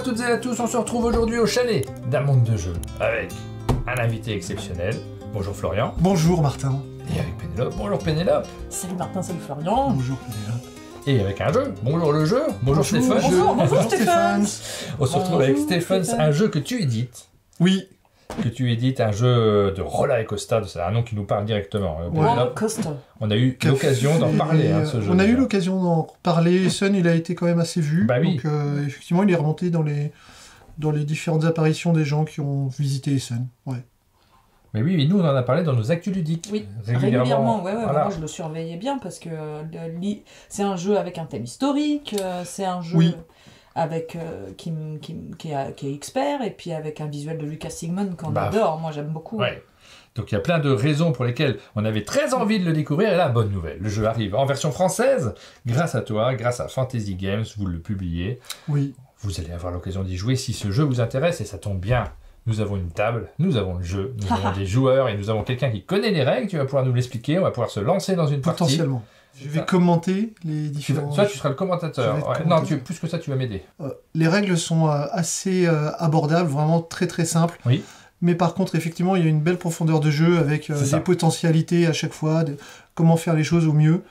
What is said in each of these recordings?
toutes et à tous, on se retrouve aujourd'hui au chalet d'un monde de jeux avec un invité exceptionnel. Bonjour Florian. Bonjour Martin. Et avec Pénélope. Bonjour Pénélope. Salut Martin, salut Florian. Bonjour Pénélope. Et avec un jeu. Bonjour le jeu. Bonjour Stéphane. Bonjour Stéphane. On se retrouve avec Stéphane, un jeu que tu édites. Oui. Que tu édites, un jeu de Roller Coaster, c'est un nom qui nous parle directement. Roller Coaster. On a eu l'occasion d'en parler, ce jeu. On a eu l'occasion d'en parler. Sun, il a été quand même assez vu. Bah oui. Donc effectivement, il est remonté dans les différentes apparitions des gens qui ont visité Sun. Ouais. Mais oui, nous on en a parlé dans nos actus ludiques. Oui, régulièrement. Ouais, voilà. moi je le surveillais bien parce que c'est un jeu avec un thème historique, c'est un jeu avec qui est expert et puis avec un visuel de Lucas Sigmund qu'on adore. Moi j'aime beaucoup. Ouais. Donc il y a plein de raisons pour lesquelles on avait très envie de le découvrir. Et là, bonne nouvelle, le jeu arrive en version française grâce à toi, grâce à Fantasy Games, vous le publiez. Oui. Vous allez avoir l'occasion d'y jouer si ce jeu vous intéresse et ça tombe bien. Nous avons une table, nous avons le jeu, nous avons des joueurs et nous avons quelqu'un qui connaît les règles. Tu vas pouvoir nous l'expliquer, on va pouvoir se lancer dans une partie. Potentiellement. Je vais commenter les différents... Toi, tu seras le commentateur. Non, plus que ça, tu vas m'aider. Les règles sont assez abordables, vraiment très très simples. Oui. Mais par contre, effectivement, il y a une belle profondeur de jeu avec des potentialités à chaque fois, comment faire les choses au mieux.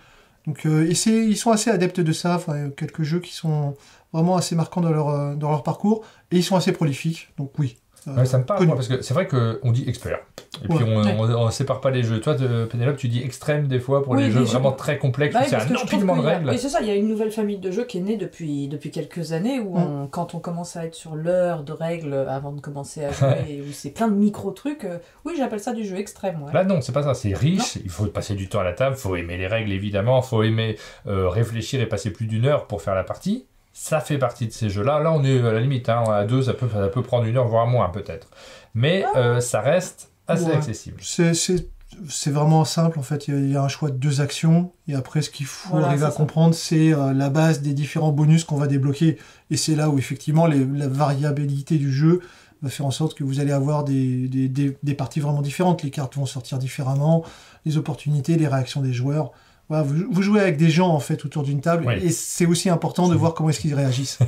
Donc, ils sont assez adeptes de ça. Enfin, quelques jeux qui sont vraiment assez marquants dans leur parcours. Et ils sont assez prolifiques, donc oui. Ouais, ça me parle, moi, parce que c'est vrai qu'on dit expert. Et puis on sépare pas les jeux. Toi, Pénélope, tu dis extrême des fois pour les jeux vraiment très complexes, où c'est un empilement de règles. Oui, c'est ça, il y a une nouvelle famille de jeux qui est née depuis quelques années, où quand on commence à être sur l'heure de règles avant de commencer à jouer, où c'est plein de micro-trucs, oui, j'appelle ça du jeu extrême. Ouais. Là, non, c'est pas ça, c'est riche, il faut passer du temps à la table, il faut aimer les règles, évidemment, il faut aimer réfléchir et passer plus d'une heure pour faire la partie. Ça fait partie de ces jeux-là. Là, on est à la limite, hein, à deux, ça peut prendre une heure, voire moins, peut-être. Mais ça reste assez accessible. C'est vraiment simple, en fait. Il y a un choix de 2 actions, et après, ce qu'il faut arriver à comprendre, c'est la base des différents bonus qu'on va débloquer. Et c'est là où, effectivement, la variabilité du jeu va faire en sorte que vous allez avoir des parties vraiment différentes. Les cartes vont sortir différemment, les opportunités, les réactions des joueurs... Voilà, vous jouez avec des gens en fait autour d'une table et c'est aussi important de voir comment est-ce qu'ils réagissent.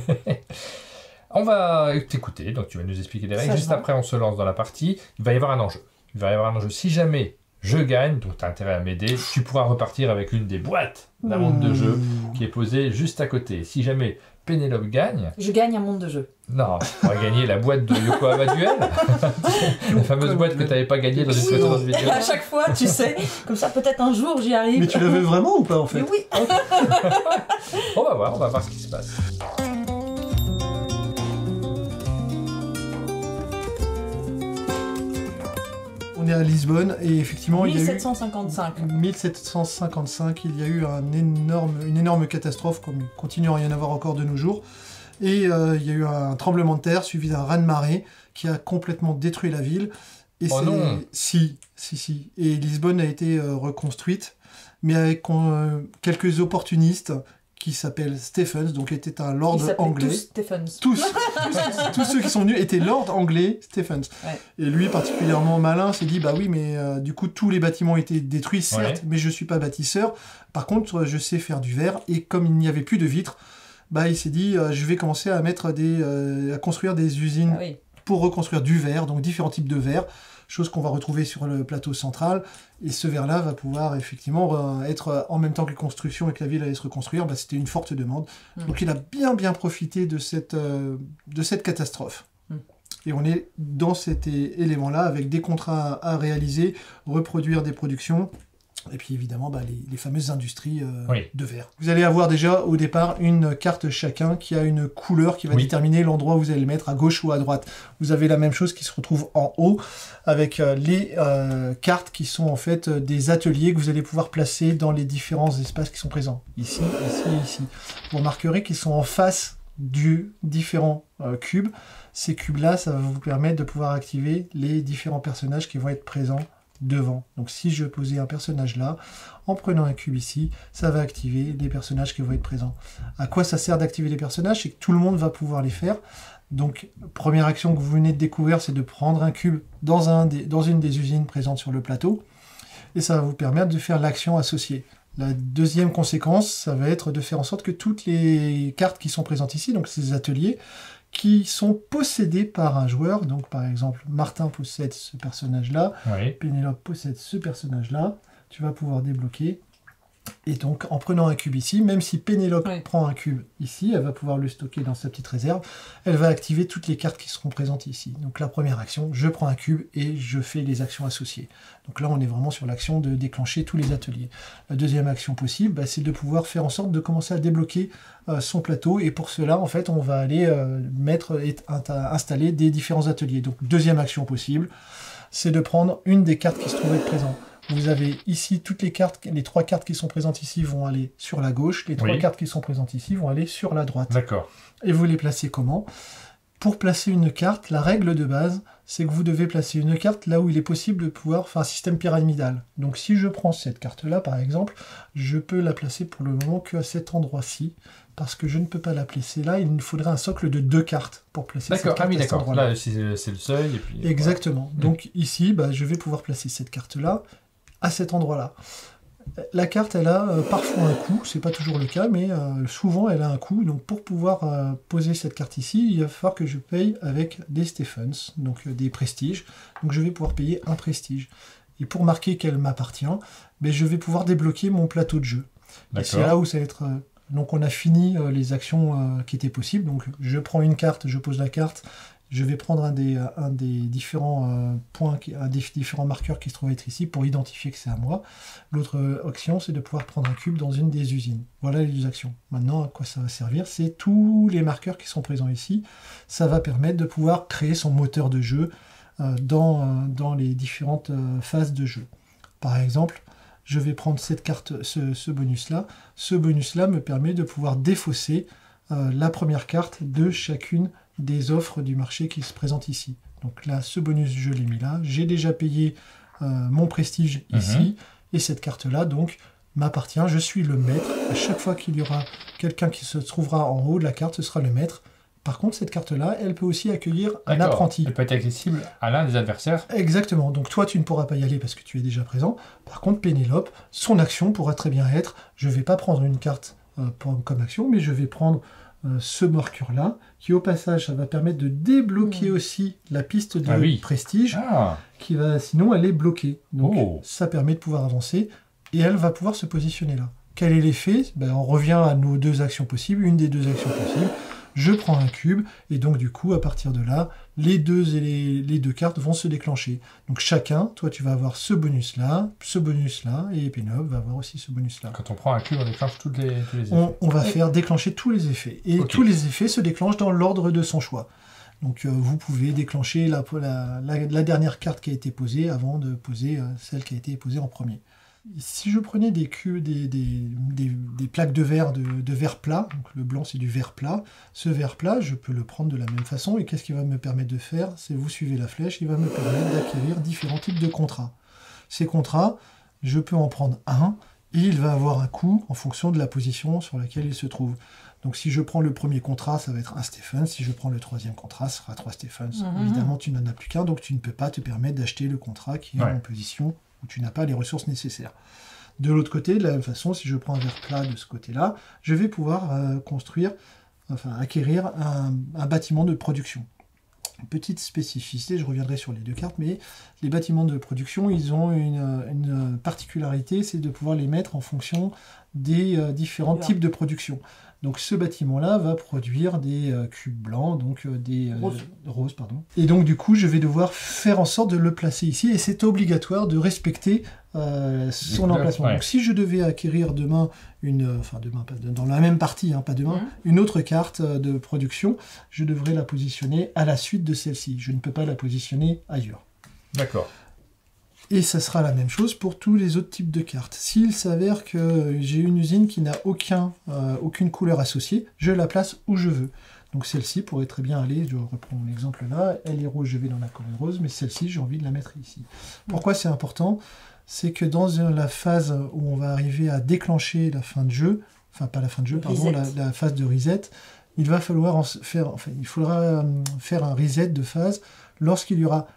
On va t'écouter, donc tu vas nous expliquer les règles. Juste après, on se lance dans la partie. Il va y avoir un enjeu. Si jamais je gagne, donc tu as intérêt à m'aider, tu pourras repartir avec une des boîtes d'un monde de jeu qui est posée juste à côté. Si jamais Pénélope gagne... Je gagne un monde de jeu. Non, on va gagner la boîte de Yokohama Duel. La fameuse boîte que tu n'avais pas gagnée dans une précédente vidéo. À chaque fois, tu sais, comme ça peut-être un jour j'y arrive. Mais tu l'avais vraiment ou pas en fait? Mais oui. On va voir ce qui se passe. On est à Lisbonne et effectivement 1755. Il y a eu 1755, il y a eu une énorme catastrophe, comme il continue à y en avoir encore de nos jours. Et il y a eu un tremblement de terre suivi d'un raz-de-marée qui a complètement détruit la ville. Et non. Si. Et Lisbonne a été reconstruite, mais avec quelques opportunistes qui s'appellent Stephens, donc était un lord anglais. Tous Stephens. Tous ceux qui sont venus étaient lord anglais Stephens. Ouais. Et lui, particulièrement malin, s'est dit, bah oui, mais du coup, tous les bâtiments étaient détruits, certes, mais je suis pas bâtisseur. Par contre, je sais faire du verre, et comme il n'y avait plus de vitres, bah il s'est dit, je vais commencer à à construire des usines pour reconstruire du verre, donc différents types de verre, chose qu'on va retrouver sur le plateau central, et ce verre-là va pouvoir effectivement être en même temps que les constructions et que la ville allait se reconstruire, bah, c'était une forte demande. Donc il a bien profité de cette catastrophe. Et on est dans cet élément-là, avec des contrats à réaliser, reproduire des productions, et puis évidemment les fameuses industries de verre. Vous allez avoir déjà au départ une carte chacun qui a une couleur qui va déterminer l'endroit où vous allez le mettre, à gauche ou à droite. Vous avez la même chose qui se retrouve en haut avec les cartes qui sont en fait des ateliers que vous allez pouvoir placer dans les différents espaces qui sont présents. Ici, ici et ici. Vous remarquerez qu'ils sont en face du différents cubes. Ces cubes-là, ça va vous permettre de pouvoir activer les différents personnages qui vont être présents devant. Donc si je posais un personnage là, en prenant un cube ici, ça va activer les personnages qui vont être présents. À quoi ça sert d'activer les personnages? C'est que tout le monde va pouvoir les faire. Donc première action que vous venez de découvrir, c'est de prendre un cube dans une des usines présentes sur le plateau, et ça va vous permettre de faire l'action associée. La deuxième conséquence, ça va être de faire en sorte que toutes les cartes qui sont présentes ici, donc ces ateliers, qui sont possédés par un joueur. Donc par exemple, Martin possède ce personnage-là, Pénélope possède ce personnage-là. Tu vas pouvoir débloquer. Et donc, en prenant un cube ici, même si Pénélope prend un cube ici, elle va pouvoir le stocker dans sa petite réserve, elle va activer toutes les cartes qui seront présentes ici. Donc la première action, je prends un cube et je fais les actions associées. Donc là, on est vraiment sur l'action de déclencher tous les ateliers. La deuxième action possible, c'est de pouvoir faire en sorte de commencer à débloquer son plateau. Et pour cela, en fait, on va aller installer des différents ateliers. Donc deuxième action possible, c'est de prendre une des cartes qui se trouvent être présentes. Vous avez ici toutes les cartes, les 3 cartes qui sont présentes ici vont aller sur la gauche, les 3 cartes qui sont présentes ici vont aller sur la droite. D'accord. Et vous les placez comment? Pour placer une carte, la règle de base, c'est que vous devez placer une carte là où il est possible de pouvoir faire un système pyramidal. Donc si je prends cette carte-là, par exemple, je peux la placer pour le moment qu'à cet endroit-ci, parce que je ne peux pas la placer là, il nous faudrait un socle de 2 cartes pour placer cette carte. Ah oui, d'accord. Là, c'est le seuil. Et puis, exactement. Donc ici, je vais pouvoir placer cette carte-là à cet endroit-là. La carte, elle a parfois un coût, c'est pas toujours le cas, mais souvent elle a un coût. Donc pour pouvoir poser cette carte ici, il va falloir que je paye avec des Stephens, donc des prestiges. Donc je vais pouvoir payer un prestige. Et pour marquer qu'elle m'appartient, je vais pouvoir débloquer mon plateau de jeu. Et c'est là où ça va être... donc on a fini les actions qui étaient possibles. Donc je prends une carte, je pose la carte, je vais prendre un des différents points, un des différents marqueurs qui se trouvent être ici pour identifier que c'est à moi. L'autre action, c'est de pouvoir prendre un cube dans une des usines. Voilà les 2 actions. Maintenant, à quoi ça va servir? C'est tous les marqueurs qui sont présents ici. Ça va permettre de pouvoir créer son moteur de jeu dans les différentes phases de jeu. Par exemple, je vais prendre cette carte, ce bonus-là. Ce bonus-là me permet de pouvoir défausser la première carte de chacune des offres du marché qui se présentent ici. Donc là, ce bonus, je l'ai mis là. J'ai déjà payé mon prestige ici. Et cette carte-là, donc, m'appartient. Je suis le maître. À chaque fois qu'il y aura quelqu'un qui se trouvera en haut de la carte, ce sera le maître. Par contre, cette carte-là, elle peut aussi accueillir un apprenti. Elle peut être accessible à l'un des adversaires. Exactement. Donc toi, tu ne pourras pas y aller parce que tu es déjà présent. Par contre, Pénélope, son action pourra très bien être, je ne vais pas prendre une carte comme action, mais je vais prendre ce marqueur-là, qui au passage, ça va permettre de débloquer aussi la piste de prestige, qui va, sinon elle est bloquée. Donc ça permet de pouvoir avancer, et elle va pouvoir se positionner là. Quel est l'effet? On revient à nos 2 actions possibles, une des 2 actions possibles. Je prends un cube, et donc du coup, à partir de là, les 2 cartes vont se déclencher. Donc chacun, toi tu vas avoir ce bonus-là, et Pénélope va avoir aussi ce bonus-là. Quand on prend un cube, on déclenche tous les effets. On va faire déclencher tous les effets. Et tous les effets se déclenchent dans l'ordre de son choix. Donc vous pouvez déclencher la dernière carte qui a été posée avant de poser celle qui a été posée en premier. Si je prenais des plaques de verre plat, donc le blanc c'est du verre plat, ce verre plat je peux le prendre de la même façon, et qu'est-ce qu'il va me permettre de faire? C'est, vous suivez la flèche, il va me permettre d'acquérir différents types de contrats. Ces contrats, je peux en prendre un, et il va avoir un coût en fonction de la position sur laquelle il se trouve. Donc si je prends le premier contrat, ça va être un Stephens, si je prends le troisième contrat, ça sera 3 Stephens. Évidemment, tu n'en as plus qu'un, donc tu ne peux pas te permettre d'acheter le contrat qui est en position où tu n'as pas les ressources nécessaires. De l'autre côté, de la même façon, si je prends un verre plat de ce côté-là, je vais pouvoir acquérir un bâtiment de production. Une petite spécificité, je reviendrai sur les 2 cartes, mais les bâtiments de production, ils ont une particularité, c'est de pouvoir les mettre en fonction des différents types de production. Donc ce bâtiment-là va produire des cubes blancs, donc des roses, pardon. Et donc du coup, je vais devoir faire en sorte de le placer ici, et c'est obligatoire de respecter son emplacement. Donc si je devais acquérir demain dans la même partie, pas demain, une autre carte de production, je devrais la positionner à la suite de celle-ci. Je ne peux pas la positionner ailleurs. D'accord. Et ça sera la même chose pour tous les autres types de cartes. S'il s'avère que j'ai une usine qui n'a aucune couleur associée, je la place où je veux. Donc celle-ci pourrait très bien aller, je reprends mon exemple là, elle est rose, je vais dans la colonne rose, mais celle-ci, j'ai envie de la mettre ici. Pourquoi c'est important? C'est que dans la phase où on va arriver à déclencher la fin de jeu, enfin pas la fin de jeu, pardon, la phase de reset, il faudra faire un reset de phase lorsqu'il y aura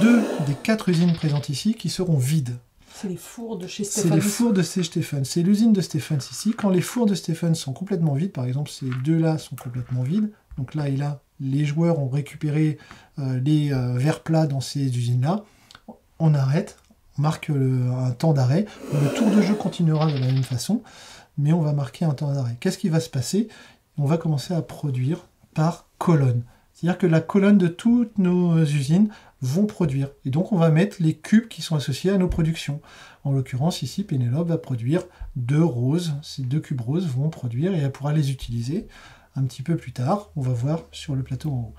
2 des 4 usines présentes ici qui seront vides. C'est les fours de chez Stephens. C'est les fours de chez Stephens. C'est l'usine de Stephens ici. Quand les fours de Stephens sont complètement vides, par exemple ces 2-là sont complètement vides, donc là et là, les joueurs ont récupéré les verres plats dans ces usines-là, on arrête, on marque un temps d'arrêt. Le tour de jeu continuera de la même façon, mais on va marquer un temps d'arrêt. Qu'est-ce qui va se passer? On va commencer à produire par colonne. C'est-à-dire que la colonne de toutes nos usines vont produire. Et donc on va mettre les cubes qui sont associés à nos productions. En l'occurrence, ici, Pénélope va produire 2 roses. Ces 2 cubes roses vont produire et elle pourra les utiliser un petit peu plus tard. On va voir sur le plateau en haut.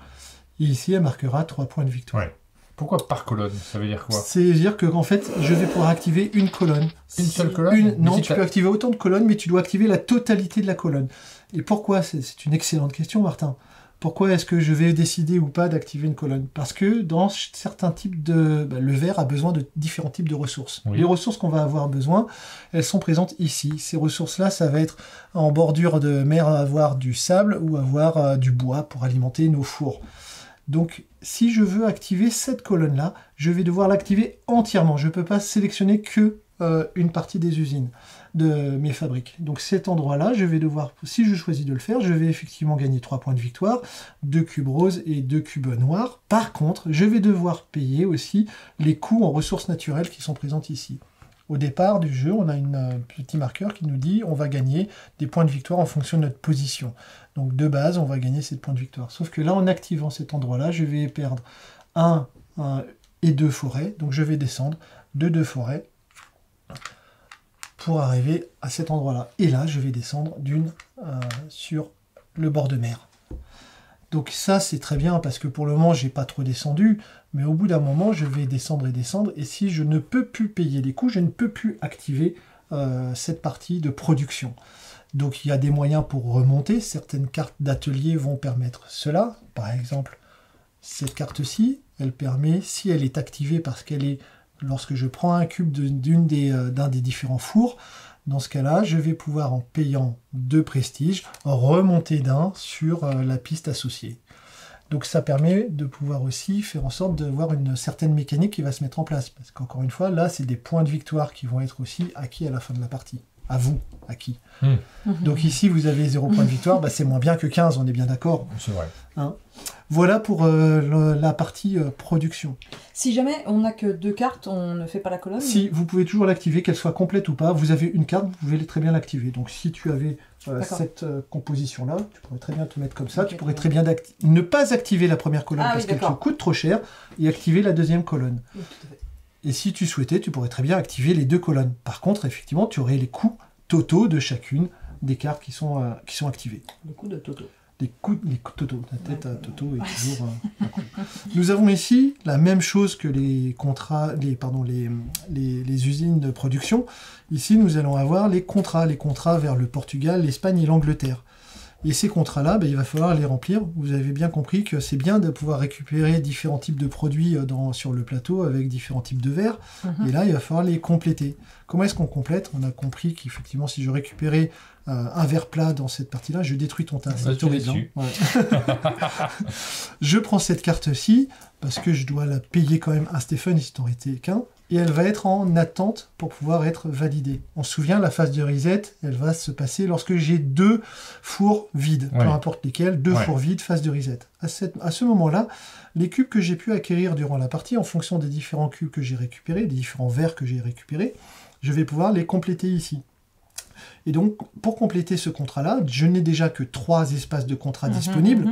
Et ici, elle marquera 3 points de victoire. Ouais. Pourquoi par colonne? Ça veut dire quoi? C'est-à-dire qu'en fait, je vais pouvoir activer une colonne. Une seule colonne? Non, tu peux activer autant de colonnes, mais tu dois activer la totalité de la colonne. Et pourquoi? C'est une excellente question, Martin. Pourquoi est-ce que je vais décider ou pas d'activer une colonne? Parce que dans certains types de... le verre a besoin de différents types de ressources. Oui. Les ressources qu'on va avoir besoin, elles sont présentes ici. Ces ressources-là, ça va être en bordure de mer, avoir du sable ou avoir du bois pour alimenter nos fours. Donc, si je veux activer cette colonne-là, je vais devoir l'activer entièrement. Je ne peux pas sélectionner que une partie des usines, de mes fabriques. Donc cet endroit-là, je vais devoir, si je choisis de le faire, je vais effectivement gagner 3 points de victoire, 2 cubes roses et 2 cubes noirs. Par contre, je vais devoir payer aussi les coûts en ressources naturelles qui sont présentes ici. Au départ du jeu, on a un petit marqueur qui nous dit on va gagner des points de victoire en fonction de notre position. Donc de base, on va gagner ces points de victoire. Sauf que là, en activant cet endroit-là, je vais perdre 1 et 2 forêts. Donc je vais descendre de 2 forêts pour arriver à cet endroit-là. Et là, je vais descendre d'une sur le bord de mer. Donc ça, c'est très bien, parce que pour le moment, j'ai pas trop descendu, mais au bout d'un moment, je vais descendre, et si je ne peux plus payer les coûts, je ne peux plus activer cette partie de production. Donc il y a des moyens pour remonter, certaines cartes d'atelier vont permettre cela. Par exemple, cette carte-ci, elle permet, si elle est activée parce qu'elle est lorsque je prends un cube d'un des différents fours, dans ce cas-là, je vais pouvoir, en payant 2 prestiges, remonter d'un sur la piste associée. Donc ça permet de pouvoir aussi faire en sorte d'avoir une certaine mécanique qui va se mettre en place. Parce qu'encore une fois, là, c'est des points de victoire qui vont être aussi acquis à la fin de la partie. À vous, acquis. Donc ici, vous avez 0 point de victoire, bah, c'est moins bien que 15, on est bien d'accord. C'est vrai. Hein, voilà pour la partie production. Si jamais on n'a que 2 cartes, on ne fait pas la colonne? Si, vous pouvez toujours l'activer, qu'elle soit complète ou pas. Vous avez une carte, vous pouvez très bien l'activer. Donc si tu avais cette composition-là, tu pourrais très bien te mettre comme ça. Okay, tu pourrais très bien ne pas activer la première colonne parce qu'elle te coûte trop cher et activer la deuxième colonne. Oui, tout à fait. Et si tu souhaitais, tu pourrais très bien activer les 2 colonnes. Par contre, effectivement, tu aurais les coûts totaux de chacune des cartes qui sont activées. Les coûts de Toto. Les coûts Toto. La tête à Toto est toujours un coup. Nous avons ici la même chose que les contrats, les usines de production. Ici, nous allons avoir les contrats vers le Portugal, l'Espagne et l'Angleterre. Et ces contrats-là, il va falloir les remplir. Vous avez bien compris que c'est bien de pouvoir récupérer différents types de produits sur le plateau avec différents types de verres. Et là, il va falloir les compléter. Comment est-ce qu'on complète? On a compris qu'effectivement, si je récupérais un verre plat dans cette partie-là, je détruis ton tas. C'est horrible. Ouais. Je prends cette carte-ci, parce que je dois la payer quand même à Stéphane, si t'en étais qu'un. Et elle va être en attente pour pouvoir être validée. On se souvient, la phase de reset, elle va se passer lorsque j'ai 2 fours vides, peu importe lesquels, 2 fours vides, phase de reset. À ce moment-là, les cubes que j'ai pu acquérir durant la partie, en fonction des différents cubes que j'ai récupérés, des différents verres que j'ai récupérés, je vais pouvoir les compléter ici. Et donc, pour compléter ce contrat-là, je n'ai déjà que 3 espaces de contrat disponibles,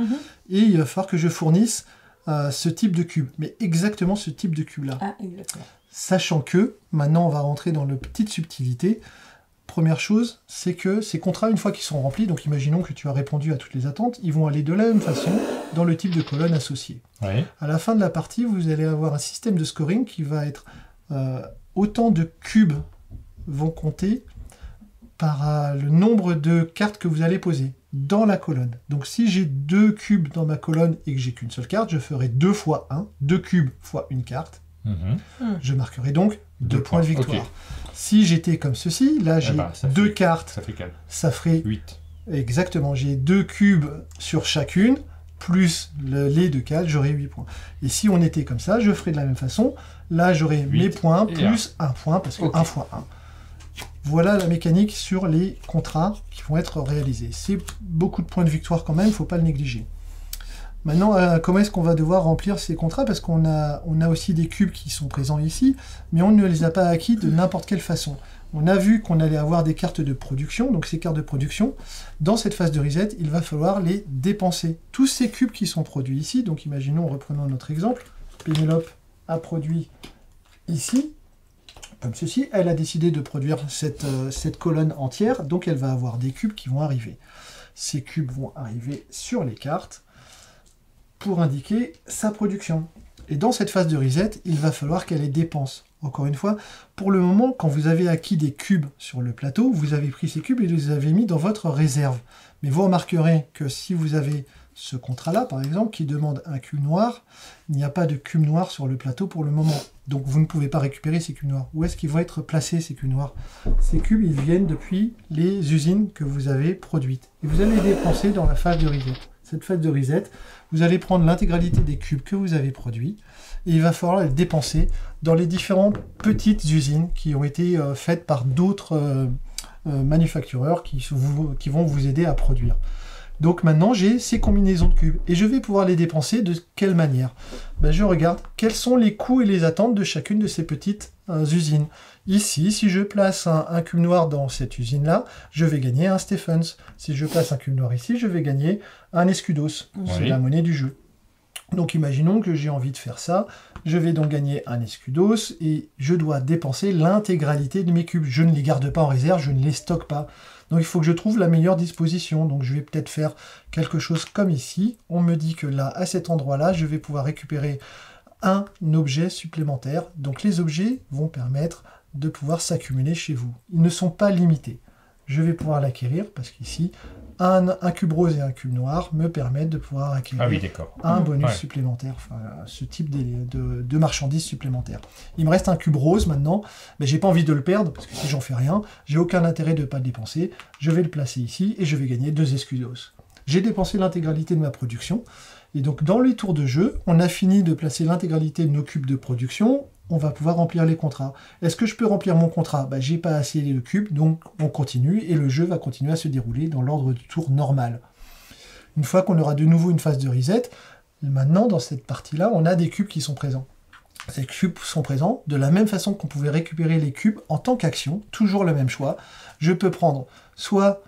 et il va falloir que je fournisse ce type de cube, mais exactement ce type de cube-là. Ah, exactement. Sachant que, maintenant on va rentrer dans la petite subtilité. Première chose, c'est que ces contrats, une fois qu'ils sont remplis, donc imaginons que tu as répondu à toutes les attentes, ils vont aller de la même façon dans le type de colonne associée. Oui. À la fin de la partie, vous allez avoir un système de scoring qui va être autant de cubes vont compter par le nombre de cartes que vous allez poser dans la colonne. Donc si j'ai 2 cubes dans ma colonne et que j'ai qu'une seule carte, je ferai 2 fois 1, 2 cubes fois une carte. Je marquerai donc 2 points de victoire. Okay. Si j'étais comme ceci, là j'ai 2 cartes, ça fait 4. Ça ferait 8. Exactement, j'ai 2 cubes sur chacune, plus les 2 4, j'aurai 8 points. Et si on était comme ça, je ferais de la même façon. Là j'aurais mes points plus 1 point, parce que 1 fois 1. Voilà la mécanique sur les contrats qui vont être réalisés. C'est beaucoup de points de victoire quand même, il ne faut pas le négliger. Maintenant, comment est-ce qu'on va devoir remplir ces contrats? Parce qu'on a aussi des cubes qui sont présents ici, mais on ne les a pas acquis de n'importe quelle façon. On a vu qu'on allait avoir des cartes de production, donc ces cartes de production, dans cette phase de reset, il va falloir les dépenser. Tous ces cubes qui sont produits ici, donc imaginons, reprenons notre exemple, Pénélope a produit ici, comme ceci, elle a décidé de produire cette colonne entière, donc elle va avoir des cubes qui vont arriver. Ces cubes vont arriver sur les cartes pour indiquer sa production. Et dans cette phase de reset, il va falloir qu'elle les dépense. Encore une fois, pour le moment, quand vous avez acquis des cubes sur le plateau, vous avez pris ces cubes et les avez mis dans votre réserve. Mais vous remarquerez que si vous avez ce contrat-là, par exemple, qui demande un cube noir, il n'y a pas de cube noir sur le plateau pour le moment. Donc vous ne pouvez pas récupérer ces cubes noirs. Où est-ce qu'ils vont être placés, ces cubes noirs? Ces cubes, ils viennent depuis les usines que vous avez produites. Et vous allez les dépenser dans la phase de reset. Cette phase de reset, vous allez prendre l'intégralité des cubes que vous avez produits et il va falloir les dépenser dans les différentes petites usines qui ont été faites par d'autres manufactureurs qui vont vous aider à produire. Donc maintenant, j'ai ces combinaisons de cubes et je vais pouvoir les dépenser de quelle manière? Je regarde quels sont les coûts et les attentes de chacune de ces petites usines. Ici, si je place un cube noir dans cette usine-là, je vais gagner un Stephens. Si je place un cube noir ici, je vais gagner un Escudos. C'est la monnaie du jeu. Donc imaginons que j'ai envie de faire ça. Je vais donc gagner un Escudos et je dois dépenser l'intégralité de mes cubes. Je ne les garde pas en réserve, je ne les stocke pas. Donc il faut que je trouve la meilleure disposition. Donc je vais peut-être faire quelque chose comme ici. On me dit que là, à cet endroit-là, je vais pouvoir récupérer un objet supplémentaire. Donc les objets vont permettre de pouvoir s'accumuler chez vous. Ils ne sont pas limités. Je vais pouvoir l'acquérir parce qu'ici, un cube rose et un cube noir me permettent de pouvoir acquérir un bonus supplémentaire, enfin, ce type de marchandises supplémentaires. Il me reste un cube rose maintenant, mais j'ai pas envie de le perdre parce que si j'en fais rien, j'ai aucun intérêt de ne pas le dépenser. Je vais le placer ici et je vais gagner 2 Escudos. J'ai dépensé l'intégralité de ma production et donc dans les tours de jeu, on a fini de placer l'intégralité de nos cubes de production. On va pouvoir remplir les contrats. Est-ce que je peux remplir mon contrat? J'ai pas assez de cubes, donc on continue, et le jeu va continuer à se dérouler dans l'ordre du tour normal. Une fois qu'on aura de nouveau une phase de reset, maintenant, dans cette partie-là, on a des cubes qui sont présents. Ces cubes sont présents de la même façon qu'on pouvait récupérer les cubes en tant qu'action, toujours le même choix. Je peux prendre soit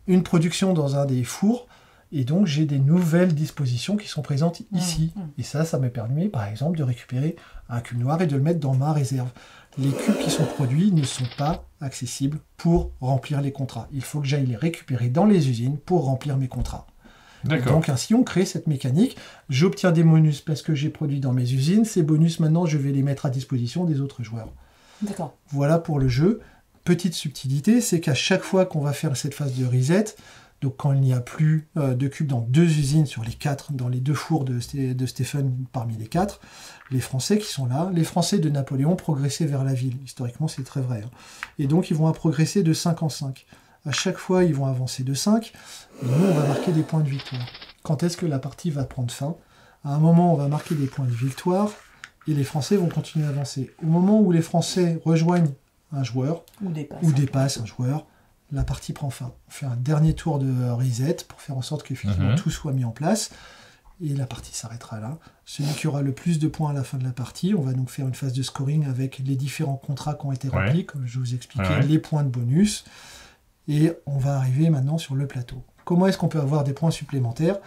une production dans un des fours, et donc j'ai des nouvelles dispositions qui sont présentes ici. Et ça me permet par exemple de récupérer un cube noir et de le mettre dans ma réserve. Les cubes qui sont produits ne sont pas accessibles pour remplir les contrats. Il faut que j'aille les récupérer dans les usines pour remplir mes contrats. Donc ainsi on crée cette mécanique. J'obtiens des bonus parce que j'ai produit dans mes usines. Ces bonus maintenant je vais les mettre à disposition des autres joueurs. Voilà pour le jeu. Petite subtilité, c'est qu'à chaque fois qu'on va faire cette phase de reset, donc quand il n'y a plus de cubes dans 2 usines sur les 4, dans les 2 fours de Stephen parmi les 4, les Français qui sont là, les Français de Napoléon progressaient vers la ville. Historiquement, c'est très vrai. Et donc, ils vont progresser de 5 en 5. À chaque fois, ils vont avancer de 5. Et nous, on va marquer des points de victoire. Quand est-ce que la partie va prendre fin? À un moment, on va marquer des points de victoire et les Français vont continuer à avancer. Au moment où les Français rejoignent un joueur ou dépassent un joueur, la partie prend fin. On fait un dernier tour de reset pour faire en sorte qu'effectivement tout soit mis en place. Et la partie s'arrêtera là. Celui qui aura le plus de points à la fin de la partie, on va donc faire une phase de scoring avec les différents contrats qui ont été remplis, comme je vous expliquais, les points de bonus. Et on va arriver maintenant sur le plateau. Comment est-ce qu'on peut avoir des points supplémentaires?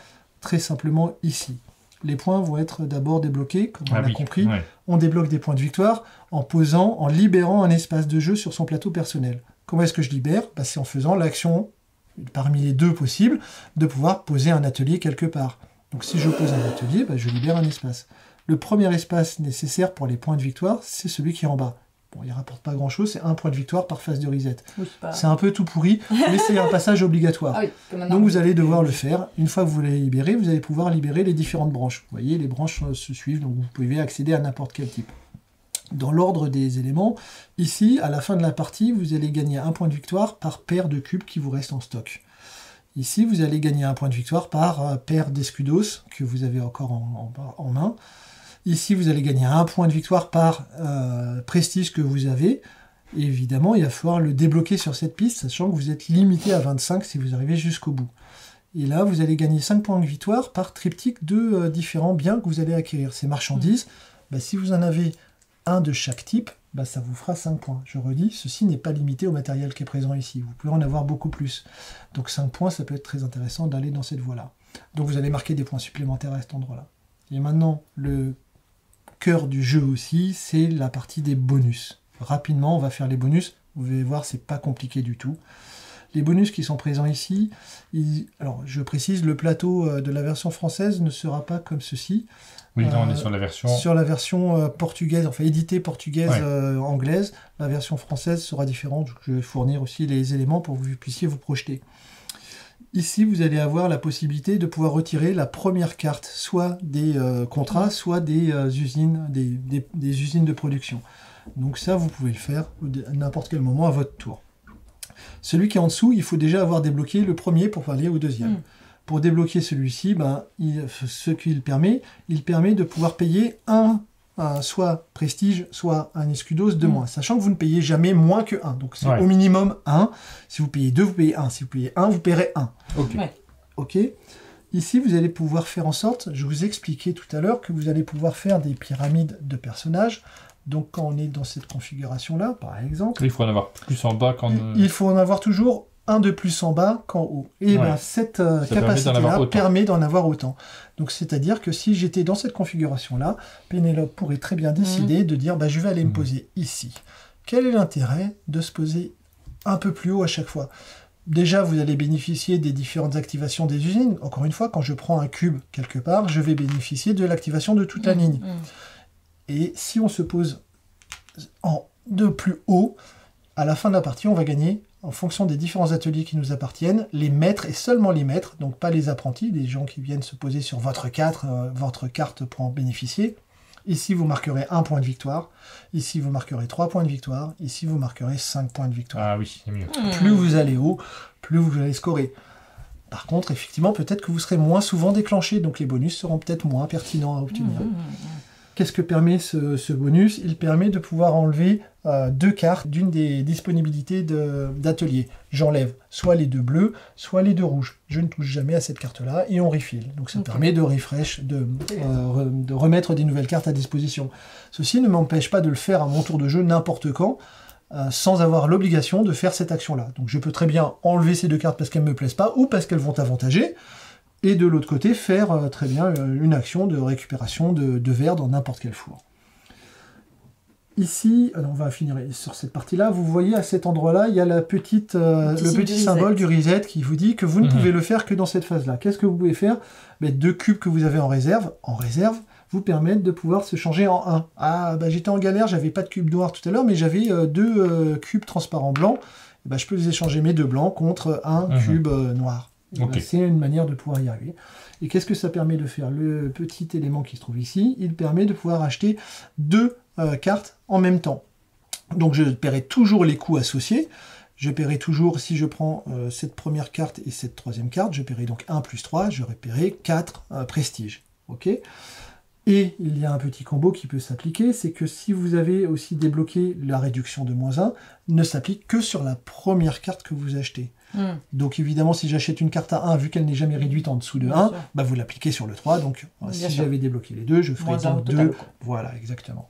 Très simplement ici. Les points vont être d'abord débloqués, comme on l'a compris. On débloque des points de victoire en libérant un espace de jeu sur son plateau personnel. Comment est-ce que je libère? C'est en faisant l'action, parmi les 2 possibles, de pouvoir poser un atelier quelque part. Donc si je pose un atelier, je libère un espace. Le premier espace nécessaire pour les points de victoire, c'est celui qui est en bas. Bon, il ne rapporte pas grand-chose, c'est 1 point de victoire par phase de reset. C'est un peu tout pourri, mais c'est un passage obligatoire. Donc vous allez devoir le faire. Une fois que vous l'avez libéré, vous allez pouvoir libérer les différentes branches. Vous voyez, les branches se suivent, donc vous pouvez accéder à n'importe quel type. Dans l'ordre des éléments, ici, à la fin de la partie, vous allez gagner 1 point de victoire par paire de cubes qui vous restent en stock. Ici, vous allez gagner 1 point de victoire par paire d'escudos que vous avez encore en main. Ici, vous allez gagner 1 point de victoire par prestige que vous avez. Et évidemment, il va falloir le débloquer sur cette piste, sachant que vous êtes limité à 25 si vous arrivez jusqu'au bout. Et là, vous allez gagner 5 points de victoire par triptyque de différents biens que vous allez acquérir. Ces marchandises, si vous en avez un de chaque type, ça vous fera 5 points. Je redis, ceci n'est pas limité au matériel qui est présent ici. Vous pouvez en avoir beaucoup plus. Donc 5 points, ça peut être très intéressant d'aller dans cette voie-là. Donc vous allez marquer des points supplémentaires à cet endroit-là. Et maintenant, le cœur du jeu aussi, c'est la partie des bonus. Rapidement, on va faire les bonus. Vous allez voir, c'est pas compliqué du tout. Les bonus qui sont présents ici, alors je précise, le plateau de la version française ne sera pas comme ceci. Oui, là on est sur la version... Sur la version portugaise, enfin éditée portugaise anglaise. La version française sera différente. Je vais fournir aussi les éléments pour que vous puissiez vous projeter. Ici, vous allez avoir la possibilité de pouvoir retirer la première carte, soit des contrats, soit des usines, des usines de production. Donc ça, vous pouvez le faire à n'importe quel moment à votre tour. Celui qui est en dessous, il faut déjà avoir débloqué le premier pour aller au deuxième. Pour débloquer celui-ci, ce qu'il permet, il permet de pouvoir payer soit prestige, soit un escudos de moins. Sachant que vous ne payez jamais moins que 1. Donc c'est au minimum 1. Si vous payez 2, vous payez 1. Si vous payez 1, vous paierez 1. Ok. Ici, vous allez pouvoir faire en sorte, je vous expliquais tout à l'heure, que vous allez pouvoir faire des pyramides de personnages. Donc quand on est dans cette configuration-là, par exemple... Il faut en avoir plus en bas quand... Il faut en avoir toujours un de plus en bas qu'en haut. Et cette capacité-là permet d'en avoir autant. Donc c'est-à-dire que si j'étais dans cette configuration-là, Pénélope pourrait très bien décider de dire je vais aller me poser ici. Quel est l'intérêt de se poser un peu plus haut à chaque fois? Déjà, vous allez bénéficier des différentes activations des usines. Encore une fois, quand je prends un cube quelque part, je vais bénéficier de l'activation de toute la ligne. Et si on se pose de plus haut, à la fin de la partie, on va gagner, en fonction des différents ateliers qui nous appartiennent, les maîtres et seulement les maîtres, donc pas les apprentis, les gens qui viennent se poser sur votre carte pour en bénéficier. Ici, vous marquerez 1 point de victoire. Ici, vous marquerez 3 points de victoire. Ici, vous marquerez 5 points de victoire. Ah oui, c'est mieux. Plus vous allez haut, plus vous allez scorer. Par contre, effectivement, peut-être que vous serez moins souvent déclenché, donc les bonus seront peut-être moins pertinents à obtenir. Qu'est-ce que permet ce bonus? Il permet de pouvoir enlever 2 cartes d'une des disponibilités d'atelier. J'enlève soit les 2 bleus, soit les 2 rouges. Je ne touche jamais à cette carte-là et on refill. Donc ça permet de refresh, de remettre des nouvelles cartes à disposition. Ceci ne m'empêche pas de le faire à mon tour de jeu n'importe quand, sans avoir l'obligation de faire cette action-là. Donc je peux très bien enlever ces 2 cartes parce qu'elles ne me plaisent pas ou parce qu'elles vont avantager. Et de l'autre côté, faire très bien une action de récupération de verre dans n'importe quel four. Ici, alors on va finir sur cette partie-là, vous voyez à cet endroit-là, il y a le petit symbole du reset qui vous dit que vous ne pouvez le faire que dans cette phase-là. Qu'est-ce que vous pouvez faire? 2 cubes que vous avez en réserve, vous permettent de pouvoir se changer en 1. Ah, j'étais en galère, j'avais pas de cube noir tout à l'heure, mais j'avais 2 cubes transparents blancs. Je peux les échanger mes 2 blancs contre un cube noir. C'est une manière de pouvoir y arriver. Et qu'est-ce que ça permet de faire? Le petit élément qui se trouve ici, il permet de pouvoir acheter 2 cartes en même temps. Donc je paierai toujours les coûts associés. Je paierai toujours, si je prends cette première carte et cette troisième carte, je paierai donc 1 plus 3, j'aurai paierai 4 prestiges. Ok. Et il y a un petit combo qui peut s'appliquer, c'est que si vous avez aussi débloqué la réduction de -1, ne s'applique que sur la première carte que vous achetez. Donc évidemment, si j'achète une carte à 1, vu qu'elle n'est jamais réduite en dessous de 1, vous l'appliquez sur le 3. Donc si j'avais débloqué les 2, je ferais donc 2. Voilà, exactement.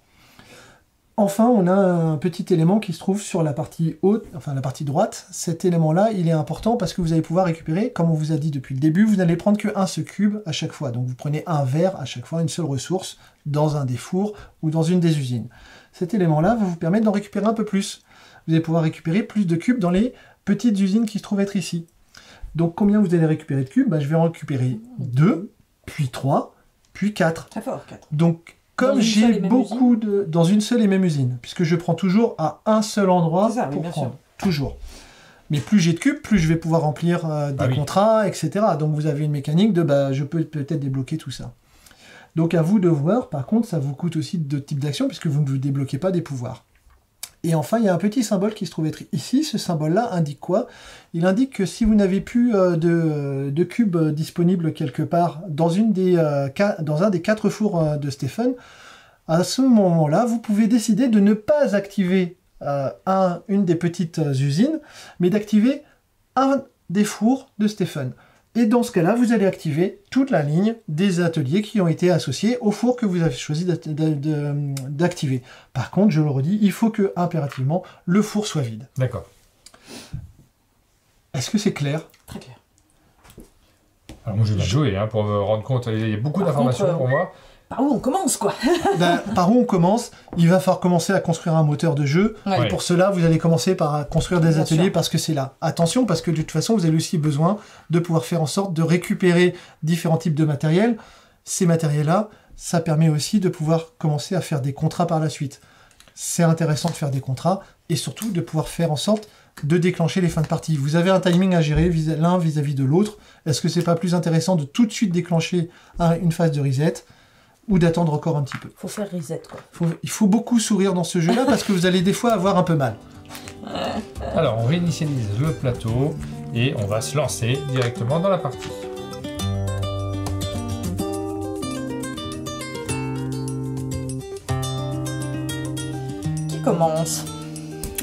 Enfin, on a un petit élément qui se trouve sur la partie haute, enfin la partie droite. Cet élément-là, il est important parce que vous allez pouvoir récupérer, comme on vous a dit depuis le début, vous n'allez prendre qu'un seul cube à chaque fois. Donc vous prenez un verre à chaque fois, une seule ressource, dans un des fours ou dans une des usines. Cet élément-là va vous permettre d'en récupérer un peu plus. Vous allez pouvoir récupérer plus de cubes dans les petites usines qui se trouvent être ici. Donc combien vous allez récupérer de cubes? Je vais en récupérer 2, puis 3, puis 4. Très fort, 4. Donc comme j'ai beaucoup dans une seule et même usine, puisque je prends toujours à un seul endroit pour prendre. Toujours. Mais plus j'ai de cubes, plus je vais pouvoir remplir des contrats, etc. Donc vous avez une mécanique de je peux peut-être débloquer tout ça. Donc à vous de voir, par contre, ça vous coûte aussi d'autres types d'actions, puisque vous ne débloquez pas des pouvoirs. Et enfin, il y a un petit symbole qui se trouve être ici. Ce symbole-là indique quoi? Il indique que si vous n'avez plus de cubes disponibles quelque part dans un des 4 fours de Stephen, à ce moment-là, vous pouvez décider de ne pas activer une des petites usines, mais d'activer un des fours de Stephen. Et dans ce cas-là, vous allez activer toute la ligne des ateliers qui ont été associés au four que vous avez choisi d'activer. Par contre, je le redis, il faut que impérativement le four soit vide. D'accord. Est-ce que c'est clair? Très clair. Alors moi, je vais jouer pour me rendre compte. Il y a beaucoup d'informations pour moi. Par où on commence, quoi? Par où on commence? Il va falloir commencer à construire un moteur de jeu. Ouais. Et pour cela, vous allez commencer par construire des Bien ateliers sûr. parce que c'est là. Attention, parce que de toute façon, vous avez aussi besoin de pouvoir faire en sorte de récupérer différents types de matériel. Ces matériels-là, ça permet aussi de pouvoir commencer à faire des contrats par la suite. C'est intéressant de faire des contrats et surtout de pouvoir faire en sorte de déclencher les fins de partie. Vous avez un timing à gérer l'un vis-à-vis de l'autre. Est-ce que c'est pas plus intéressant de tout de suite déclencher une phase de reset ou d'attendre encore un petit peu? Faut faire reset, quoi. Il faut beaucoup sourire dans ce jeu-là parce que vous allez des fois avoir un peu mal. Alors, on réinitialise le plateau et on va se lancer directement dans la partie. Qui commence?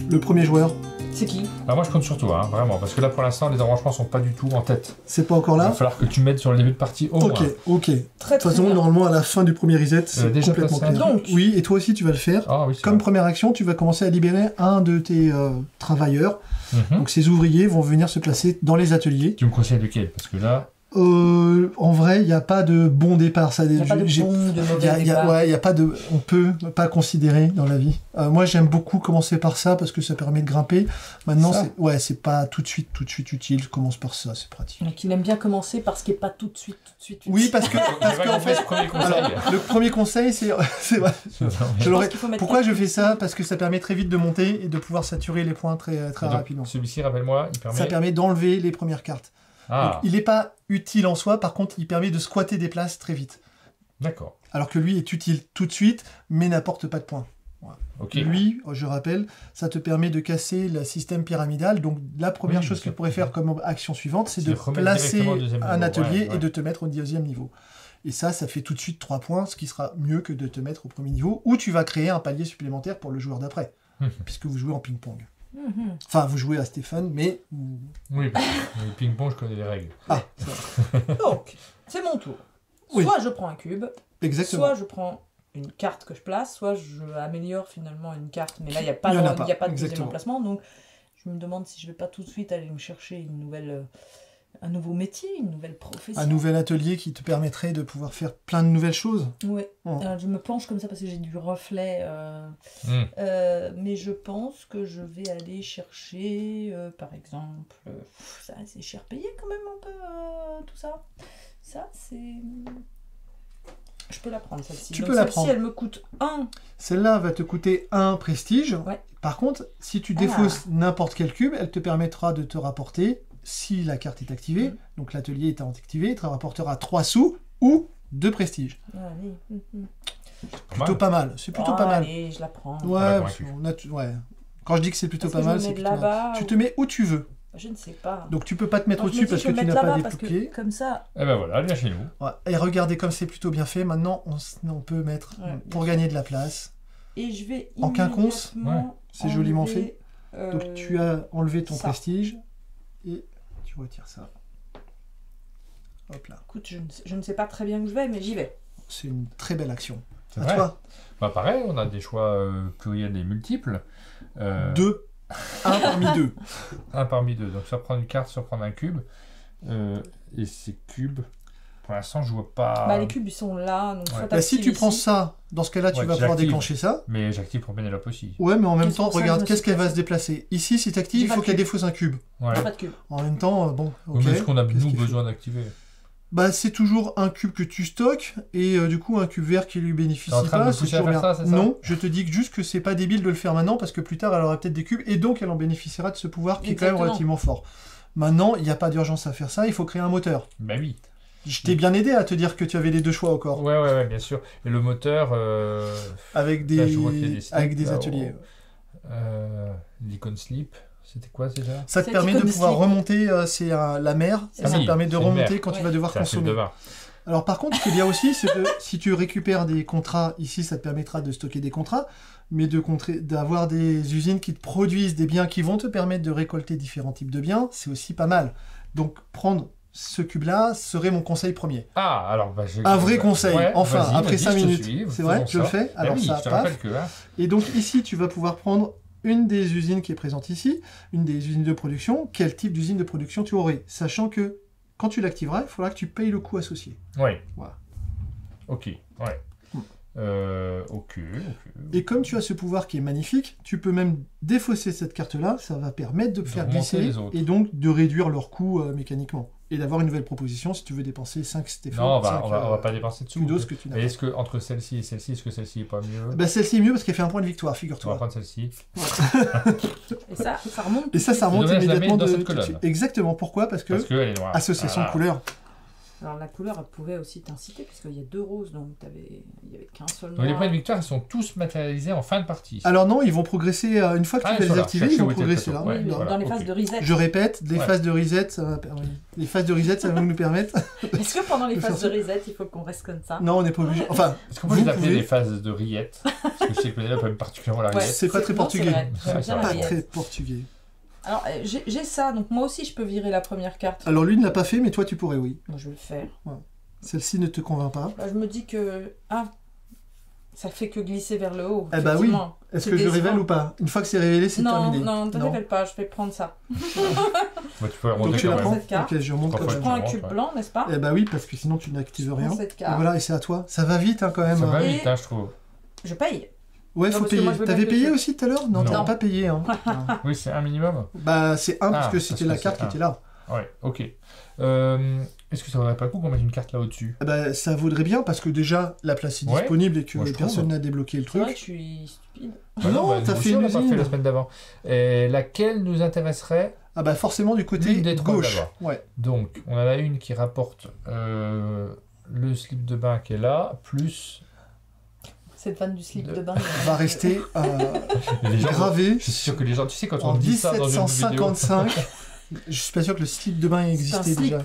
Le premier joueur, C'est qui? Alors moi, je compte sur toi, vraiment, parce que là, pour l'instant, les arrangements sont pas du tout en tête. c'est pas encore Il va là? falloir que tu mettes sur le début de partie au Ok, moins. ok. De Très toute façon, bien. normalement, à la fin du premier reset, c'est déjà complètement placé. clair. Donc. Oui, et toi aussi, tu vas le faire. Ah oui, c'est Comme vrai. première action, tu vas commencer à libérer un de tes travailleurs. Mhm. Donc, ces ouvriers vont venir se placer dans les ateliers. Tu me conseilles lequel? Parce que là, En vrai, il n'y a pas de bon départ. Ça, Il n'y a pas de j'ai- bon, de Il y mauvais a, départ. ouais, il y a pas de, on peut pas considérer dans la vie. Moi, j'aime beaucoup commencer par ça parce que ça permet de grimper. Maintenant, Ça. c'est pas tout de suite utile. Je commence par ça, c'est pratique. Donc il aime bien commencer par ce qui n'est pas tout de suite utile. Oui, parce que en fait, ce premier conseil. alors, le premier conseil, c'est vrai. Je Je l'aurais- pense qu'il faut mettre Pourquoi je quelque fais chose. ça? Parce que ça permet très vite de monter et de pouvoir saturer les points très Donc, rapidement. celui-ci, rappelle-moi, il permet... Ça permet d'enlever les premières cartes. Ah, Donc, il n'est pas utile en soi, par contre, il permet de squatter des places très vite. d'accord. Alors que lui est utile tout de suite, mais n'apporte pas de points. Ok. Lui, je rappelle, ça te permet de casser le système pyramidal. Donc la première Oui, chose que ça- tu pourrais faire comme action suivante, c'est C'est de de remettre placer directement au deuxième un niveau. atelier Ouais, ouais. et de te mettre au deuxième niveau. Et ça fait tout de suite 3 points, ce qui sera mieux que de te mettre au premier niveau, où tu vas créer un palier supplémentaire pour le joueur d'après, Mhm. puisque vous jouez en ping-pong. Mhm. Enfin, vous jouez à Stéphane, mais... Oui, parce que le ping-pong, je connais les règles. Ah, ça- Donc, c'est mon tour. Oui. Soit je prends un cube, exactement. soit je prends une carte que je place, soit je améliore finalement une carte. Mais là, il n'y a pas Il y en a de, pas, il y a pas de deuxième exactement. emplacement. Donc, je me demande si je vais pas tout de suite aller me chercher une nouvelle, un nouveau métier, une nouvelle profession. Un nouvel atelier qui te permettrait de pouvoir faire plein de nouvelles choses. Ouais. Oh. Alors, je me penche comme ça parce que j'ai du reflet. Hmm. Mais je pense que je vais aller chercher, par exemple, ça c'est cher payé quand même un peu, tout ça. Ça c'est... Je peux la prendre celle-ci. Tu Donc, peux la celle-ci, prendre. elle me coûte 1. Celle-là va te coûter 1 prestige. Ouais. Par contre, si tu Ah. défausses n'importe quel cube, elle te permettra de te rapporter, si la carte est activée, donc l'atelier étant activé, te rapportera 3 sous ou 2 prestiges. Allez. Plutôt pas mal. C'est plutôt pas mal. Allez, je la prends. Ouais, convaincu. ouais. Quand je dis que c'est plutôt Est-ce pas que mal, je c'est me mets plutôt mal. là-bas Tu ou- te mets où tu veux. Je ne sais pas. Donc tu peux pas te mettre Moi, je me au-dessus dis, parce je que vais tu mettre n'as pas là-bas les parce que pieds. comme ça, Eh ben voilà, viens chez nous. Ouais. Et regardez comme c'est plutôt bien fait. Maintenant, on peut mettre, Ouais, pour bien gagner de la place. et je vais En quinconce, immédiatement c'est joliment enlever, Donc tu as enlevé ton ça. prestige et tu retires ça. Hop là. Écoute, je ne sais pas très bien où je vais, mais j'y vais. C'est une très belle action. C'est À vrai. toi. Bah pareil, on a des choix pluriels et multiples. 2. 1 parmi 2. Un parmi deux. Donc, soit prendre une carte, soit prendre un cube. Et ces cubes, pour l'instant, je vois pas... Bah, les cubes, ils sont là. Donc soit Si t'actives tu prends ici. ça, dans ce cas-là, tu Ouais, vas tu pouvoir l'actives. déclencher ça. Mais j'active pour Pénélope aussi. Ouais, mais en même C'est temps, pour ça que regarde, je me qu'est-ce suis qu'elle va placée. se déplacer. Ici, si tu actives, J'ai il pas faut de qu'elle cube. défausse un cube. Ouais. Pas de cube. En même temps, bon, ok. Mais est-ce qu'on a, Qu'est-ce nous, qu'il besoin d'activer? Bah, c'est toujours un cube que tu stockes et du coup un cube vert qui lui bénéficie T'es en train de pas. me C'est pousser à toujours faire bien. ça, c'est ça Non, je te dis que juste que c'est pas débile de le faire maintenant parce que plus tard elle aura peut-être des cubes et donc elle en bénéficiera de ce pouvoir qui est quand même Exactement. relativement fort. Maintenant, il n'y a pas d'urgence à faire ça, il faut créer un moteur. Bah oui. Je t'ai bien aidé à te dire que tu avais les deux choix encore. Ouais, bien sûr. Et le moteur... Avec là, je vois qu'il y a des, slips, avec des là, ateliers. L'icône slip, c'était quoi déjà? Ça te C'est permet de l'icône pouvoir slip. remonter, c'est la mer, C'est ça ça. te permet de C'est une remonter mer. quand tu Ouais. vas devoir C'est un slip consommer. de vin. Alors par contre, ce qu'il y a aussi, c'est que si tu récupères des contrats, ici ça te permettra de stocker des contrats, mais d'avoir des usines qui te produisent des biens qui vont te permettre de récolter différents types de biens, c'est aussi pas mal. Donc prendre ce cube-là serait mon conseil premier. Ah, alors... un vrai conseil, enfin, après 5 minutes. Suis, c'est vrai, je le fais. Alors oui, ça, je te rappelle que... Et donc ici, tu vas pouvoir prendre une des usines qui est présente ici, une des usines de production. Quel type d'usine de production tu aurais? Sachant que, quand tu l'activeras, il faudra que tu payes le coût associé. Oui. Voilà. Ok, ouais. Ok. Et comme tu as ce pouvoir qui est magnifique, tu peux même défausser cette carte-là, ça va permettre de faire glisser et donc de réduire leur coût mécaniquement. Et d'avoir une nouvelle proposition si tu veux dépenser 5 Stéphane. Non, on va pas dépenser dessous. Que tu mais est-ce que entre celle-ci et celle-ci, est-ce que celle-ci est pas mieux? Celle-ci est mieux parce qu'elle fait un point de victoire, figure-toi. On va prendre celle-ci. Et ça remonte. Et ça remonte immédiatement dans cette colonne. Exactement. Pourquoi? Parce que elle est noire. Association de couleurs. Alors la couleur, elle pouvait aussi t'inciter, puisqu'il y a 2 roses, donc il n'y avait qu'un seul noir. Donc les points de victoire, ils sont tous matérialisés en fin de partie. Alors non, ils vont progresser, une fois que tu vas les activer, ils vont progresser là. Oui, dans les phases de reset. Je répète, les phases de reset, ça va nous permettre... Est-ce que pendant les phases de reset, il faut qu'on reste comme ça? Non, on n'est pas obligé. Enfin, est-ce qu'on peut les appeler les phases de rillette? Parce que je sais que Pénélope aime particulièrement la rillette. C'est pas très portugais. C'est pas très portugais. Alors, j'ai ça, donc moi aussi je peux virer la première carte. Alors lui ne l'a pas fait, mais toi tu pourrais, oui. Moi je vais le faire. Ouais. Celle-ci ne te convainc pas. Je me dis que... ça fait que glisser vers le haut. Eh bah oui. Est-ce que je révèle ou pas? Une fois que c'est révélé, c'est terminé. Non, ne révèle pas, je vais prendre ça. Tu peux remonter. Donc tu la prends. Cette carte. Ok, je remonte quand même. Je prends un cube blanc, n'est-ce pas? Eh bah oui, parce que sinon tu n'actives rien. Cette carte. Et voilà, et c'est à toi. Ça va vite quand même. Ça va vite, je trouve. Je paye. Ouais, faut payer. T'avais payé aussi tout à l'heure? Non, t'avais pas payé. Oui, c'est un minimum. C'est 1 parce que c'était la carte qui était là. Ouais, ok. Est-ce que ça vaudrait pas le coup qu'on mette une carte là au-dessus? Ça vaudrait bien parce que déjà la place est disponible et que personne n'a débloqué le truc. C'est vrai que je suis stupide. Non, t'as fait une usine. On l'a pas fait la semaine d'avant. Laquelle nous intéresserait? Forcément du côté gauche. Ouais. Donc, on a la une qui rapporte le slip de bain qui est là, plus... Cette vanne du slip de bain va rester gravé. Je suis sûr que les gens... Tu sais, quand on dit ça dans une vidéo... 1755... Je suis pas sûr que le slip de bain existait déjà.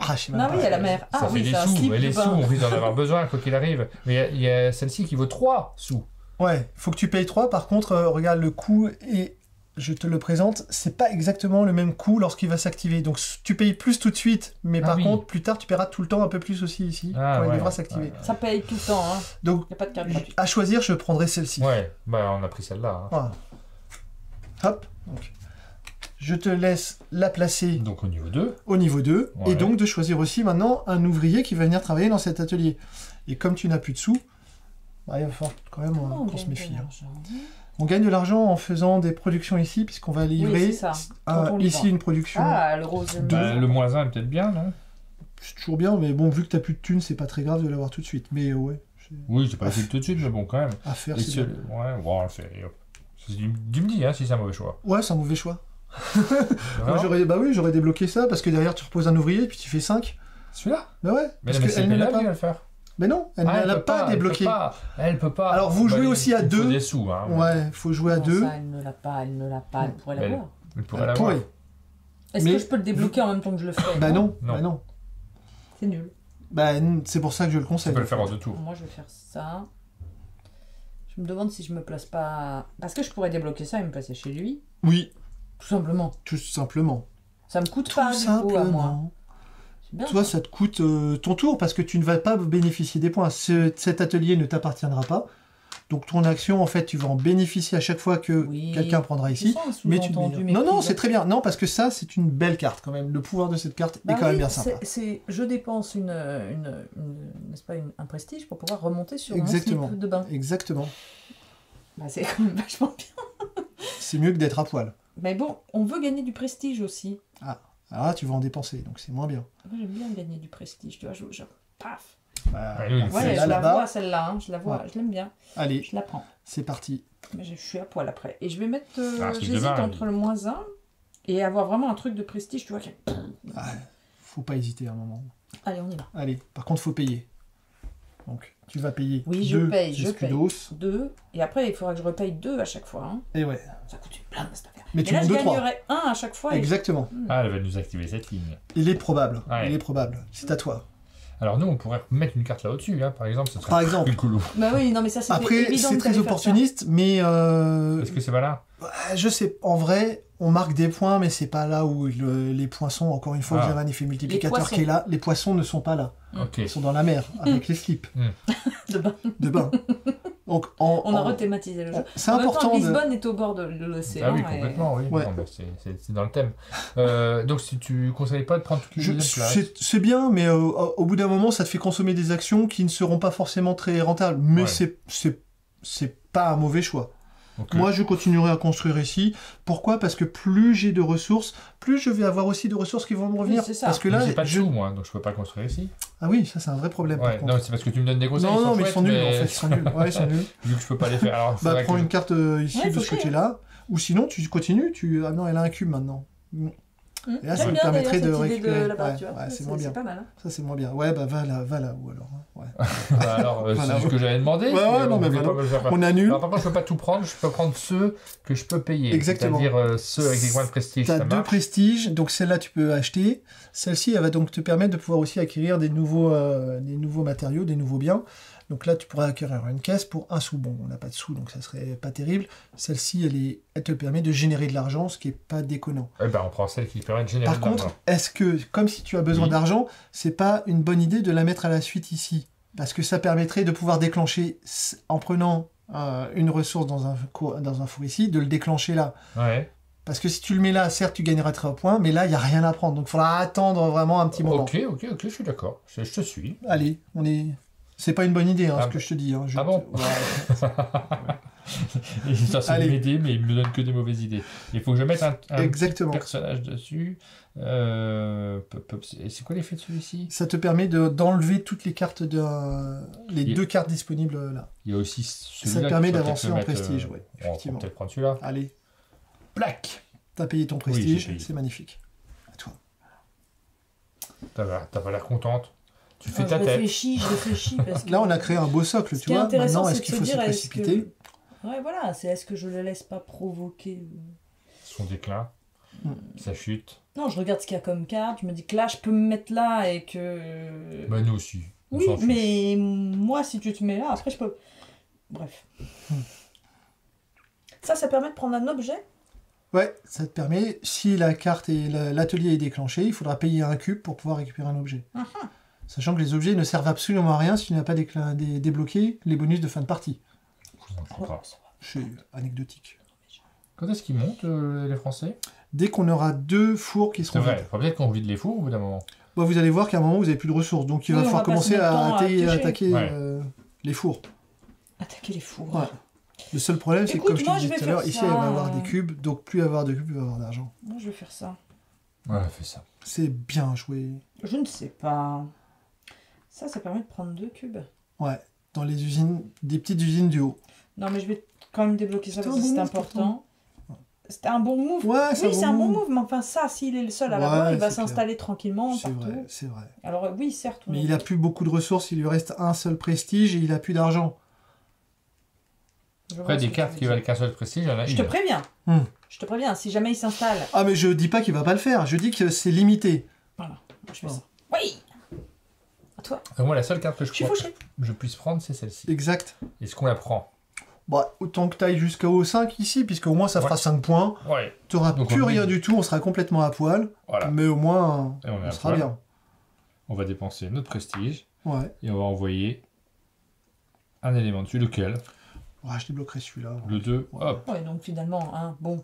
Je sais même pas. Oui, il y a la mer. Ça fait des sous. Et les sous, on risque d'en avoir besoin, quoi qu'il arrive. Mais il y a celle-ci qui vaut 3 sous. Ouais, faut que tu payes 3. Par contre, regarde le coût et je te le présente. C'est pas exactement le même coût lorsqu'il va s'activer. Donc tu payes plus tout de suite, mais par contre, plus tard, tu paieras tout le temps un peu plus aussi ici quand il devra s'activer. Ouais. Ça paye tout le temps. Hein. Donc, il n'y a pas de carte gratuite. À choisir, je prendrai celle-ci. Ouais, on a pris celle-là. Voilà. Hop. Donc. Je te laisse la placer donc au niveau 2. Au niveau 2. Ouais. Et donc de choisir aussi maintenant un ouvrier qui va venir travailler dans cet atelier. Et comme tu n'as plus de sous, il va falloir quand même qu'on se méfie. On gagne de l'argent en faisant des productions ici, puisqu'on va livrer ici une production. Le rose. Le moins 1 est peut-être bien, non? C'est toujours bien, mais bon, vu que tu n'as plus de thunes, c'est pas très grave de l'avoir tout de suite. Mais ouais. Oui, j'ai pas fait tout de suite, mais bon, quand même. À faire, c'est on le fait. Tu me dis si c'est un mauvais choix. Ouais, c'est un mauvais choix. Moi, j'aurais débloqué ça parce que derrière tu reposes un ouvrier puis tu fais 5. Celui-là? Bah ouais. Mais c'est elle va le faire. Mais non, elle ne l'a pas débloqué. Elle peut pas. Alors vous jouez aussi à 2. Il faut des sous. Ouais, faut jouer à 2. Elle ne l'a pas, elle pourrait l'avoir. Elle pourrait l'avoir. Est-ce que je peux le débloquer en même temps que je le fais? Bah non. C'est nul. Bah c'est pour ça que je le conseille. Tu peux le faire en 2 tours. Moi je vais faire ça. Je me demande si je me place pas... Parce que je pourrais débloquer ça et me placer chez lui. Oui. Tout simplement. Tout simplement. Ça me coûte pas du coup à moi. Bien, toi, ça te coûte ton tour parce que tu ne vas pas bénéficier des points. Cet atelier ne t'appartiendra pas. Donc ton action, en fait, tu vas en bénéficier à chaque fois que quelqu'un prendra ici. Mais tu non, c'est très bien. Non, parce que ça, c'est une belle carte quand même. Le pouvoir de cette carte est quand même bien sympa. Je dépense n'est-ce pas, un prestige pour pouvoir remonter sur mon slip de bain. Exactement. C'est quand même vachement bien. C'est mieux que d'être à poil. Mais bon, on veut gagner du prestige aussi. Alors là, tu vas en dépenser, donc c'est moins bien. Moi, j'aime bien gagner du prestige, tu vois, paf. Je la vois celle-là, je la vois, je l'aime bien. Allez, je la prends. C'est parti. Mais je suis à poil après. Et je vais mettre, j'hésite entre le moins 1 et avoir vraiment un truc de prestige, tu vois. Faut pas hésiter à un moment. Allez, on y va. Allez, par contre, faut payer. Donc, tu vas payer 2. Oui, je paye. 2. Et après, il faudra que je repaye 2 à chaque fois. Hein. Et ouais. Ça coûte une blinde, cette affaire. Mais tu là, je gagnerais 1 à chaque fois. Exactement. Elle va nous activer cette ligne. Il est probable. Il est probable. C'est à toi. Alors nous, on pourrait mettre une carte là au-dessus, hein, par exemple. Ce serait Par exemple. plus cool. Bah oui, non mais ça c'était Après, évident c'est que très t'allais faire opportuniste, mais Est-ce que c'est pas là? je sais, en vrai, on marque des points, mais c'est pas là où les poissons, encore une fois, Ah. vous avez un effet multiplicateur poissons. qui est là. Les poissons ne sont pas là. Ok. Ils sont dans la mer, avec les slips de bain. de bain. Donc, On a rethématisé le jeu. c'est En même important temps, de... Lisbonne est au bord de l'océan. Ah oui, et- complètement, oui. Ouais. Non, mais c'est dans le thème. Donc si tu conseilles pas de prendre toutes les deuxièmes places. C'est bien, mais au bout d'un moment, ça te fait consommer des actions qui ne seront pas forcément très rentables. Mais Ouais. c'est pas un mauvais choix. Ok. Moi, je continuerai à construire ici. Pourquoi? Parce que plus j'ai de ressources, plus je vais avoir aussi de ressources qui vont me revenir. Oui, c'est ça. Parce que Mais là, j'ai pas de sous, moi, donc je peux pas construire ici. Ah oui, ça c'est un vrai problème. Ouais, par contre. non, c'est parce que tu me donnes des conseils. Non, mais ils chouettes, sont nuls en fait. Ils sont nuls. Ouais, ils sont nuls. Vu que je peux pas les faire. Alors, Bah, faudrait prends que une carte ici Ouais, de faut ce faire. côté-là. Ou sinon, tu continues. Ah non, elle a un cube maintenant. Et là, ça J'aime me bien permettrait d'ailleurs de cette idée récupérer. là-bas, Ouais, tu vois. ouais, c'est moins bien. C'est pas mal. Hein. Ça, c'est moins bien. Ouais, bah va là où alors. Hein. Ouais. Bah, alors, Voilà. c'est ce que j'avais demandé. Ouais, ouais, mais non, on mais voulait voilà. pas me le faire faire. On annule. Alors, par contre, je peux pas tout prendre, je peux prendre ceux que je peux payer. Exactement. C'est-à-dire ceux avec des points de prestige. Tu as Ça 2 marche. prestiges, donc celle-là tu peux acheter. Celle-ci, elle va donc te permettre de pouvoir aussi acquérir des nouveaux matériaux, des nouveaux biens. Donc là, tu pourras acquérir une caisse pour 1 sou. Bon, on n'a pas de sous, donc ça serait pas terrible. Celle-ci, elle te permet de générer de l'argent, ce qui est pas déconnant. Eh ben, on prend celle qui permet de générer Par de l'argent. contre, est-ce que, comme si tu as besoin Oui. d'argent, c'est pas une bonne idée de la mettre à la suite ici? Parce que ça permettrait de pouvoir déclencher, en prenant une ressource dans un four ici, de le déclencher là. Ouais. Parce que si tu le mets là, certes, tu gagneras 3 points, mais là, il n'y a rien à prendre. Donc, il faudra attendre vraiment un petit moment. Ok, je suis d'accord. Je te suis. Allez, on est... C'est pas une bonne idée, Ah ce que je te dis. Hein. Ah bon Ouais. Et ça, c'est Allez. m'aider, mais il me donne que des mauvaises idées. Il faut que je mette un Exactement. petit personnage dessus. Et c'est quoi l'effet de celui-ci? Ça te permet d'enlever toutes les cartes les Il- 2 cartes disponibles là. Il y a aussi celui-là. Ça te permet qu'il faut d'avancer peut-être en le mettre, prestige, ouais, on va effectivement. peut-être prendre celui-là. Allez, Plaque. t'as payé ton Oui, prestige, j'ai payé. c'est magnifique. À toi. T'as pas l'air contente. Tu fais Je ta tête. réfléchis parce que... Là, on a créé un beau socle, Ce tu qui est vois. intéressant, Maintenant, c'est est-ce de qu'il se faut se dire, précipiter? Ouais, voilà, c'est est-ce que je le laisse pas provoquer Son déclin. Mm. Sa chute. Non, je regarde ce qu'il y a comme carte, je me dis que là, je peux me mettre là et que... Bah, nous aussi. On oui, s'en fiche. mais moi, si tu te mets là, après, je peux... Bref. Ça permet de prendre un objet. Ouais, ça te permet, si la carte et l'atelier est déclenché, il faudra payer un cube pour pouvoir récupérer un objet. Sachant que les objets ne servent absolument à rien si tu n'as pas débloqué les bonus de fin de partie. Je sais pas. C'est anecdotique. Quand est-ce qu'ils montent, les Français? Dès qu'on aura 2 fours qui C'est seront vrai. vides. Faut peut-être qu'on vide les fours au bout d'un moment. Bah, vous allez voir qu'à un moment, vous n'avez plus de ressources. Donc, il Oui, va on falloir va pas commencer se mettre à temps à piocher. attaquer Ouais. les fours. Attaquer les fours. Ouais. Le seul problème, c'est que, Écoute, comme je te moi, je disais vais tout à l'heure, faire ici, ça. elle va avoir des cubes. Donc, plus avoir de cubes, plus avoir d'argent. Moi, je vais faire ça. Ouais, fais ça. C'est bien joué. Je ne sais pas. Ça permet de prendre 2 cubes. Ouais. Dans les usines, des petites usines du haut. Non, mais je vais quand même débloquer ça C'était parce que un c'est bon move, important. C'était un bon move. Ouais, Oui, c'est un bon move, mais enfin, ça, s'il est le seul à l'avoir, Ouais, il va c'est s'installer tranquillement C'est partout. vrai, c'est vrai. Alors, oui, certes. Mais il a plus beaucoup de ressources, il lui reste un seul prestige et il a plus d'argent. Après, des cartes qui valent qu'un seul prestige, il y en a Je une. te préviens. Hmm. Je te préviens, si jamais il s'installe. Ah, mais je dis pas qu'il va pas le faire, je dis que c'est limité. Voilà, je fais Oh. ça. Oui. À toi. Donc, moi, la seule carte que Je suis crois fauché. je puisse prendre, c'est celle-ci. Exact. Est-ce qu'on la prend? Bah, autant que tu ailles jusqu'au 5 ici, puisque au moins ça fera Ouais. 5 points. Ouais. Tu n'auras Donc, plus on rien dit- du tout, on sera complètement à poil. Voilà. Mais au moins, Et on est à sera poil. bien. On va dépenser notre prestige Ouais. et on va envoyer un élément dessus. Lequel? Ouais, je débloquerai celui-là. Le 2. Hop. Ouais, donc finalement, hein, bon.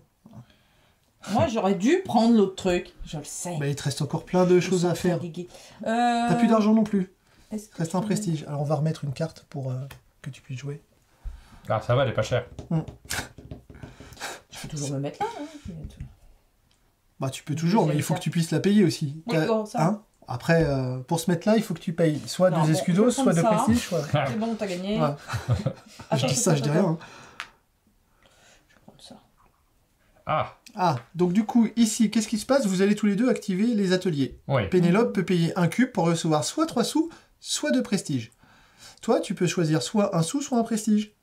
Moi, j'aurais dû prendre l'autre truc. Je le sais. Bah, il te reste encore plein de choses à faire. T'as plus d'argent non plus. Il te reste un prestige. Alors on va remettre une carte pour que tu puisses jouer. Ah, ça va, elle est pas chère. Je peux toujours me mettre là. Hein. Bah tu peux toujours, mais il faut que tu puisses la payer aussi. Oui, bon, ça. Hein Après, pour se mettre là, il faut que tu payes soit Non, deux bon, escudos, je vais soit deux prendre ça. prestiges. Soit... C'est bon, t'as gagné. Ouais. Je dis ça, je dis rien. Hein. Je vais prendre ça. Ah, Ah, donc du coup, ici, qu'est-ce qui se passe? Vous allez tous les deux activer les ateliers. ouais. Pénélope peut payer un cube pour recevoir soit 3 sous, soit 2 prestiges. Toi, tu peux choisir soit un sou, soit un prestige.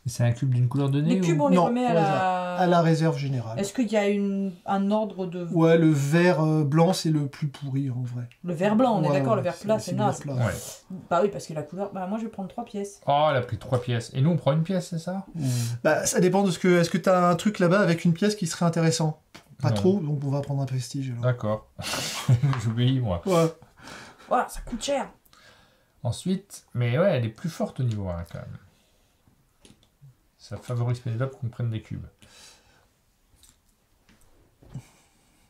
C'est un cube d'une couleur donnée Les cubes, on les remet à la réserve générale. Est-ce qu'il y a un ordre de... Ouais, le vert blanc, c'est le plus pourri, en vrai. Le vert blanc, on est d'accord, le vert plat, c'est naze. Ouais. Bah oui, parce que la couleur... Bah moi, je vais prendre 3 pièces. Oh, elle a pris 3 pièces. Et nous, on prend une pièce, c'est ça? Bah, ça dépend de ce que... Est-ce que t'as un truc là-bas avec une pièce qui serait intéressant? Pas trop, donc on va prendre un prestige. D'accord. J'oublie, moi. Ouais. Ouais, ça coûte cher. Ensuite, mais ouais, elle est plus forte au niveau 1, quand même. Ça favorise Pénélope qu'on prenne des cubes.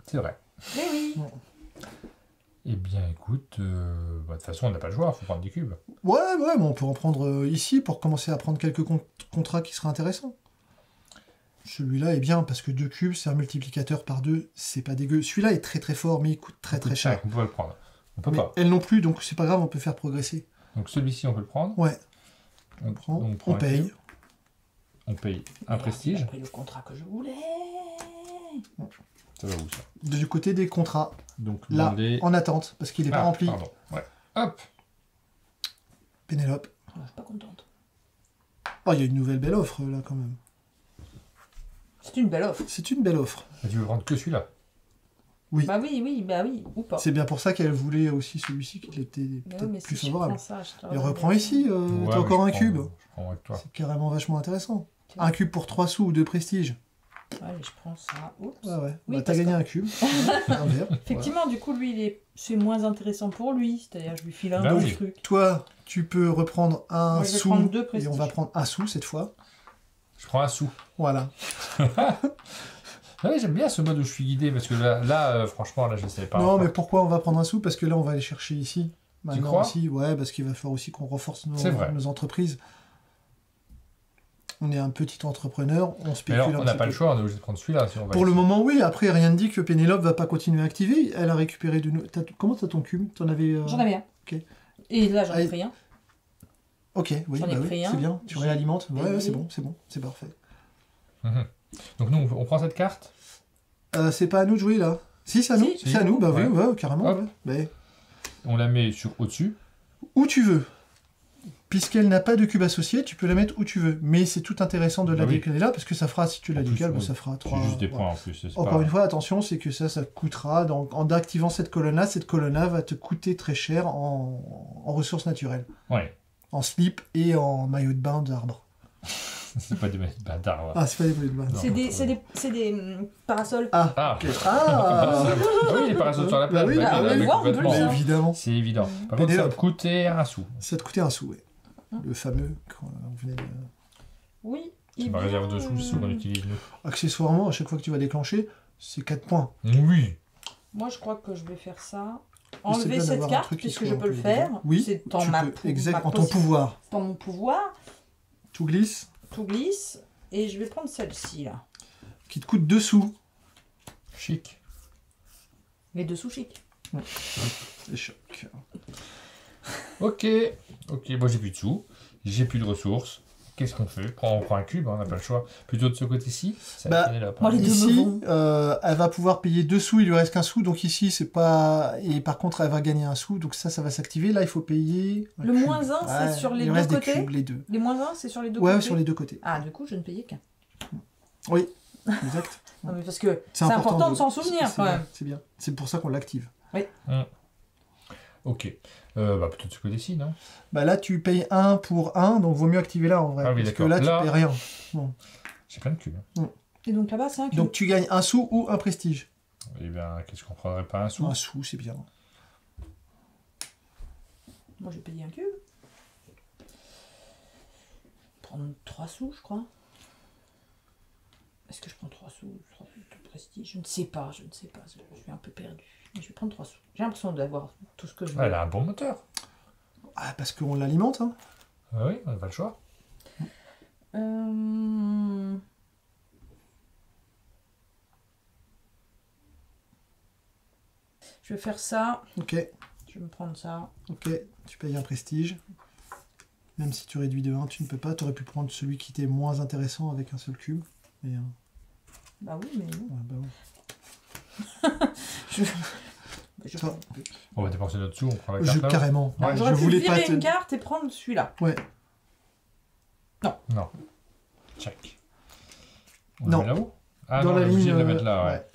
C'est vrai. Mais oui. Eh bien, écoute, de toute façon, on n'a pas le choix, il faut prendre des cubes. Ouais, mais on peut en prendre ici pour commencer à prendre quelques contrats qui seraient intéressants. Celui-là est bien, parce que 2 cubes, c'est un multiplicateur par 2, c'est pas dégueu. Celui-là est très très fort, mais il coûte très très cher. On peut le prendre. On peut mais pas. Elle non plus, donc c'est pas grave, on peut faire progresser. Donc celui-ci, on peut le prendre. Ouais. On prend on paye. On paye un prestige. J'ai pris le contrat que je voulais. Ça va où, ça? Du côté des contrats. Donc, là, en attente, parce qu'il n'est pas rempli. Pardon. Ouais. Hop. Pénélope. Je suis pas contente. Oh, il y a une nouvelle belle offre, là, quand même. C'est une belle offre. C'est une belle offre. Mais tu veux prendre que celui-là? Oui. Bah oui, ou pas. C'est bien pour ça qu'elle voulait aussi celui-ci, qu'il était peut-être plus favorable. Et reprends ici, t'as encore un cube. Je prends avec toi. C'est carrément vachement intéressant. Un cube pour 3 sous ou 2 prestiges. Allez, je prends ça. Oups. Ouais. Oui, bah, t'as gagné un cube. Un verre. Effectivement, du coup, lui, c'est moins intéressant pour lui. C'est-à-dire, je lui file un autre truc. Toi, tu peux reprendre un sou. Et on va prendre un sou cette fois. Je prends un sou. Voilà. Ouais, j'aime bien ce mode où je suis guidé, parce que là franchement, là, je ne savais pas. Non, mais pourquoi on va prendre un sou? Parce que là, on va aller chercher ici. Tu crois? Aussi, ouais, parce qu'il va falloir aussi qu'on renforce nos entreprises. On est un petit entrepreneur, on spécule. Alors, on n'a pas le choix, on est obligé de prendre celui-là. Si on va pour le moment, oui. Après, rien ne dit que Pénélope va pas continuer à activer. Elle a récupéré de nous. Comment t'as ton cube? T'en avais. J'en avais un. Ok. Et là, j'en ai pris un. Ok, oui, c'est bien. Tu réalimentes. Ouais, c'est bon, c'est parfait. Donc nous, on prend cette carte. C'est pas à nous de jouer là. Si, c'est à nous. C'est à nous, bah oui, carrément. Ouais. On la met au-dessus. Où tu veux. Puisqu'elle n'a pas de cube associé, tu peux la mettre où tu veux. Mais c'est tout intéressant de la décaler là, parce que ça fera, si tu la décales, ça fera 3... C'est juste des points en plus. Encore une fois, attention, c'est que ça coûtera, en activant cette colonne-là va te coûter très cher en ressources naturelles. Ouais. En slip et en maillot de bain d'arbre. C'est pas des maillots de bain d'arbre. Ah, c'est pas des maillots de bain. C'est des parasols. Okay. Oui, les parasols sur la plage. Évidemment. C'est évident. Par contre, ça va te coûter un sou. Ça te coûtait un sou, oui. Le fameux qu'on venait de... Oui. C'est ma réserve de sous qu'on utilise nous. Accessoirement, à chaque fois que tu vas déclencher, c'est 4 points. Oui. Moi, je crois que je vais faire ça. Enlever cette carte, puisque je peux le faire. Oui, c'est en ton pouvoir. C'est en mon pouvoir. Tout glisse. Tout glisse. Et je vais prendre celle-ci, là. Qui te coûte 2 sous. Chic. Les 2 sous chic. C'est choc. Ok, moi j'ai plus de sous, j'ai plus de ressources. Qu'est-ce qu'on fait? On prend un cube, on n'a pas le choix. Plutôt de ce côté-ci, ici, elle va pouvoir payer 2 sous, il lui reste qu'un sou, donc ici c'est pas... Et par contre elle va gagner un sou, donc ça va s'activer. Là il faut payer... Le moins 1, c'est sur les deux côtés cubes, les deux. Les moins 1, c'est sur les deux côtés? Ouais, sur les deux côtés. Ah, du coup je ne payais qu'un. Oui, exact. Non, mais parce que c'est important de s'en souvenir quand même. C'est bien, c'est pour ça qu'on l'active. Oui. Ok. Plutôt de ce côté-ci, non? Bah là, tu payes 1 pour 1, donc vaut mieux activer là en vrai. Ah oui, parce que là, tu payes rien. Bon. J'ai plein de cubes. Et donc là-bas, c'est un cube. Donc tu gagnes un sou ou un prestige. Eh bien, qu'est-ce qu'on prendrait pas un sou? Un sou, c'est bien. Moi, j'ai payé un cube. Prendre 3 sous, je crois. Est-ce que je prends 3 sous de prestige? Je ne sais pas. Je suis un peu perdu. Mais je vais prendre 3 sous. J'ai l'impression d'avoir tout ce que je veux. Elle a un bon moteur. Ah, parce qu'on l'alimente, hein. Ah oui, on n'a pas le choix. Je vais faire ça. Ok. Je vais me prendre ça. Ok, tu payes un prestige. Même si tu réduis de 1, tu ne peux pas. Tu aurais pu prendre celui qui était moins intéressant avec un seul cube. Mais, bah oui, mais non. Ouais, bah ouais. On va dépenser notre sous, on prend la carte. Carrément. Ouais, j'aurais pu virer une carte et prendre celui-là. Ouais. Non. Tchac. Non. Là-haut ah dans non, la ligne. Obligé de le mettre là, ouais. Ouais.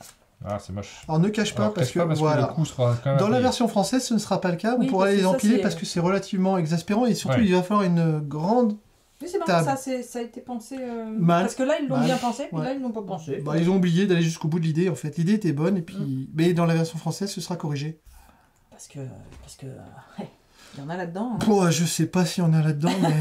Ah, c'est moche. Alors ne cache pas parce que voilà. le coup sera quand même Dans la appuyé. version française, ce ne sera pas le cas. Oui, On pourra parce que les ça, empiler c'est- parce que c'est relativement exaspérant et surtout Ouais. il va falloir une grande. Mais c'est marrant, Table. ça a été pensé. Mal. Parce que là, ils l'ont Mal. bien pensé, puis Ouais. là, ils l'ont pas pensé. Bah, ils ont oublié d'aller jusqu'au bout de l'idée en fait. L'idée était bonne et puis. Mais dans la version française, ce sera corrigé. Parce que ouais, il y en a là-dedans. hein. Bon, je sais pas si on a là-dedans, mais.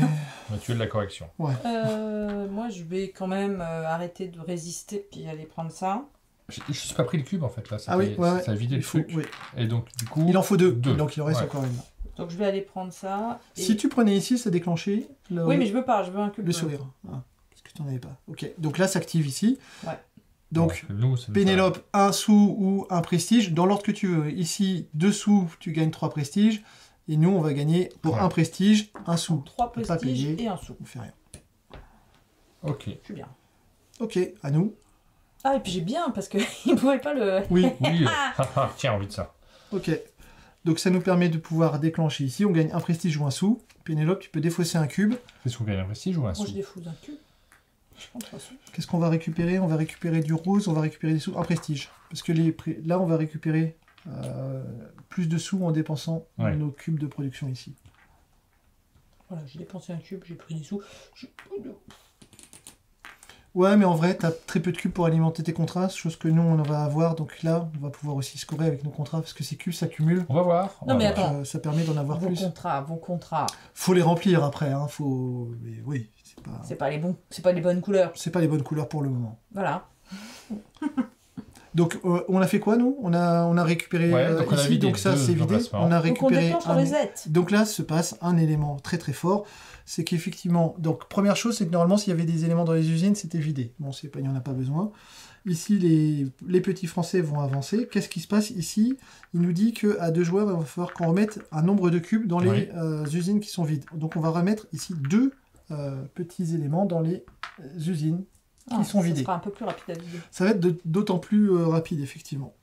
On va tuer de la correction. Moi, je vais quand même arrêter de résister puis aller prendre ça. J'ai juste pas pris le cube en fait là. Ah oui, ouais, Ça a vidé il le faut. truc. Oui. Et donc du coup. Il en faut deux. Deux. Donc il en reste Ouais. encore une. Donc je vais aller prendre ça. et- Si tu prenais ici, ça déclenchait Oui, mais je veux pas, je veux un cube. le sourire. Ah, parce que tu n'en avais pas. Ok. Donc là, ça active ici. Ouais. Donc. Nous, ça nous Pénélope, un sou ou un prestige, dans l'ordre que tu veux. Ici, 2 sous, tu gagnes 3 prestiges. Et nous, on va gagner pour Ouais. un prestige, un sou. 3 On peut pas prestiges payer. et un sou. On fait rien. Ok. Je suis bien. Ok, à nous. Ah, et puis j'ai bien, parce qu'ils ne pouvaient pas le... Oui, Oui. Tiens, envie de ça. ok. Donc ça nous permet de pouvoir déclencher ici. On gagne un prestige ou un sou. Pénélope, tu peux défausser un cube. Qu'est-ce qu'on gagne, un prestige ou un Moi, sou? je défousse un cube. Je prends 3 sous. Qu'est-ce qu'on va récupérer? On va récupérer du rose, on va récupérer des sous. Un prestige. Parce que là, on va récupérer plus de sous en dépensant Ouais. nos cubes de production ici. Voilà, j'ai dépensé un cube, j'ai pris des sous. Ouais, mais en vrai, tu as très peu de cubes pour alimenter tes contrats, chose que nous, on en va avoir. Donc là, on va pouvoir aussi scorer avec nos contrats, parce que ces cubes s'accumulent. On va voir. Non, mais On va voir. attends. Ça permet d'en avoir Vos plus. contrats. Faut les remplir après, hein. Faut... Mais oui, C'est pas les bonnes couleurs. c'est pas les bonnes couleurs pour le moment. Voilà. Donc, on a fait quoi, nous on a récupéré Ouais, donc on a ici, vidé donc ça, deux c'est vidé. emplacements. On a Donc on récupéré déclenche le reset. Donc là, se passe un élément très très fort. C'est qu'effectivement, donc première chose, c'est que normalement, s'il y avait des éléments dans les usines, c'était vidé. Bon, c'est pas, il n'y en a pas besoin. Ici, les petits Français vont avancer. Qu'est-ce qui se passe ici? Il nous dit qu'à 2 joueurs, il va falloir qu'on remette un nombre de cubes dans les usines qui sont vides. Donc on va remettre ici 2 petits éléments dans les usines qui sont vidées. Ça sera un peu plus rapide à vider. Ça va être d'autant plus rapide, effectivement.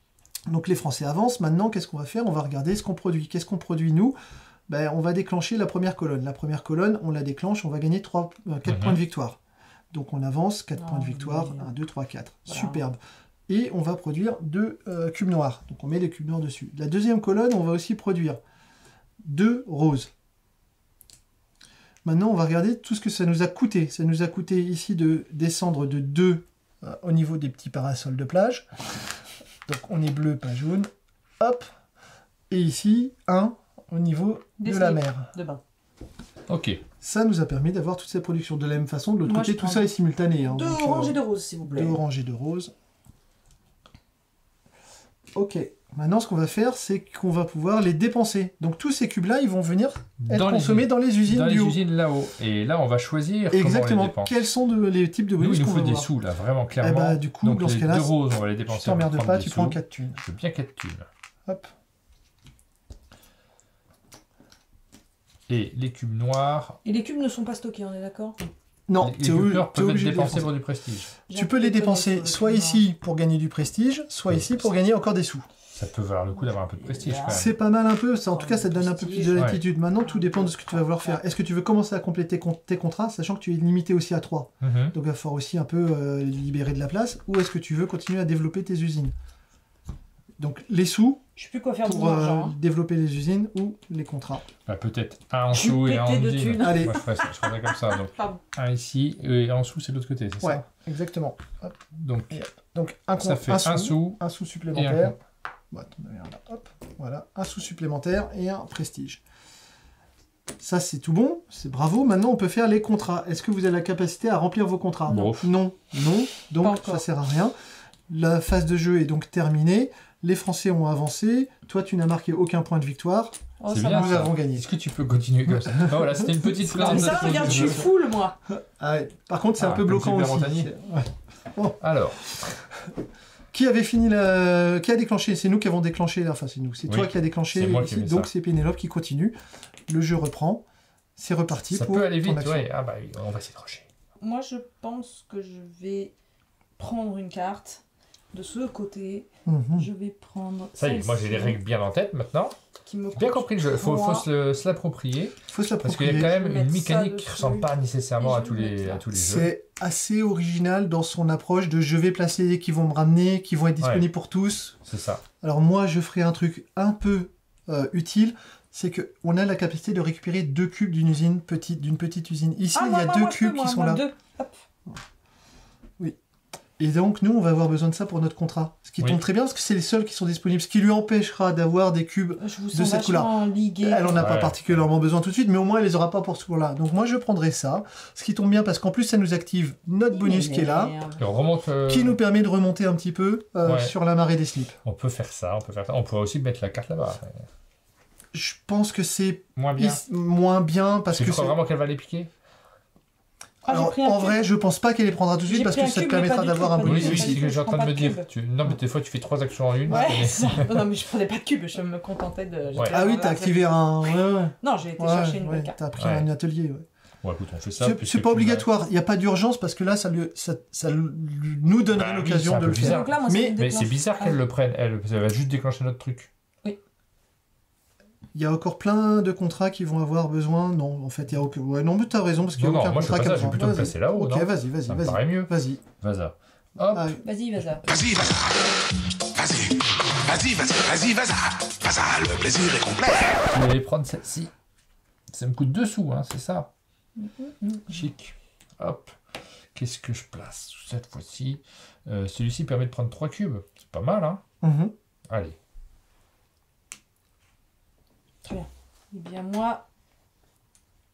Donc les Français avancent. Maintenant, qu'est-ce qu'on va faire? On va regarder ce qu'on produit. Qu'est-ce qu'on produit, nous? Ben, on va déclencher la première colonne. La première colonne, on la déclenche, on va gagner 4 points de victoire. Donc on avance, 4 points de victoire, oui. 1, 2, 3, 4. Voilà. Superbe. Et on va produire 2 cubes noirs. Donc on met les cubes noirs dessus. La deuxième colonne, on va aussi produire 2 roses. Maintenant, on va regarder tout ce que ça nous a coûté. Ça nous a coûté ici de descendre de 2 au niveau des petits parasols de plage. Donc on est bleu, pas jaune. Hop. Et ici, 1 au niveau Des de la slips. mer. De bain. Ok. Ça nous a permis d'avoir toute cette production. De la même façon, de l'autre Moi, côté, je tout prends ça est simultané. Hein, 2 donc, oranges et 2 roses, s'il vous plaît. 2 oranges et 2 roses. Ok. Maintenant, ce qu'on va faire, c'est qu'on va pouvoir les dépenser. Donc tous ces cubes-là, ils vont venir être consommés dans les usines Dans du les haut. usines là-haut. Et là, on va choisir comment on les Exactement. dépense. Quels sont les types de Nous, bonus il nous qu'on faut va des voir? sous, là, vraiment Eh clairement. bah, du coup, Donc dans ce les cas-là, 2 roses, on va les tu dépenser. t'emmerdes pour pas, prendre tu des prends sous. 4 thunes. Je veux bien 4 thunes. Hop. Et les cubes noirs, Et les cubes ne sont pas stockés, on est d'accord? Non, les t'es cubes noirs t'es peuvent être obligé de les dépensés dépenser. pour du prestige. Tu peux les dépenser soit ici pour gagner du prestige, soit Oui. ici pour gagner encore des sous. Ça peut valoir le coup d'avoir un peu de prestige quand même. C'est pas mal un peu, ça, en tout cas ça te donne un peu plus de Ouais. latitude. Maintenant, tout dépend de ce que tu vas vouloir faire. Est-ce que tu veux commencer à compléter tes contrats, sachant que tu es limité aussi à 3? Mhm. Donc il va falloir aussi un peu libérer de la place. Ou est-ce que tu veux continuer à développer tes usines? Donc les sous Je sais plus quoi faire de pour mon argent. hein. développer les usines ou les contrats. Bah, peut-être un en Je suis dessous et un en pété de usine. thunes. Allez. Moi, je ferais comme ça. Donc, Pardon. un ici et en dessous, c'est de l'autre côté, c'est Ouais, ça? exactement. Hop. Donc, Donc un, ça fait un sou. un sou et un supplémentaire. compte. Bon, attends, là, hop, voilà, un sou supplémentaire et un prestige. Ça, c'est tout bon, c'est bravo. Maintenant, on peut faire les contrats. Est-ce que vous avez la capacité à remplir vos contrats? Non. Non, non. Pas Donc, encore. ça sert à rien. La phase de jeu est donc terminée. Les Français ont avancé. Toi, tu n'as marqué aucun point de victoire. Oh, C'est ça bien, va. Nous avons gagné. Est-ce que tu peux continuer comme ça? Ah, voilà, c'était une petite Mais ça, présentation regarde, du je suis jeu. full, moi. Ah ouais. Par contre, c'est un Ah, peu comme bloquant Super aussi. Montagnier. Ouais. Alors, Qui avait fini la... Qui a déclenché? C'est nous qui avons déclenché. Enfin, c'est nous. C'est Oui. toi qui as déclenché. C'est moi qui ici. ai mis Donc, ça. c'est Pénélope qui continue. Le jeu reprend. C'est reparti ça pour peut aller ton vite, action. ouais. Ah bah, on va s'y trancher. Moi, je pense que je vais prendre une carte de ce côté, Mhm. je vais prendre. Ça y est, moi j'ai les règles bien en tête maintenant. Bien compris le jeu, faut se l'approprier. Faut se Parce qu'il y a l'approprier. quand même Je vais une mettre mécanique ça qui dessus. ressemble pas nécessairement Et à je tous vais les, mettre là. à tous les jeux. C'est assez original dans son approche de je vais placer des qui vont me ramener, qui vont être disponibles pour tous. C'est ça. Alors moi, je ferai un truc un peu utile, c'est que on a la capacité de récupérer 2 cubes d'une petite usine. Ici, il y a 2 cubes qui sont là. Et donc, nous, on va avoir besoin de ça pour notre contrat. Ce qui tombe très bien, parce que c'est les seuls qui sont disponibles. Ce qui lui empêchera d'avoir des cubes de cette couleur. Elle en a pas particulièrement besoin tout de suite, mais au moins, elle les aura pas pour ce tour-là. Donc moi, je prendrai ça. Ce qui tombe bien, parce qu'en plus, ça nous active notre bonus qui est là, Et on remonte, qui nous permet de remonter un petit peu sur la marée des slips. On peut faire ça, On pourrait aussi mettre la carte là-bas. Je pense que c'est Moins bien. moins bien, parce Tu que crois vraiment qu'elle va les piquer? Alors, en vrai, je pense pas qu'elle les prendra tout de suite, parce que ça te permettra d'avoir un bonus. Oui, c'est ce que j'ai en train de me dire. Non, mais des fois, tu fais 3 actions en une. Ouais, ça. Non, mais je prenais pas de cube, je me contentais de... Ah oui, t'as activé un... Ouais. Non, j'ai été chercher une nouvelle carte. T'as pris un atelier, Ouais, écoute, on fait ça. C'est pas obligatoire, il n'y a pas d'urgence, parce que là, ça nous donnerait l'occasion de le faire. Donc là, moi, mais c'est bizarre qu'elle le prenne, elle va juste déclencher notre truc. Il y a encore plein de contrats qui vont avoir besoin. Non, en fait, il y a aucun. Ouais, non, mais t'as raison, parce qu'il n'y a aucun contrat comme ça. Je vais plutôt me placer là-haut. Ok, vas-y. Ça me paraît mieux. Vas-y. Vas-y. Hop. Vas-y. Vas-y, le plaisir est complet. Je vais aller prendre celle-ci. Ça me coûte 2 sous, hein, c'est ça. Chic. Hop. Qu'est-ce que je place cette fois-ci? Celui-ci permet de prendre 3 cubes. C'est pas mal, hein. Allez. Très bien. Eh bien, moi,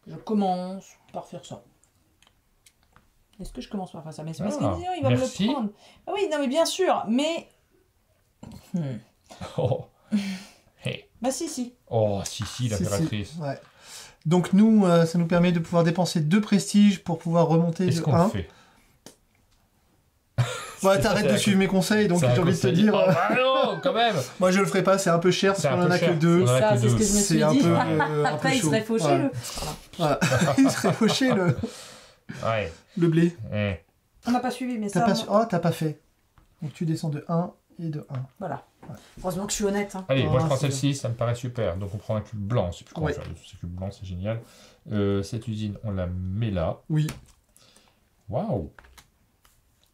je commence par faire ça. Est-ce que je commence par faire ça? Mais c'est parce qu'il va me le prendre. Ah oui, non, mais bien sûr, mais... Oh. Hey. Bah si. Oh, si, l'impératrice. Si. Ouais. Donc nous, ça nous permet de pouvoir dépenser 2 prestiges pour pouvoir remonter de 1. Qu'est-ce qu'on fait? Ouais, t'arrêtes de suivre mes conseils, donc j'ai envie de te dire... Oh, bah non, quand même. Moi, je le ferai pas, c'est un peu cher, parce qu'on en a que 2. Ça, c'est ce que je me suis dit. Après, il serait fauché, le... Voilà. Il serait fauché, le blé. On n'a pas suivi, mais ça... Oh, t'as pas fait. Donc tu descends de 1 et de 1. Voilà. Heureusement que je suis honnête. Hein. Allez, moi je prends celle-ci, ça me paraît super. Donc on prend un cube blanc, c'est plus comment faire. Ce cube blanc, c'est génial. Cette usine, on la met là. Oui. Waouh.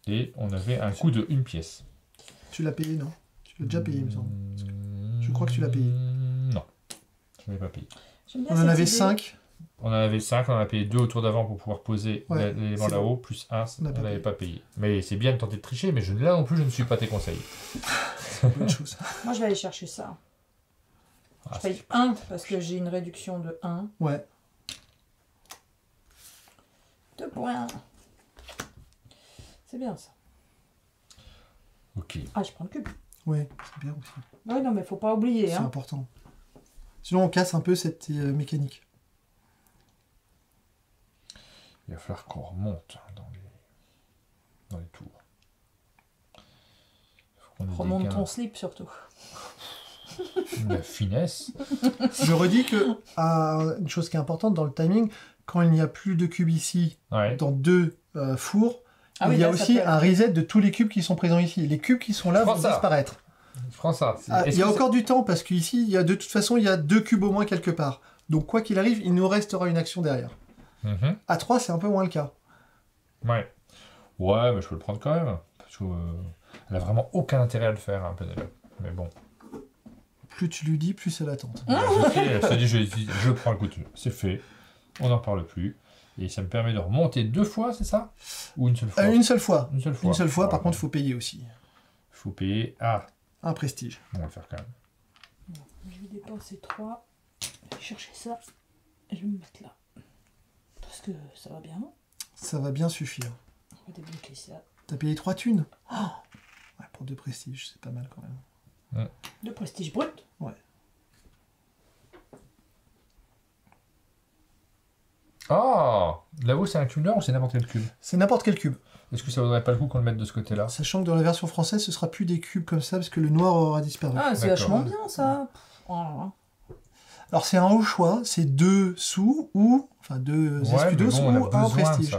Et on avait un coût de 1 pièce. Tu l'as payé, non? Tu l'as déjà payé, il me semble. Je crois que tu l'as payé. Non, je ne l'ai pas payé. On en avait 5. On en avait 5, on en a payé 2 au tour d'avant pour pouvoir poser l'élément là-haut, plus 1, on n'avait pas payé. Mais c'est bien de tenter de tricher, mais là non plus, je ne suis pas tes conseils. Bonne chose. Moi, je vais aller chercher ça. Je paye 1 parce que j'ai une réduction de 1. Ouais. 2 points. C'est bien ça. Ok. Ah, je prends le cube. Ouais, c'est bien aussi. Oui, non, mais faut pas oublier. C'est hein. important. Sinon, on casse un peu cette mécanique. Il va falloir qu'on remonte dans les tours. Remonte ton slip surtout. La finesse. Je redis que une chose qui est importante dans le timing, quand il n'y a plus de cubes ici, dans 2 fours, il y a aussi un reset de tous les cubes qui sont présents ici. Les cubes qui sont là vont disparaître. Je prends ça. Il y a encore du temps parce qu'ici, de toute façon, il y a 2 cubes au moins quelque part. Donc quoi qu'il arrive, il nous restera une action derrière. À 3, c'est un peu moins le cas. Ouais, mais je peux le prendre quand même. Parce que elle a vraiment aucun intérêt à le faire, hein, Pénélope. Mais bon. Plus tu lui dis, plus elle attend. Elle se dit, je prends le coup, c'est fait. On n'en parle plus. Et ça me permet de remonter 2 fois, c'est ça? Ou une seule fois? Une seule fois. Une seule fois. Une seule fois, par contre, il faut payer aussi. Il faut payer. Ah. Un prestige. On va le faire quand même. Je vais dépenser 3. Je vais chercher ça. Et je vais me mettre là. Parce que ça va bien. Ça va bien suffire. On va débloquer ça. T'as payé 3 thunes? Ouais, pour 2 prestiges, c'est pas mal quand même. 2 prestiges brut? Ouais. Ah, là-haut c'est un cube noir ou c'est n'importe quel cube? C'est n'importe quel cube. Est-ce que ça vaudrait pas le coup qu'on le mette de ce côté-là? Sachant que dans la version française, ce sera plus des cubes comme ça parce que le noir aura disparu. Ah, c'est vachement bien ça. Alors c'est un haut choix, c'est 2 sous ou... Enfin 2 escudos ou un prestige.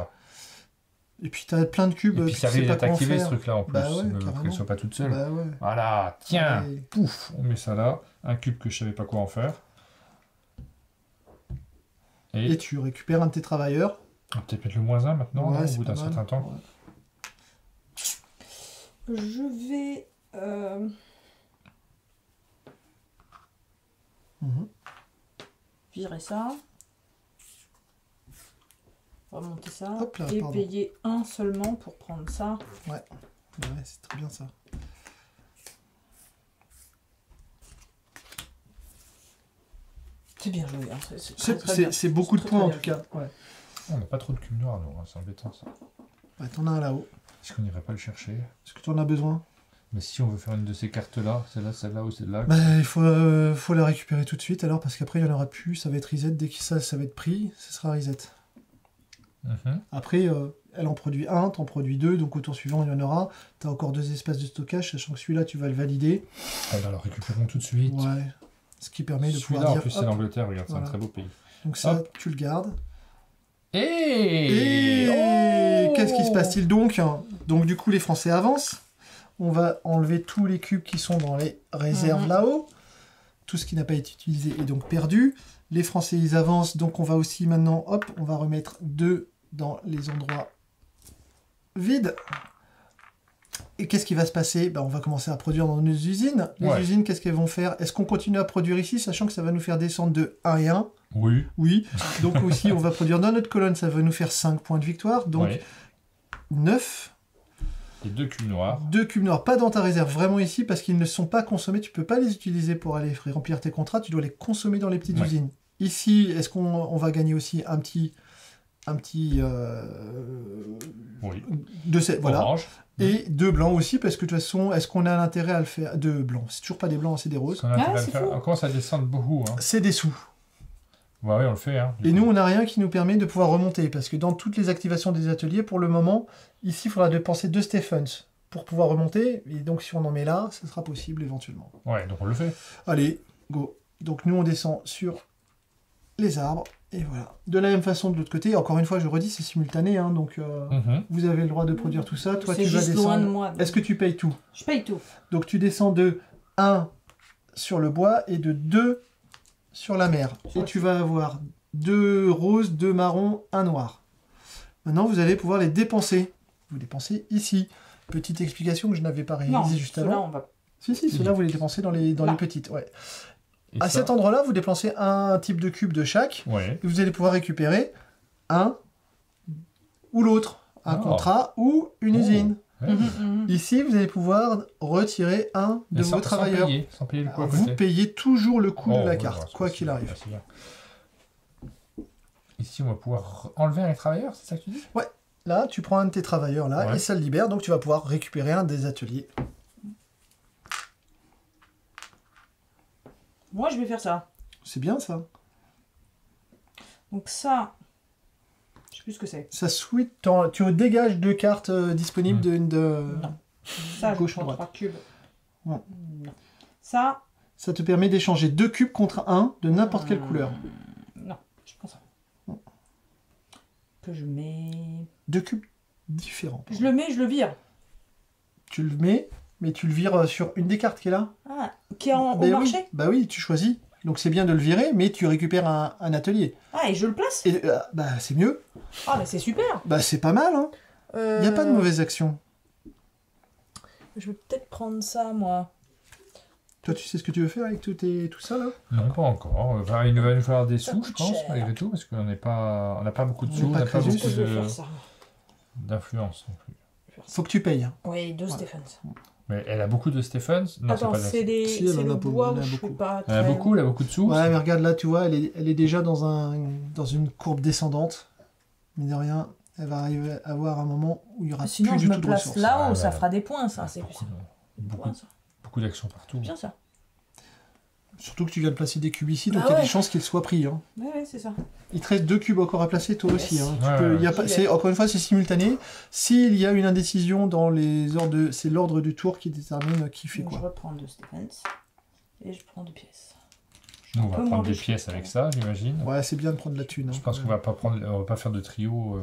Et puis t'as plein de cubes. Et puis ça risque d'être activé ce truc-là en plus, qu'elle soit pas toute seule. Bah ouais. Voilà, tiens, pouf, on met ça là. Un cube que je savais pas quoi en faire. Et tu récupères un de tes travailleurs. On va peut-être mettre le -1 maintenant, au bout d'un certain temps. Ouais. Je vais... virer ça. Remonter ça. Hop là, et payer un seulement pour prendre ça. Ouais, c'est très bien ça. C'est bien joué. Hein. C'est beaucoup de points en tout cas. Ouais. On n'a pas trop de cubes noirs, nous, c'est embêtant ça. Ouais, t'en as un là-haut. Est-ce qu'on n'irait pas le chercher? Est-ce que t'en as besoin? Mais si on veut faire une de ces cartes-là, celle-là ou celle-là... Bah, il faut la récupérer tout de suite alors, parce qu'après il n'y en aura plus, ça va être reset, dès que ça va être pris, ce sera reset. Après, elle en produit un, t'en produis deux, donc au tour suivant il y en aura. T'as encore 2 espaces de stockage, sachant que celui-là tu vas le valider. Alors récupérons tout de suite. Ouais, ce qui permet de pouvoir dire... en plus c'est l'Angleterre, regarde, c'est un très beau pays. Donc ça, tu le gardes. Et qu'est-ce qui se passe-t-il donc? Donc du coup les Français avancent. On va enlever tous les cubes qui sont dans les réserves là-haut. Tout ce qui n'a pas été utilisé est donc perdu. Les Français, ils avancent. Donc, on va aussi maintenant, hop, on va remettre 2 dans les endroits vides. Et qu'est-ce qui va se passer? On va commencer à produire dans nos usines. Les usines, qu'est-ce qu'elles vont faire? Est-ce qu'on continue à produire ici, sachant que ça va nous faire descendre de 1 et 1? Oui. Oui. Donc, aussi, on va produire dans notre colonne. Ça va nous faire 5 points de victoire. Donc, 9. Et 2 cubes noirs. 2 cubes noirs, pas dans ta réserve, vraiment ici, parce qu'ils ne sont pas consommés. Tu peux pas les utiliser pour aller remplir tes contrats, tu dois les consommer dans les petites usines. Ici, est-ce qu'on va gagner aussi un petit voilà. Orange. Et 2 blancs aussi, parce que de toute façon, est-ce qu'on a l'intérêt à le faire? 2 blancs, c'est toujours pas des blancs, c'est des roses. On commence à descendre beaucoup. Hein. C'est des sous. Ouais, oui, on le fait. Hein, et nous, on n'a rien qui nous permet de pouvoir remonter, parce que dans toutes les activations des ateliers, pour le moment, ici, il faudra dépenser 2 Stephens pour pouvoir remonter, et donc si on en met là, ce sera possible éventuellement. Ouais, donc on le fait. Allez, go. Donc nous, on descend sur les arbres, et voilà. De la même façon, de l'autre côté, encore une fois, je redis, c'est simultané, hein, donc vous avez le droit de produire tout ça. Toi, tu vas descendre. Loin de moi, donc... Est-ce que tu payes tout? Je paye tout. Donc tu descends de 1 sur le bois, et de 2 sur la mer. Et tu vas avoir 2 roses, 2 marrons, 1 noir. Maintenant, vous allez pouvoir les dépenser. Vous dépensez ici. Petite explication que je n'avais pas réalisée juste avant. On va... Si, ceux-là, vous les dépensez dans les petites. Ouais. À cet endroit-là, vous dépensez un type de cube de chaque. Ouais. Et vous allez pouvoir récupérer un ou l'autre. Un contrat ou une usine. Ici, vous allez pouvoir retirer un de vos travailleurs. Sans payer le coup. Vous payez toujours le coût de la carte, quoi qu'il arrive. Ici, on va pouvoir enlever un des travailleurs, c'est ça que tu dis? Ouais. Là, tu prends un de tes travailleurs, là, et ça le libère, donc tu vas pouvoir récupérer un des ateliers. Moi, je vais faire ça. C'est bien, ça. Donc ça... Je sais plus ce que c'est. Ça switch, tu dégages 2 cartes disponibles de non. Ça, gauche je prends 3 cubes. Ouais. Non. Ça te permet d'échanger 2 cubes contre 1 de n'importe quelle couleur. Non, je prends ça. Non. Que je mets... 2 cubes différents. Je le mets, je le vire. Tu le mets, mais tu le vires sur une des cartes qui est là. Ah, qui est au marché? Bah oui, tu choisis. Donc c'est bien de le virer, mais tu récupères un atelier. Ah, et je le place? Et, bah c'est mieux. Ah, mais c'est super. Bah c'est pas mal, hein. Il n'y a pas de mauvaise action. Je vais peut-être prendre ça, moi. Toi, tu sais ce que tu veux faire avec tout ça, là? Non, pas encore. Enfin, il va nous falloir des sous, je pense, malgré tout, parce qu'on n'a pas beaucoup de sous, on n'a pas beaucoup d'influence non plus. Faut que tu payes. Oui, 2 Stephens. Mais elle a beaucoup de Stephens? Non, attends, c'est le bois où je suis pas très... Elle a beaucoup de sous? Ouais, mais regarde là, tu vois, elle est déjà dans une courbe descendante. Mais de rien, elle va arriver à avoir un moment où il y aura plus du tout de ressources. Sinon, je me place là-haut, ça fera des points, ça. C'est beaucoup d'actions partout. Bien ça. Surtout que tu viens de placer des cubes ici, donc il y a des chances qu'ils soient pris. Hein. Ouais, c'est ça. Il te reste 2 cubes encore à placer, toi aussi. Hein. Encore une fois, c'est simultané. S'il y a une indécision dans les ordres, c'est l'ordre du tour qui détermine qui fait quoi. Je reprends 2 Stephens et je prends 2 pièces. On va prendre des pièces avec ça, j'imagine. Ouais, c'est bien de prendre la thune. Je pense qu'on va pas faire de trio,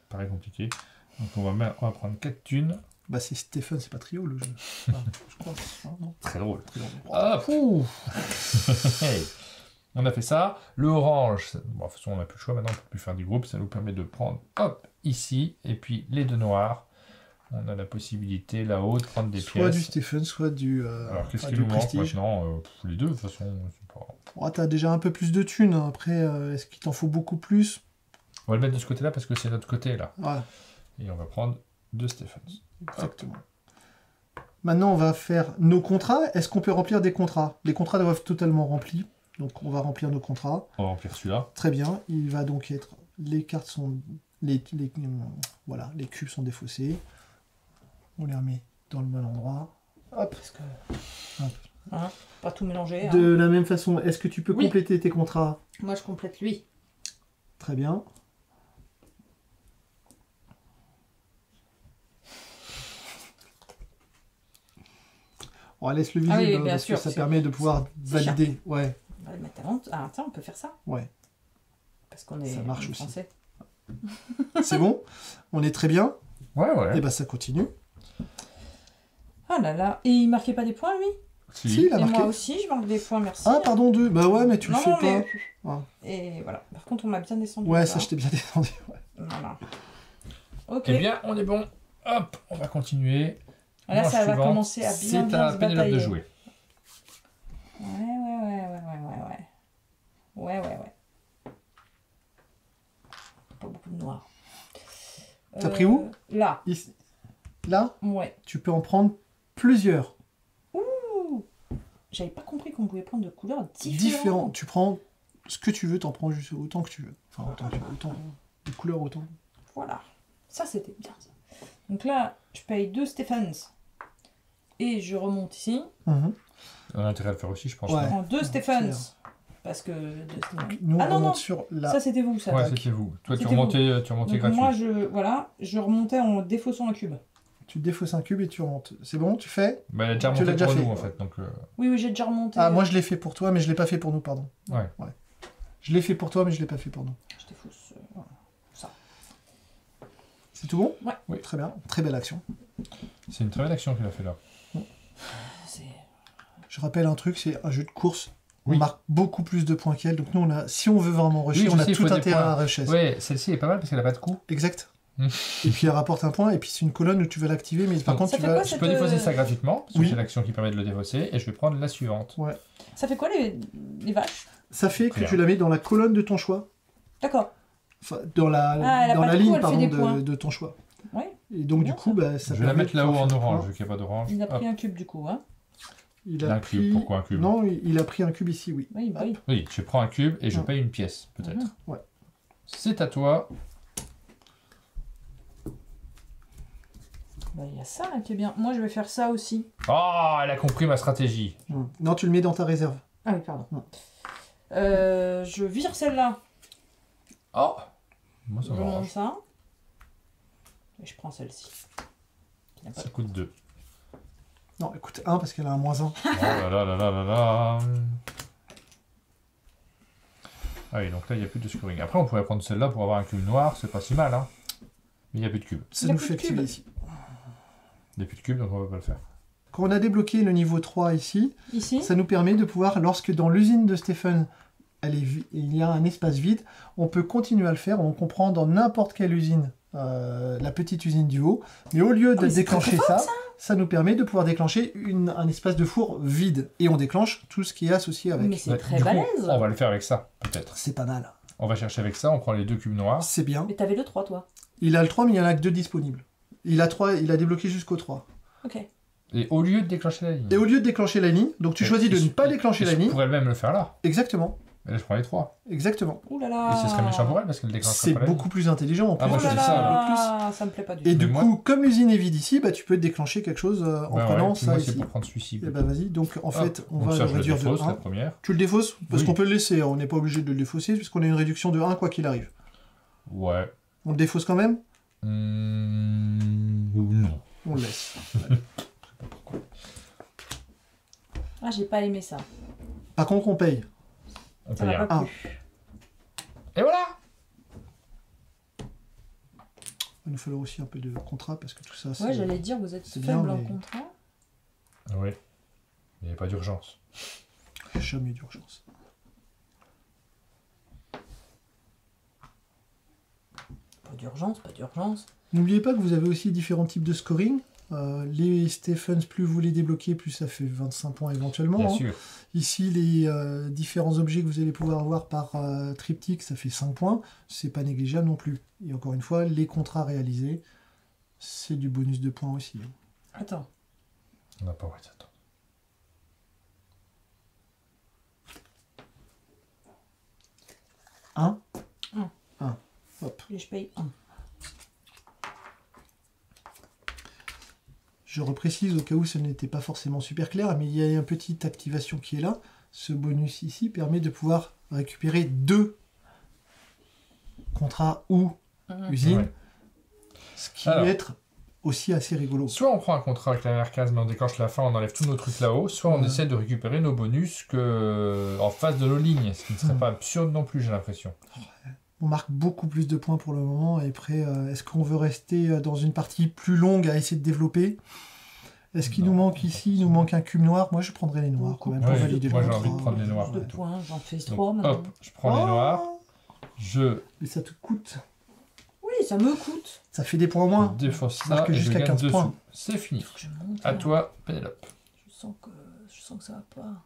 pareil compliqué. Donc on va prendre 4 thunes. Bah c'est Stephen, c'est pas trio le jeu. Enfin, je crois. Non. Très drôle. Très drôle. Hop. Hey. On a fait ça. Le orange, bon, de toute façon on n'a plus le choix maintenant, on peut plus faire du groupe. Ça nous permet de prendre, hop, ici. Et puis les deux noirs. On a la possibilité là-haut de prendre des pièces. Soit du Stephen, soit du. Alors qu'est-ce qui nous manque maintenant? Les deux de toute façon. Pas... Oh, t'as déjà un peu plus de thunes. Après, est-ce qu'il t'en faut beaucoup plus? On va le mettre de ce côté-là parce que c'est notre côté là. Ouais. Et on va prendre deux Stephens. Exactement. Maintenant, on va faire nos contrats. Est-ce qu'on peut remplir des contrats? Les contrats doivent être totalement remplis. Donc, on va remplir nos contrats. On va remplir celui-là. Très bien. Il va donc être... Les cartes sont... Voilà, les cubes sont défaussés. On les remet dans le bon endroit. Hop. Parce que... Hein, pas tout mélanger. De la même façon, est-ce que tu peux compléter tes contrats? Moi, je complète lui. Très bien. On laisse le visible, oui, parce sûr, que ça permet de pouvoir valider. Ouais. On va le mettre à l'entre. Ah, tiens, on peut faire ça. Ouais. Parce qu'on est, ça marche on est aussi. français. C'est bon? On est très bien? Ouais. Et bah ça continue. Ah là là. Et il marquait pas des points, lui? Si, il a et marqué. moi aussi, je marque des points, merci. Ah, pardon, 2. Bah ouais, mais tu le fais pas. Mais... Ah. Et voilà. Par contre, on m'a bien descendu. Ouais, là. ça, je t'ai bien descendu. Ouais. Voilà. Ok. Eh bien, on est bon. Hop, on va continuer. Là, Manche ça va suivante. commencer à bien C'est bien à se Pénélope de batailler. jouer. Ouais. Pas beaucoup de noir. T'as pris où? Là. Ici. Là, Ouais. tu peux en prendre plusieurs. Ouh. J'avais pas compris qu'on pouvait prendre de couleurs différentes. Différents. Tu prends ce que tu veux, t'en prends juste autant que tu veux. Enfin, autant que tu veux. Autant. Les couleurs, autant. Voilà. Ça, c'était bien, ça. Donc là, je paye 2 Stephens. Et je remonte ici. Mhm. On a intérêt à le faire aussi, je pense. Ouais. Je prends 2 Ouais, Stephens. Parce que... Nous, ah on non, remonte non. sur la... Ça, c'était vous, ça. Ouais, c'était vous. Toi, tu C'était remontais Donc gratuit. moi, je remontais en défaussant un cube. Tu défausses un cube et tu remontes. C'est bon, tu fais? Bah, elle a déjà Tu remonté l'as déjà pour fait, nous, en ouais. fait. Donc, Oui, j'ai déjà remonté. Ah, moi je l'ai fait pour toi, mais je l'ai pas fait pour nous, pardon. ouais. Je l'ai fait pour toi, mais je l'ai pas fait pour nous. Je défausse ça. C'est tout bon? Ouais. Oui. Très bien, très belle action. C'est une très belle action qu'il a fait là. C'est... Je rappelle un truc, c'est un jeu de course. Oui. On marque beaucoup plus de points qu'elle, donc nous, si on veut vraiment rusher, Oui, je on a sais, il tout faut des intérêt points. à rusher. Ouais, celle-ci est pas mal parce qu'elle a pas de coup. Exact. Mm. Et puis elle rapporte un point, et puis c'est une colonne où tu vas l'activer, mais par Donc, contre, ça tu fait vas... quoi, Je peux défausser ça gratuitement, parce que Oui. c'est l'action qui permet de le défausser, et je vais prendre la suivante. Ouais. Ça fait quoi les vaches? Ça fait que Bien. tu la mets dans la colonne de ton choix. D'accord. Enfin, dans la, Ah, elle a dans pas la de coup, ligne, elle fait des pardon, points. de ton choix. Ouais. Et donc, Bien, du coup, bah, ça Je vais la permet mettre de là-haut pouvoir en faire orange, point. vu qu'il n'y a pas d'orange. Il a Hop. pris un cube du coup, hein? Il Un a cube, pris... pourquoi un cube? Non, il a pris un cube ici, oui. Oui, bah oui. Oui, je prends un cube et je Ouais. paye une pièce, peut-être. Mhm. Ouais. C'est à toi. Bah, il y a ça là qui est bien. Moi, je vais faire ça aussi. Oh, elle a compris ma stratégie. Non, tu le mets dans ta réserve. Ah oui, pardon. Ouais. Je vire celle-là. Oh, moi Je ça monte m'arrange. ça. Et je prends celle-ci. Qui n'a pas Ça coûte 2. Non, écoute, 1 parce qu'elle a un -1. Oh là là là là là là. Ah oui, donc là il n'y a plus de scoring. Après, on pourrait prendre celle-là pour avoir un cube noir, c'est pas si mal, hein. Mais il n'y a plus de cube. Ça Il y a nous plus fait de cube. activer ici. Il n'y a plus de cube, donc on va pas le faire. Quand on a débloqué le niveau 3 ici, Ici. ça nous permet de pouvoir, lorsque dans l'usine de Stephen, il y a un espace vide, on peut continuer à le faire. On comprend dans n'importe quelle usine, la petite usine du haut. Mais au lieu de mais c'est déclencher très fort, ça nous permet de pouvoir déclencher un espace de four vide. Et on déclenche tout ce qui est associé avec. Mais c'est Ouais, très du coup, balèze. on va le faire avec ça, peut-être. C'est pas mal. On va chercher avec ça, on prend les 2 cubes noirs. C'est bien. Mais t'avais le 3, toi. Il a le 3, mais il n'y en a que 2 disponibles. Il a débloqué jusqu'au 3. Ok. Et au lieu de déclencher la ligne. Et au lieu de déclencher la ligne, donc tu choisis de ne pas déclencher la Je ligne. pourrais même le faire là. Exactement. Et là, je prends les 3. Exactement. Ouh là là. Et ce serait méchant pour elle parce qu'elle déclencherait C'est pas la ligne. beaucoup plus intelligent en plus. Ah, moi, Oh je là dis ça, là, ça me plaît pas du Et tout. du Mais moi- coup, comme l'usine est vide ici, bah, tu peux déclencher quelque chose en Ouais, prenant ouais, ça moi, ici. c'est pour prendre celui-ci. Et bah vas-y, donc en fait, on Donc va ça, le je le réduire de défausse, 1. la première. Tu le défausses parce Oui. qu'on peut le laisser, on n'est pas obligé de le défausser puisqu'on a une réduction de 1 quoi qu'il arrive. Ouais. On le défausse quand même? Non. On le laisse. Ah, j'ai pas aimé ça. Par contre, on paye. On Ça paye m'a un. pas Ah. plu. Et voilà. nous falloir aussi un peu de contrat parce que tout ça, Ouais, j'allais dire, vous êtes faible en contrat. Oui. Il n'y a pas d'urgence. Jamais d'urgence. Pas d'urgence, pas d'urgence. N'oubliez pas que vous avez aussi différents types de scoring. Les Stephens, plus vous les débloquez, plus ça fait 25 points éventuellement. Bien hein. sûr. Ici, les différents objets que vous allez pouvoir avoir par triptyque, ça fait 5 points. C'est pas négligeable non plus. Et encore une fois, les contrats réalisés, c'est du bonus de points aussi. hein. Attends. On n'a pas envie d'attendre. Un. Hop. Et je paye 1. Je reprécise au cas où ce n'était pas forcément super clair, mais il y a une petite activation qui est là. Ce bonus ici permet de pouvoir récupérer 2 contrats ou usines, Ouais. ce qui peut être aussi assez rigolo. Soit on prend un contrat avec la case, mais on déclenche la fin, on enlève tous nos trucs là-haut, soit on essaie de récupérer nos bonus en face de nos lignes, ce qui ne serait pas absurde non plus, j'ai l'impression. On marque beaucoup plus de points pour le moment, et après, est-ce qu'on veut rester dans une partie plus longue à essayer de développer? Est-ce qu'il nous manque ici, il nous manque un cube noir? Moi je prendrais les noirs quand même pour valider moi le j'ai contrat. envie de prendre les noirs. Plus de points, j'en fais Donc, 3 maintenant. hop, je prends les noirs, je Et ça te coûte. Oui, ça me coûte. Ça fait des points en moins. défausse ça Marque et je jusqu'à gagne 15 2 points. sous. C'est fini. Faut que je monte. À là. toi, Pénélope. Je sens que ça va pas.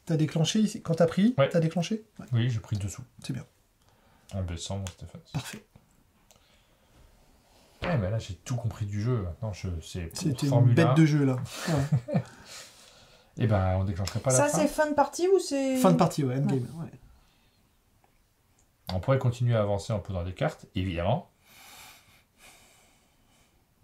T'as déclenché ici? Quand t'as pris, Ouais. t'as déclenché? Ouais, Oui, j'ai pris 2 sous. c'est bien. En baissant mon Stéphane. Parfait. Ouais, mais là j'ai tout compris du jeu. Maintenant, c'est C'était une Formule 1. bête de jeu là. Ouais. Et ben, on déclencherait pas Ça, la fin. c'est fin de partie ou c'est. Fin de partie, ouais, endgame. Ouais. On pourrait continuer à avancer en posant des cartes, évidemment.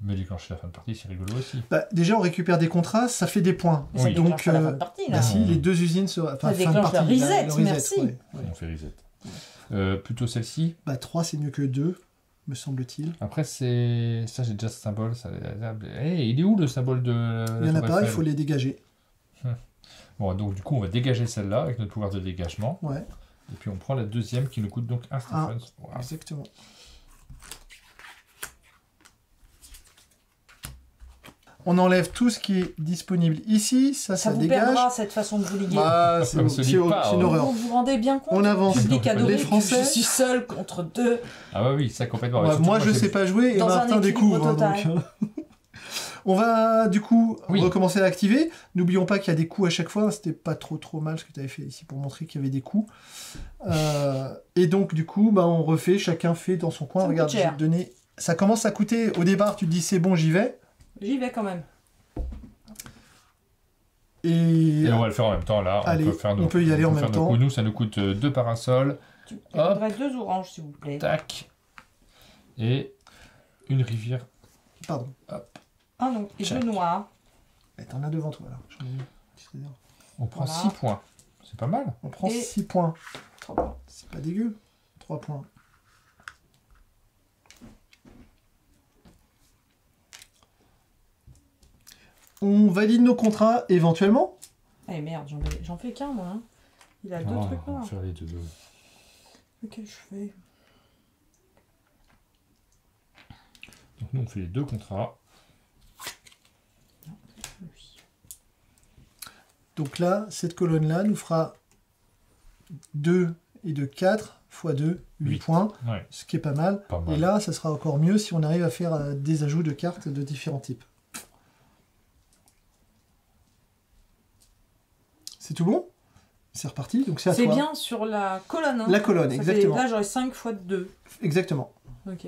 Mais déclencher la fin de partie, c'est rigolo aussi. Bah, déjà, on récupère des contrats, ça fait des points. Mais ça Oui. déclenche Donc, pas la fin de partie là. bah, si, les 2 usines se. Enfin, Ça fin de déclenche le partie, reset, merci. ouais. On fait reset. Plutôt celle-ci. Bah, 3, c'est mieux que 2, me semble-t-il. Après, c'est. Ça, j'ai déjà ce symbole. Ça... Hey, il est où le symbole de. Il n'y en a Tour pas, il Eiffel faut les dégager. Bon, donc du coup, on va dégager celle-là avec notre pouvoir de dégagement. Ouais, Et puis on prend la deuxième qui nous coûte donc un Stephens. Wow. exactement. On enlève tout ce qui est disponible ici, ça Ça vous dégage. perdra cette façon de vous liguer. Bah, c'est Ça me se lit pas, une hein. horreur. Vous vous rendez bien compte? On avance. Public adoré, Les que Français- je suis seul contre 2. Ah bah oui, ça complètement. Ouais, Surtout moi, je j'ai- sais pas jouer et Dans un Martin équilibre découvre. total. donc, on va du coup Oui. recommencer à l'activer. N'oublions pas qu'il y a des coups à chaque fois. C'était pas trop mal ce que tu avais fait ici pour montrer qu'il y avait des coups. Et donc du coup, bah, on refait. Chacun fait dans son coin. Ça me Regarde, coûte je vais cher. te donner. Ça commence à coûter. Au départ, tu te dis c'est bon, j'y vais. J'y vais quand même. Et Et on va le faire en même temps là. Allez, faire on peut y aller en faire même nos temps. coups. Nous, ça nous coûte 2 parasols. Il Hop. faudrait 2 oranges, s'il vous plaît. Tac. Et une rivière. pardon. Ah non, et Check. 2 noirs. Et t'en as devant toi là. J'en ai une petite réserve. On prend Voilà. 6 points. C'est pas mal. On prend Et- 6 points. 3 points. C'est pas dégueu. 3 points. On valide nos contrats éventuellement. Eh merde, j'en fais qu'un moi. Hein. Il a 2 Oh, trucs on va noirs. faire les deux. Ok, je fais. Donc nous, on fait les 2 contrats. Oui. Donc là, cette colonne-là nous fera 2 et de 4 x 2, 8 Huit. points, Ouais, ce qui est pas mal. pas mal. Et là, ça sera encore mieux si on arrive à faire des ajouts de cartes de différents types. C'est tout bon? C'est reparti, donc c'est à toi. C'est bien sur la colonne. Hein. La colonne, Ça exactement. Fait, là, j'aurais 5 x 2. Exactement. Ok.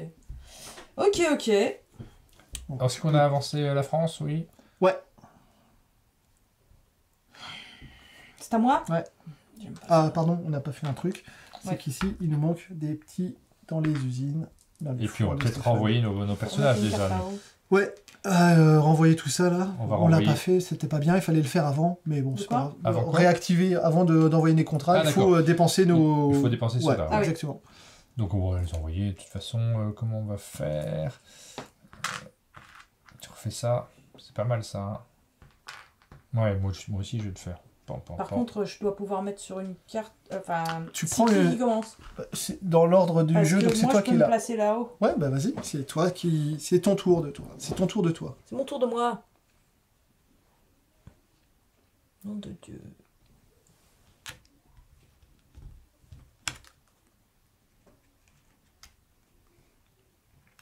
Ok, ok. Est-ce qu'on a avancé la France? Oui. Ouais. C'est à moi? Ouais. J'aime pas Ah, ça. pardon, on n'a pas fait un truc. C'est Ouais. qu'ici, il nous manque des petits dans les usines. Dans les Et puis on fours, va les peut-être Stéphane. renvoyer nos personnages On va faire déjà. une nous. carte à eau. Ouais, renvoyer tout ça là. On va On l'a renvoyer. pas fait, c'était pas bien, il fallait le faire avant, mais bon, De c'est quoi pas grave. Avant quoi Réactiver avant d'envoyer les contrats, Ah, il faut d'accord. dépenser nos. Il faut dépenser ouais, ceux-là. Ah oui. exactement. Donc on va les envoyer. De toute façon, comment on va faire Tu refais ça. C'est pas mal ça. Hein. Ouais, moi aussi, je vais le faire. Par contre, je dois pouvoir mettre sur une carte... Enfin, tu prends qui commence. C'est dans l'ordre du jeu, donc c'est toi qui l'as. l'as. Je peux me placer là-haut. Ouais, bah vas-y, c'est toi qui... C'est ton tour de toi. C'est ton tour de toi. C'est mon tour de moi. Nom de Dieu.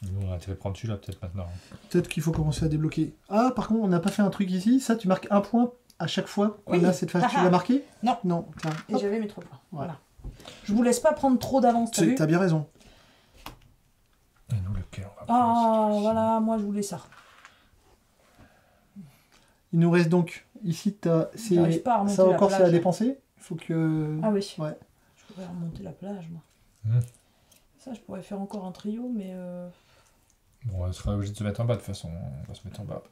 Nous, on a intérêt à prendre celui-là, peut-être maintenant. Peut-être qu'il faut commencer à débloquer. Ah, par contre, on n'a pas fait un truc ici. Ça, tu marques un point à chaque fois qu'on a cette phase. Tu l'as marqué? Non. Non, tiens. Et j'avais mes 3 points. Voilà. Je vous laisse pas prendre trop d'avance, T'as bien raison. Et nous, lequel on va prendre? Ah, voilà, moi je voulais ça. Il nous reste donc... Ici, J'arrive pas à remonter ça la encore, c'est plage. à dépenser. Il faut que... Ah oui. Ouais. Je pourrais remonter la plage, moi. Ça, je pourrais faire encore un trio, mais... Bon, on sera obligé de se mettre en bas, de toute façon. On va se mettre en bas.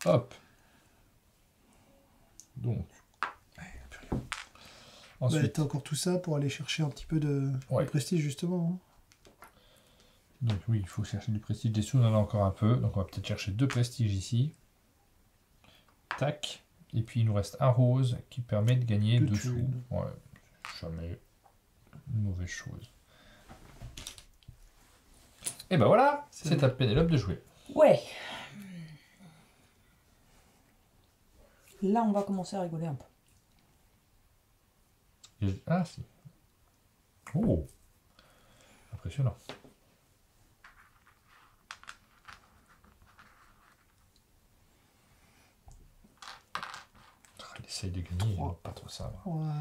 Hop. Donc. Ensuite. T'as encore tout ça pour aller chercher un petit peu de prestige, justement. Donc oui, il faut chercher du prestige. Des sous, on en a encore un peu. Donc on va peut-être chercher 2 prestiges ici. Tac. Et puis il nous reste un rose qui permet de gagner 2 sous. Ouais, jamais une mauvaise chose. Et ben voilà, c'est à Pénélope de jouer. Ouais. Là, on va commencer à rigoler un peu. Ah si. Oh. Impressionnant. Elle essaye de gagner, pas trop ça. Ouais.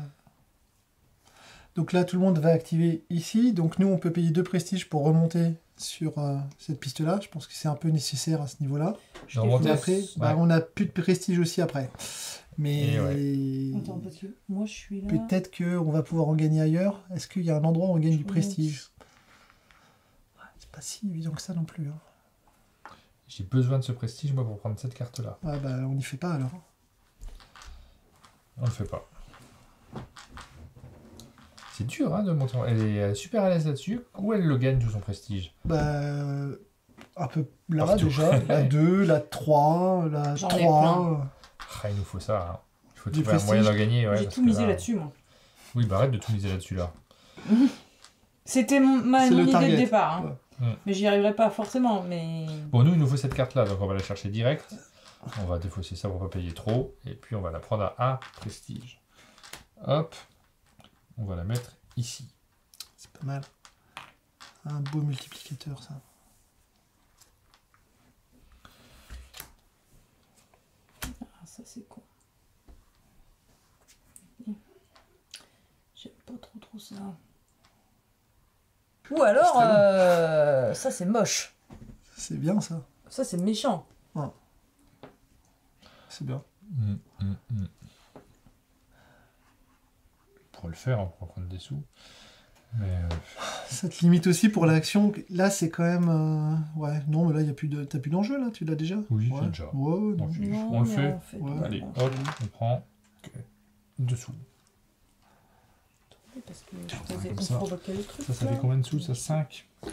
Donc là, tout le monde va activer ici. Donc nous, on peut payer 2 prestiges pour remonter sur cette piste-là. Je pense que c'est un peu nécessaire à ce niveau-là. Après, on n'a plus de prestige aussi après. Mais attends, parce que moi, je suis là. Peut-être qu'on va pouvoir en gagner ailleurs. Est-ce qu'il y a un endroit où on gagne du prestige? C'est pas si évident que ça non plus. J'ai besoin de ce prestige, moi, pour prendre cette carte-là. Ah bah, on n'y fait pas alors. On le fait pas. C'est dur de monter. Elle est super à l'aise là-dessus. Où elle le gagne tout son prestige? Bah, un peu là partout. Déjà. La 2, la 3, la 3. Il nous faut ça. Il faut trouver un moyen d'en gagner. J'ai tout misé là-dessus, moi. Oui, bah arrête de tout miser là-dessus, là. C'était mon idée de départ. Mais j'y arriverai pas forcément. Mais bon, nous, il nous faut cette carte-là, donc on va la chercher direct. On va défausser ça pour pas payer trop. Et puis, on va la prendre à 1 prestige. Hop. On va la mettre ici. C'est pas mal. Un beau multiplicateur, ça. Ah, ça, c'est con. J'aime pas trop ça. Ou alors, ça, c'est moche. C'est bien, ça. Ça, c'est méchant. Ouais. C'est bien. Pour le faire, on pourra prendre des sous. Mais ça te limite aussi pour l'action. Là, c'est quand même... Ouais, non, mais là, t'as plus d'enjeu, là. Tu l'as déjà? Oui, c'est déjà. Ouais, non. On le fait. Allez, hop, on prend dessous. Parce que on provoquait le truc. Ça fait combien de sous? Ça 5. Je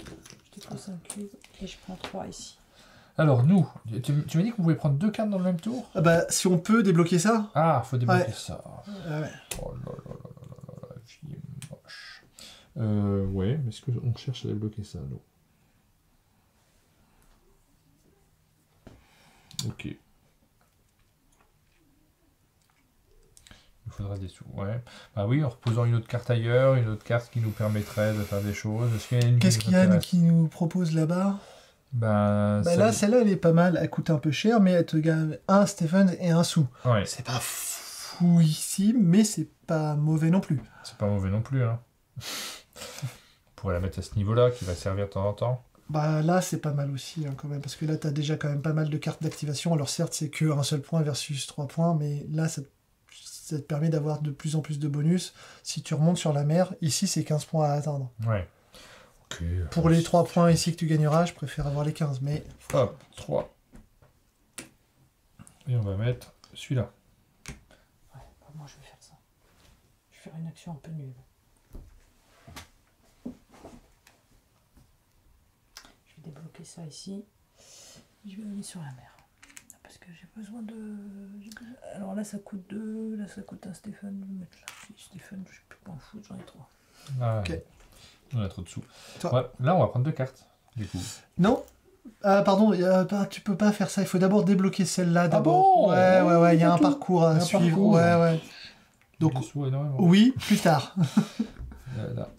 te prends 5 cubes et je prends 3 ici. Alors, nous, tu m'as dit qu'on pouvait prendre 2 cartes dans le même tour? Ah bah, si on peut débloquer ça. Ah, faut débloquer ça. Ouais. Oh là là là là là, la vie est moche. Ouais, mais est-ce qu'on cherche à débloquer ça, nous? Ok. Il nous faudra des sous, ouais. Bah oui, en reposant une autre carte ailleurs, une autre carte qui nous permettrait de faire des choses. Qu'est-ce qu'il y a qui nous propose là-bas? Bah là, celle-là, elle est pas mal. Elle coûte un peu cher, mais elle te gagne un Stephen et un sou. Ouais. C'est pas fouissime, mais c'est pas mauvais non plus. C'est pas mauvais non plus, hein. On pourrait la mettre à ce niveau-là, qui va servir de temps en temps. Bah là, c'est pas mal aussi, quand même, parce que là, t'as déjà quand même pas mal de cartes d'activation. Alors certes, c'est que un seul point versus 3 points, mais là, ça te permet d'avoir de plus en plus de bonus. Si tu remontes sur la mer, ici, c'est 15 points à atteindre. Ouais. Okay, pour les 3 points ici que tu gagneras, je préfère avoir les 15, mais... Hop, 3. Et on va mettre celui-là. Ouais, moi je vais faire ça. Je vais faire une action un peu nulle. Je vais débloquer ça ici. Je vais aller sur la mer. Parce que que j'ai besoin de... Alors là, ça coûte 2, là, ça coûte un Stéphane. Je vais mettre là. Stéphane, je sais plus quoi en foutre, j'en ai 3. Ah, Ok. On a trop de sous. Ouais, là, on va prendre 2 cartes, du coup. Non. Ah, pardon, tu peux pas faire ça. Il faut d'abord débloquer celle-là, d'abord. Bon Ouais, il y a un parcours à suivre. Ouais. Donc, oui, plus tard. Là.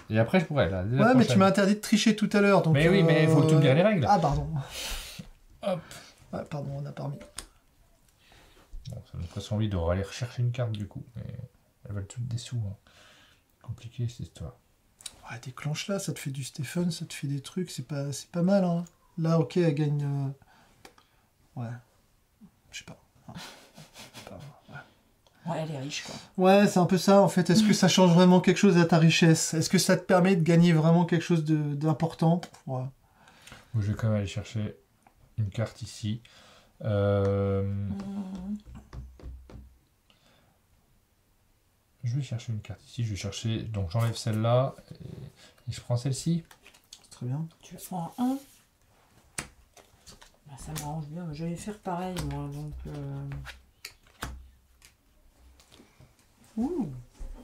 Et après, je pourrais, là. Ouais, mais tu m'as interdit de tricher tout à l'heure. Donc, mais oui, mais il faut tout lire les règles. Ah, pardon. Hop. Ouais, pardon, on a pas remis. Bon, ça me presque envie de aller rechercher une carte, du coup. Mais elles veulent toutes des sous. Hein. Compliqué, cette histoire. Ouais, déclenche là, ça te fait du Stephen, ça te fait des trucs, c'est pas mal. Hein. Là, ok, elle gagne... Ouais. Je sais pas. Ouais, elle est riche, quoi. Ouais, c'est un peu ça, en fait. Est-ce que ça change vraiment quelque chose à ta richesse? Est-ce que ça te permet de gagner vraiment quelque chose d'important? Ouais. Bon, je vais quand même aller chercher une carte ici. Je vais chercher une carte ici. Je vais chercher... Donc, j'enlève celle-là. Et je prends celle-ci. C'est très bien. Tu prends un. Bah, ça m'arrange bien. Je vais faire pareil, moi. Donc... Ouh.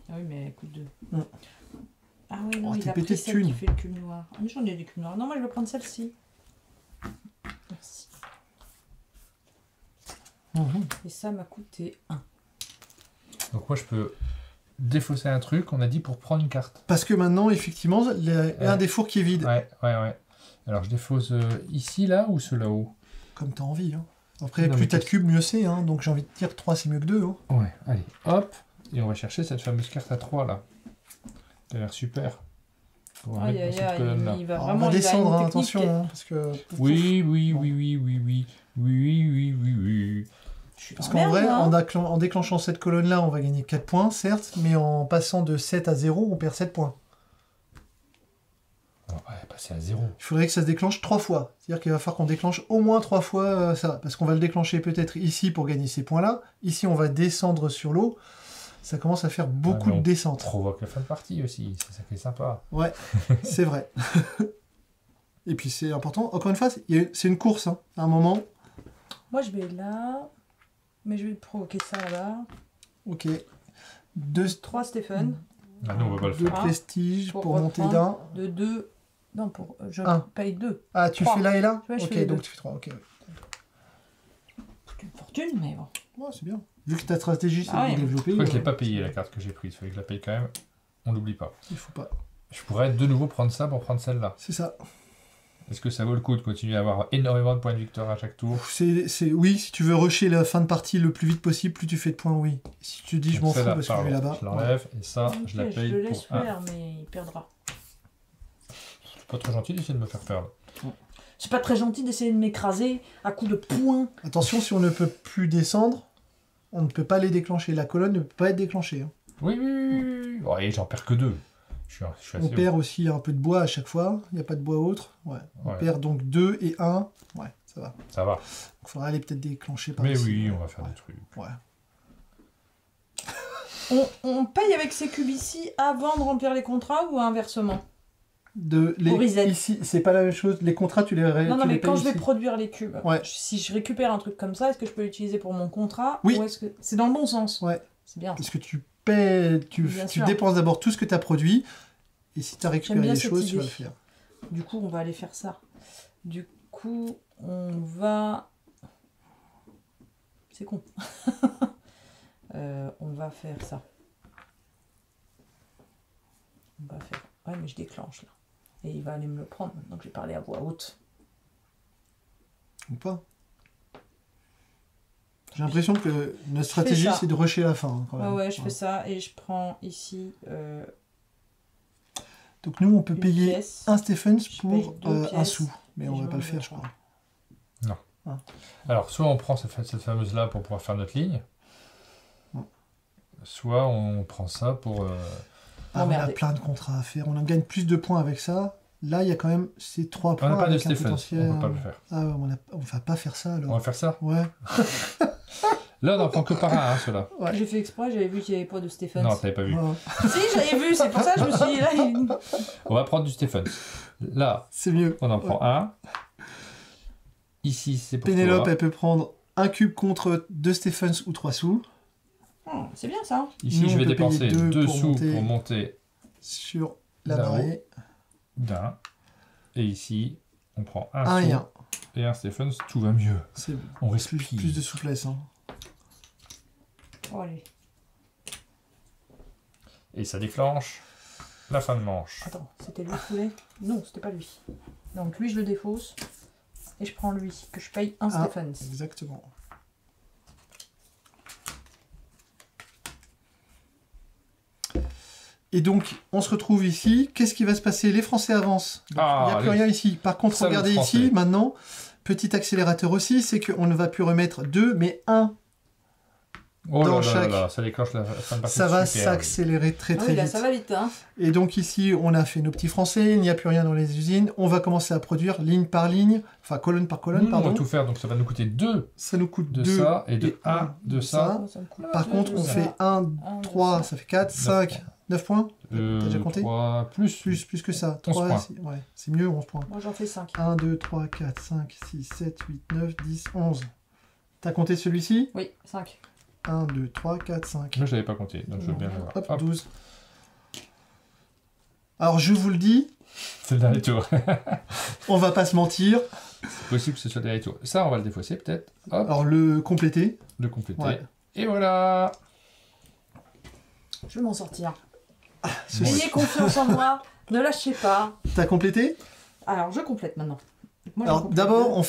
Ah oui, mais coûte 2. Ah oui, non, il a pris celle qui fait le cube noir. Ah, mais j'en ai du cube noir. Non, moi, je vais prendre celle-ci. Merci. Et ça m'a coûté 1. Donc moi, je peux défausser un truc, on a dit, pour prendre une carte. Parce que maintenant, effectivement, il y a un des fours qui est vide. Ouais. Alors, je défausse ici, là, ou ceux là-haut? Comme t'as envie. Hein. Après, plus t'as de cubes, mieux c'est. Hein. Donc, j'ai envie de dire 3, c'est mieux que 2. Hein. Ouais, allez, hop. Et on va chercher cette fameuse carte à 3, là. Ça a l'air super. On va mettre dans cette colonne-là. On va descendre, hein, attention. Hein, parce que... Oui. Parce qu'en vrai, en déclenchant cette colonne-là, on va gagner 4 points, certes, mais en passant de 7 à 0, on perd 7 points. Alors, ouais, passer à 0. Il faudrait que ça se déclenche 3 fois. C'est-à-dire qu'il va falloir qu'on déclenche au moins 3 fois ça. Parce qu'on va le déclencher peut-être ici pour gagner ces points-là. Ici, on va descendre sur l'eau. Ça commence à faire beaucoup de descente. On provoque la fin de partie aussi, c'est ça qui est sympa. Ouais, c'est vrai. Et puis c'est important, encore une fois, c'est une course, hein, à un moment. Moi je vais là, mais je vais provoquer ça là. Ok. 3 Stéphane. Ah non, on va pas le faire. 2 prestige pour monter d'un. De 2. Non, je paye 2. Ah, tu 3. fais là et là? Ouais, ok, donc tu fais 3, ok. C'est une fortune, mais bon. Ouais, c'est bien. Vu que ta stratégie c'est de développer. Je crois que je l'ai pas payé la carte que j'ai prise, il fallait que je la paye quand même. On l'oublie pas. Il faut pas. Je pourrais de nouveau prendre ça pour prendre celle-là. C'est ça. Est-ce que ça vaut le coup de continuer à avoir énormément de points de victoire à chaque tour? Oui, si tu veux rusher la fin de partie le plus vite possible, plus tu fais de points, oui. Si tu te dis je m'en fous parce que je vais là-bas. Je l'enlève et ça, je la paye je le laisse pour faire, mais il perdra. C'est pas trop gentil d'essayer de me faire perdre. C'est pas très gentil d'essayer de m'écraser à coups de poing. Attention, si on ne peut plus descendre, on ne peut pas les déclencher. La colonne ne peut pas être déclenchée. Hein. Oui. Ouais, j'en perds que 2. Je suis on perd aussi un peu de bois à chaque fois. Il n'y a pas de bois autre. Ouais. On perd donc 2 et 1. Ouais, ça va. Ça va. Il faudra aller peut-être déclencher par Mais ici. oui, on va faire des trucs. Ouais. On paye avec ces cubes ici avant de remplir les contrats ou inversement? Ici, c'est pas la même chose. Les contrats, tu les Non, mais quand je vais ici. produire les cubes, si je récupère un truc comme ça, est-ce que je peux l'utiliser pour mon contrat? Oui. Ou est-ce que c'est dans le bon sens? Ouais. C'est bien. Parce que tu paies, tu dépenses d'abord tout ce que tu as produit, et si tu as récupéré des choses, tu vas le faire. Du coup, on va aller faire ça. Du coup, on va... C'est con. On va faire ça. On va faire... Ouais, mais je déclenche là. Et il va aller me le prendre maintenant que j'ai parlé à voix haute. Ou pas. J'ai l'impression que notre stratégie, c'est de rusher la fin. Hein, quand même. Ouais, je fais ça et je prends ici... Donc nous, on peut payer pièce. un Stephens pour un sou. Mais on va pas le faire, je crois. Non. Ah. Alors, soit on prend cette fameuse-là pour pouvoir faire notre ligne, soit on prend ça pour... on a plein de contrats à faire. On en gagne plus de points avec ça. Là, il y a quand même ces 3 points. On n'a pas de avec un Stephens, potentiel... on peut pas le faire. Ah ouais, on va pas faire ça alors. On va faire ça? Ouais. Là, on n'en prend que par un, ceux-là. Ouais. J'ai fait exprès, j'avais vu qu'il n'y avait pas de Stephens. Non, t'avais pas vu. Ouais. Si, j'avais vu, c'est pour ça que je me suis dit... Là, On va prendre du Stephens. Là, c'est mieux. On en prend un. Ici, c'est pour Pénélope, toi. elle peut prendre un cube contre 2 Stephens ou 3 sous. Oh, c'est bien ça. Ici, Nous, je on vais peut dépenser payer 2 pour sous monter pour monter sur la là-haut. marée. d'un. Et ici, on prend un Un sou et un. et un Stephens, tout va mieux. C'est On plus, respire. plus de souplesse. Hein. Oh, allez. Et ça déclenche la fin de manche. Attends, c'était lui qui voulait? Non, c'était pas lui. Donc lui, je le défausse. Et je prends lui, que je paye un Ah, Stephens. exactement. Et donc, on se retrouve ici. Qu'est-ce qui va se passer? Les Français avancent. Donc, il n'y a plus rien ici. Par contre, Salut, regardez Français. ici, maintenant, petit accélérateur aussi, c'est qu'on ne va plus remettre 2, mais 1. Oh Dans là là chaque- là, ça déclenche la fin de partie. Ça va super. s'accélérer très Ah très oui, là, vite. ça va vite, hein. Et donc ici, on a fait nos petits Français, il n'y a plus rien dans les usines. On va commencer à produire ligne par ligne, enfin colonne par colonne, Nous, on pardon. va tout faire, donc ça va nous coûter 2 Ça nous coûte de 2 ça et de 1 de ça. Ça me coûte Par deux contre, de on ça. fait 1, Un de 3, ça. ça fait 4, 5, 9 points. T'as déjà compté 3 plus. Plus que ça. 11 points. Ouais, c'est mieux, 11 points. Moi, j'en fais 5. 1, 2, 3, 4, 5, 6, 7, 8, 9, 10, 11. T'as compté celui-ci? Oui, 5. 1, 2, 3, 4, 5. Moi, je l'avais pas compté, donc je veux bien le voir. Hop, Hop, 12. Alors, je vous le dis, c'est le dernier tour. on va pas se mentir. C'est possible que ce soit le dernier tour. Ça, on va le défausser peut-être. Hop, Alors, le compléter. le compléter. Ouais. Et voilà. Je vais m'en sortir. Ceci- Ayez confiance en moi. Ne lâchez pas. T'as complété? Alors, je complète maintenant. Moi, Alors, je complète d'abord, on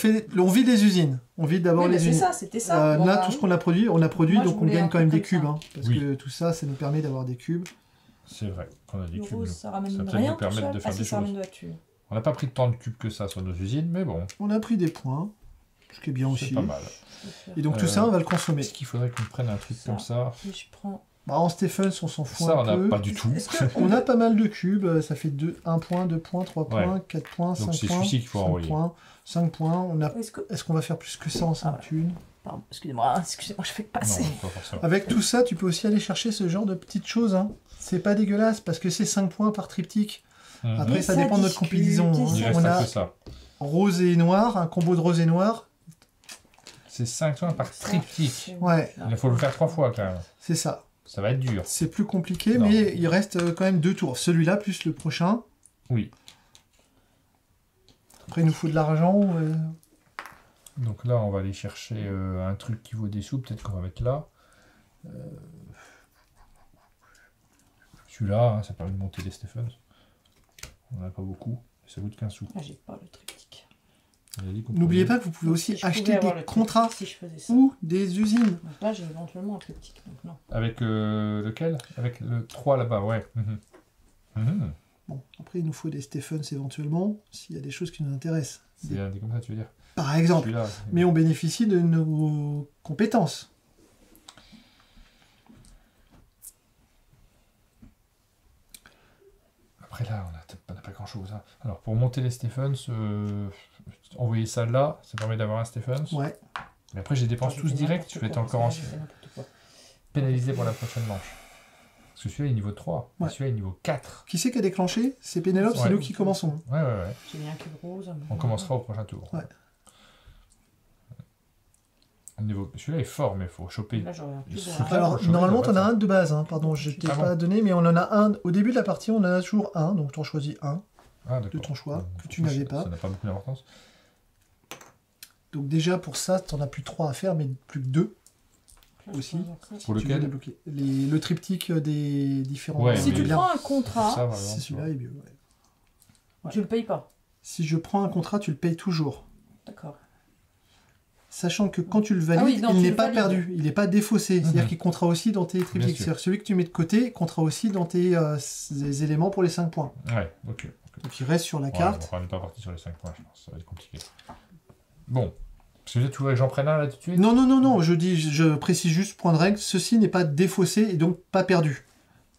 vide les usines. On vide d'abord Oui, mais les c'est usines. ça, c'était ça. Bon, Là, bah, tout ce qu'on a produit, Moi, donc je on voulais gagne un quand même truc des comme cubes. ça. Hein, parce Oui. que tout ça, ça nous permet d'avoir des cubes. C'est vrai qu'on a des le cubes. rose, nous. ça ramène Ça va peut-être rien nous permettre tout de seul. faire Ah, des si, ça ramène choses. de la thune. On n'a pas pris tant de cubes que ça sur nos usines, mais bon, On a pris des points, ce qui est bien c'est aussi. pas mal. Je vais faire- Et donc tout ça, on va le consommer. Est-ce qu'il faudrait qu'on prenne un truc Ça. comme ça? Et je prends... Bah, en Stephens, on s'en fout Ça, un on n'a peu. pas du tout. Est-ce que... On a pas mal de cubes, ça fait 1 point, 2 points, 3 points, 4 points, 5 Donc c'est points, celui-ci qu'il faut 5 envoyer. points, 5 points. Est-ce que... Est-ce qu'on va faire plus que ça en 5 Ah ouais. thunes? Pardon, excusez-moi, je fais pas assez. Non, pas forcément. Avec tout ça, tu peux aussi aller chercher ce genre de petites choses. Hein. C'est pas dégueulasse parce que c'est 5 points par triptyque. Mhm. Après, Mais ça ça dépend de notre discute, combinaison. et Hein. Il ça- reste On un a peu ça. rose et noir, un combo de rose et noir. C'est 5 points par triptyque. Ouais, Il faut le faire 3 fois quand même. c'est ça. Ça va être dur. C'est plus compliqué, Non. mais il reste quand même 2 tours. Celui-là plus le prochain. Oui. Après, il nous faut de l'argent. Donc là, on va aller chercher un truc qui vaut des sous. Peut-être qu'on va mettre là. Celui-là, hein, ça permet de monter les Stephens. On n'en a pas beaucoup. Ça coûte 15 sous. Ah, j'ai pas le triptyque. On a dit qu'on N'oubliez prenait- pas que vous pouvez aussi Si je acheter pouvais avoir des le contrats triptyque, si je faisais ça. ou des usines. Donc là, j'ai éventuellement un triptyque, donc non. Avec lequel? Avec le 3 là-bas, ouais. Mhm. Mhm. Bon, après, il nous faut des Stephens éventuellement, s'il y a des choses qui nous intéressent. C'est un des comme ça, tu veux dire? Par exemple. Celui-là. Mais on bénéficie de nos compétences. Après là, on n'a pas grand-chose. Hein. Alors, pour monter les Stephens, envoyer ça là, ça permet d'avoir un Stephens. Ouais. Mais après, j'ai dépense J'ai tous fait direct, n'importe je vais être quoi, encore parce que là, j'ai fait n'importe quoi. pénalisé pour la prochaine manche. Parce que celui-là est niveau 3, et Ouais. celui-là est niveau 4. Qui c'est qui a déclenché? C'est Pénélope, c'est Ouais. nous qui commençons. Ouais. J'ai mis un cube rose. On commencera au prochain tour. Ouais. Celui-là est fort, mais il faut choper. Là, j'aurais un Il plus se de fout rage. là. Alors, pour le choper, normalement, on va t'en as faire. un de base, hein. Pardon, je t'ai Ah pas bon donné, mais on en a un. Au début de la partie, on en a toujours un, donc t'en choisis un Ah, de d'accord. ton choix, Donc, que tu n'avais pas. Ça n'a pas beaucoup d'importance. Donc déjà, pour ça, t'en as plus 3 à faire, mais plus que 2. Là, je aussi. peux avoir ça. Pour Tu veux lequel? débloquer. Le triptyque des différents... Ouais, Si mais- tu bien. prends un Ça, contrat, par C'est exemple, celui-là est mieux, ouais. tu le payes pas. Si je prends un contrat, tu le payes toujours. D'accord. Sachant que quand tu le valides, Ah oui, non, il tu n'est le pas valides. perdu, il n'est pas défaussé. C'est-à-dire Mhm. qu'il comptera aussi dans tes Bien triptyques. sûr. C'est-à-dire que celui que tu mets de côté comptera aussi dans tes ces éléments pour les 5 points. Ouais, ok. Donc il reste sur la Ouais, carte. on va pas partir sur les 5 points, je pense. Ça va être compliqué. Bon. Parce que tu voudrais que j'en prenne un là tout de suite? Non, je précise juste, point de règle, ceci n'est pas défaussé et donc pas perdu.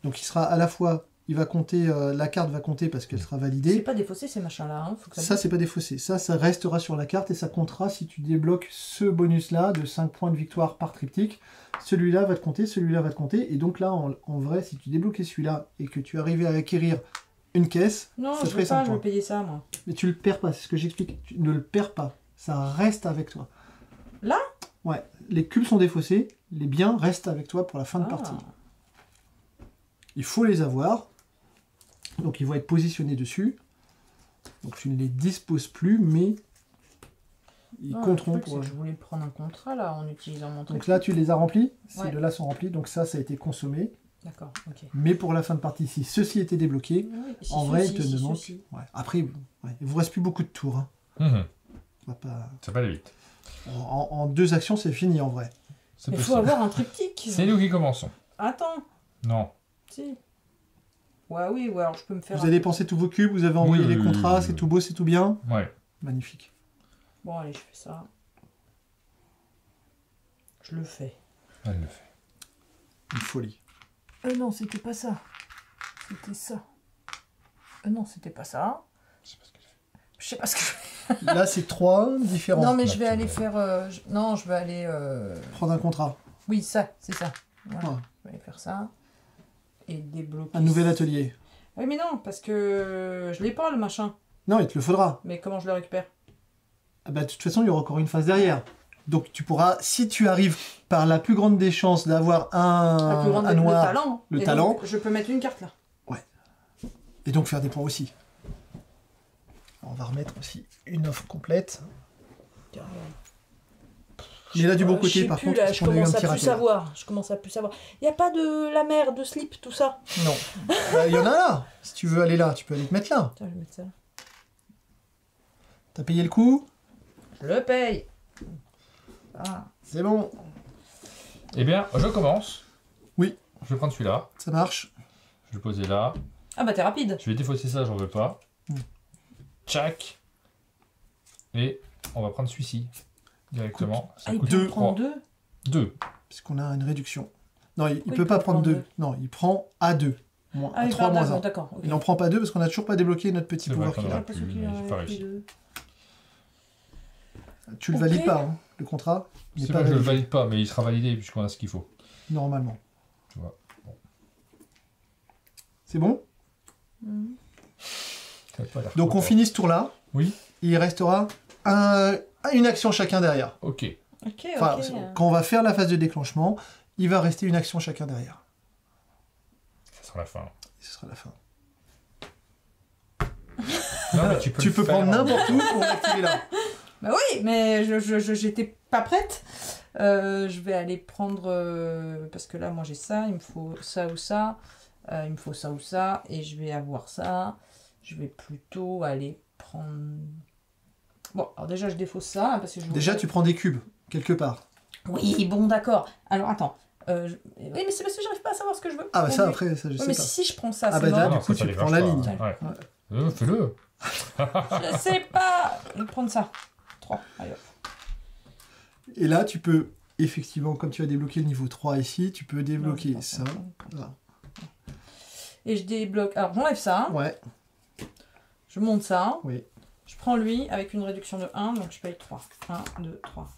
Donc il sera à la fois, il va compter, la carte va compter parce qu'elle sera C'est validée. pas défaussé ces machins-là. Hein. Faut que Ça, c'est pas défaussé. Ça restera sur la carte et ça comptera si tu débloques ce bonus-là de 5 points de victoire par triptyque. Celui-là va te compter, celui-là va te compter. Et donc là, en vrai, si tu débloquais celui-là et que tu arrivais à acquérir une caisse, Non, ça je ferait veux 5 pas, je points. veux payer ça, moi. Mais tu le perds pas, c'est ce que j'explique. Tu ne le perds pas. Ça reste avec toi. Là? Ouais, les cubes sont défaussés, les biens restent avec toi pour la fin de partie. Il faut les avoir. Donc ils vont être positionnés dessus. Donc tu ne les disposes plus, mais ils compteront pour... Je voulais prendre un contrat là en utilisant mon truc. Donc là tu les as remplis, ces deux-là sont remplis, donc ça a été consommé. D'accord, ok. Mais pour la fin de partie, si ceci était débloqué, en vrai il te demande... Ouais. Après, il vous reste plus beaucoup de tours. Hein. On va pas... Ça va aller vite. En 2 actions, c'est fini en vrai. Il faut avoir un triptyque. C'est nous qui commençons. Attends. Non. Si. Ouais, oui, ouais, alors je peux me faire... Vous avez dépensé tous vos cubes, vous avez envoyé les contrats, c'est tout beau, c'est tout bien. Ouais. Magnifique. Bon, allez, je fais ça. Je le fais. Elle le fait. Une folie. Non, c'était pas ça. C'était ça. Non, c'était pas ça. Je sais pas ce que je fais. Là, c'est 3 différents. Non, mais je vais aller faire... Non, je vais aller... Prendre un contrat. Oui, ça, c'est ça. Voilà. Ouais. Je vais aller faire ça. Et débloquer... Un nouvel atelier. Oui, mais non, parce que je l'ai pas, le machin. Non, il te le faudra. Mais comment je le récupère? Ah bah, de toute façon, il y aura encore une phase derrière. Donc tu pourras, si tu arrives par la plus grande des chances d'avoir un noir, le talent. Le talent. Donc, je peux mettre une carte là. Ouais. Et donc faire des points aussi. Alors, on va remettre aussi une offre complète. Mais là, du bon côté, par contre, je commence à plus savoir. Je commence à plus savoir. Il n'y a pas de la mer, de slip, tout ça? Non. Il y en a là. Si tu veux aller là, tu peux aller te mettre là. Tiens, je vais mettre ça. T'as payé le coup? Je le paye. Ah. C'est bon. Eh bien, je commence. Oui. Je vais prendre celui-là. Ça marche. Je vais le poser là. Ah bah t'es rapide. Je vais défausser ça, j'en veux pas. Tchac. Et on va prendre celui-ci. Directement. Ça il coûte peut prendre 2 2. Puisqu'on a une réduction. Non, il peut pas prendre 2. Non, il prend A2. Ah, 3 moins 1. D'accord. Okay. Il n'en prend pas 2 parce qu'on n'a toujours pas débloqué notre petit pouvoir qu'il a. Tu le valides pas, hein, le contrat. C'est pas que je le valide pas, mais il sera validé puisqu'on a ce qu'il faut. Normalement. Tu vois. Bon. C'est bon? Donc on finit ce tour-là. Oui. Il restera une action chacun derrière. Ok. Enfin, quand on va faire la phase de déclenchement, il va rester une action chacun derrière. Ça sera la fin. Ce sera la fin. Non, mais tu peux prendre n'importe où pour l'activer là. Bah oui, mais j'étais pas prête. Je vais aller prendre... parce que là, moi, j'ai ça. Il me faut ça ou ça. Il me faut ça ou ça. Et je vais avoir ça. Je vais plutôt aller prendre... Bon, alors déjà, je défausse ça. Parce que déjà, tu prends des cubes, quelque part. Oui, bon, d'accord. Alors, attends. Oui, mais c'est parce que j'arrive pas à savoir ce que je veux. Ah, bah ça, après, ça, je sais mais pas. si je prends ça, ah, c'est bah, mort. du coup, tu prends la ligne. Ouais. Fais-le. Je sais pas. Je vais prendre ça. 3. Allez, hop. Et là, tu peux, effectivement, comme tu as débloqué le niveau 3 ici, tu peux débloquer ça. Là. Et je débloque... Alors, j'enlève ça. Ouais. Je monte ça. Oui. Je prends lui avec une réduction de 1, donc je paye 3. 1, 2, 3.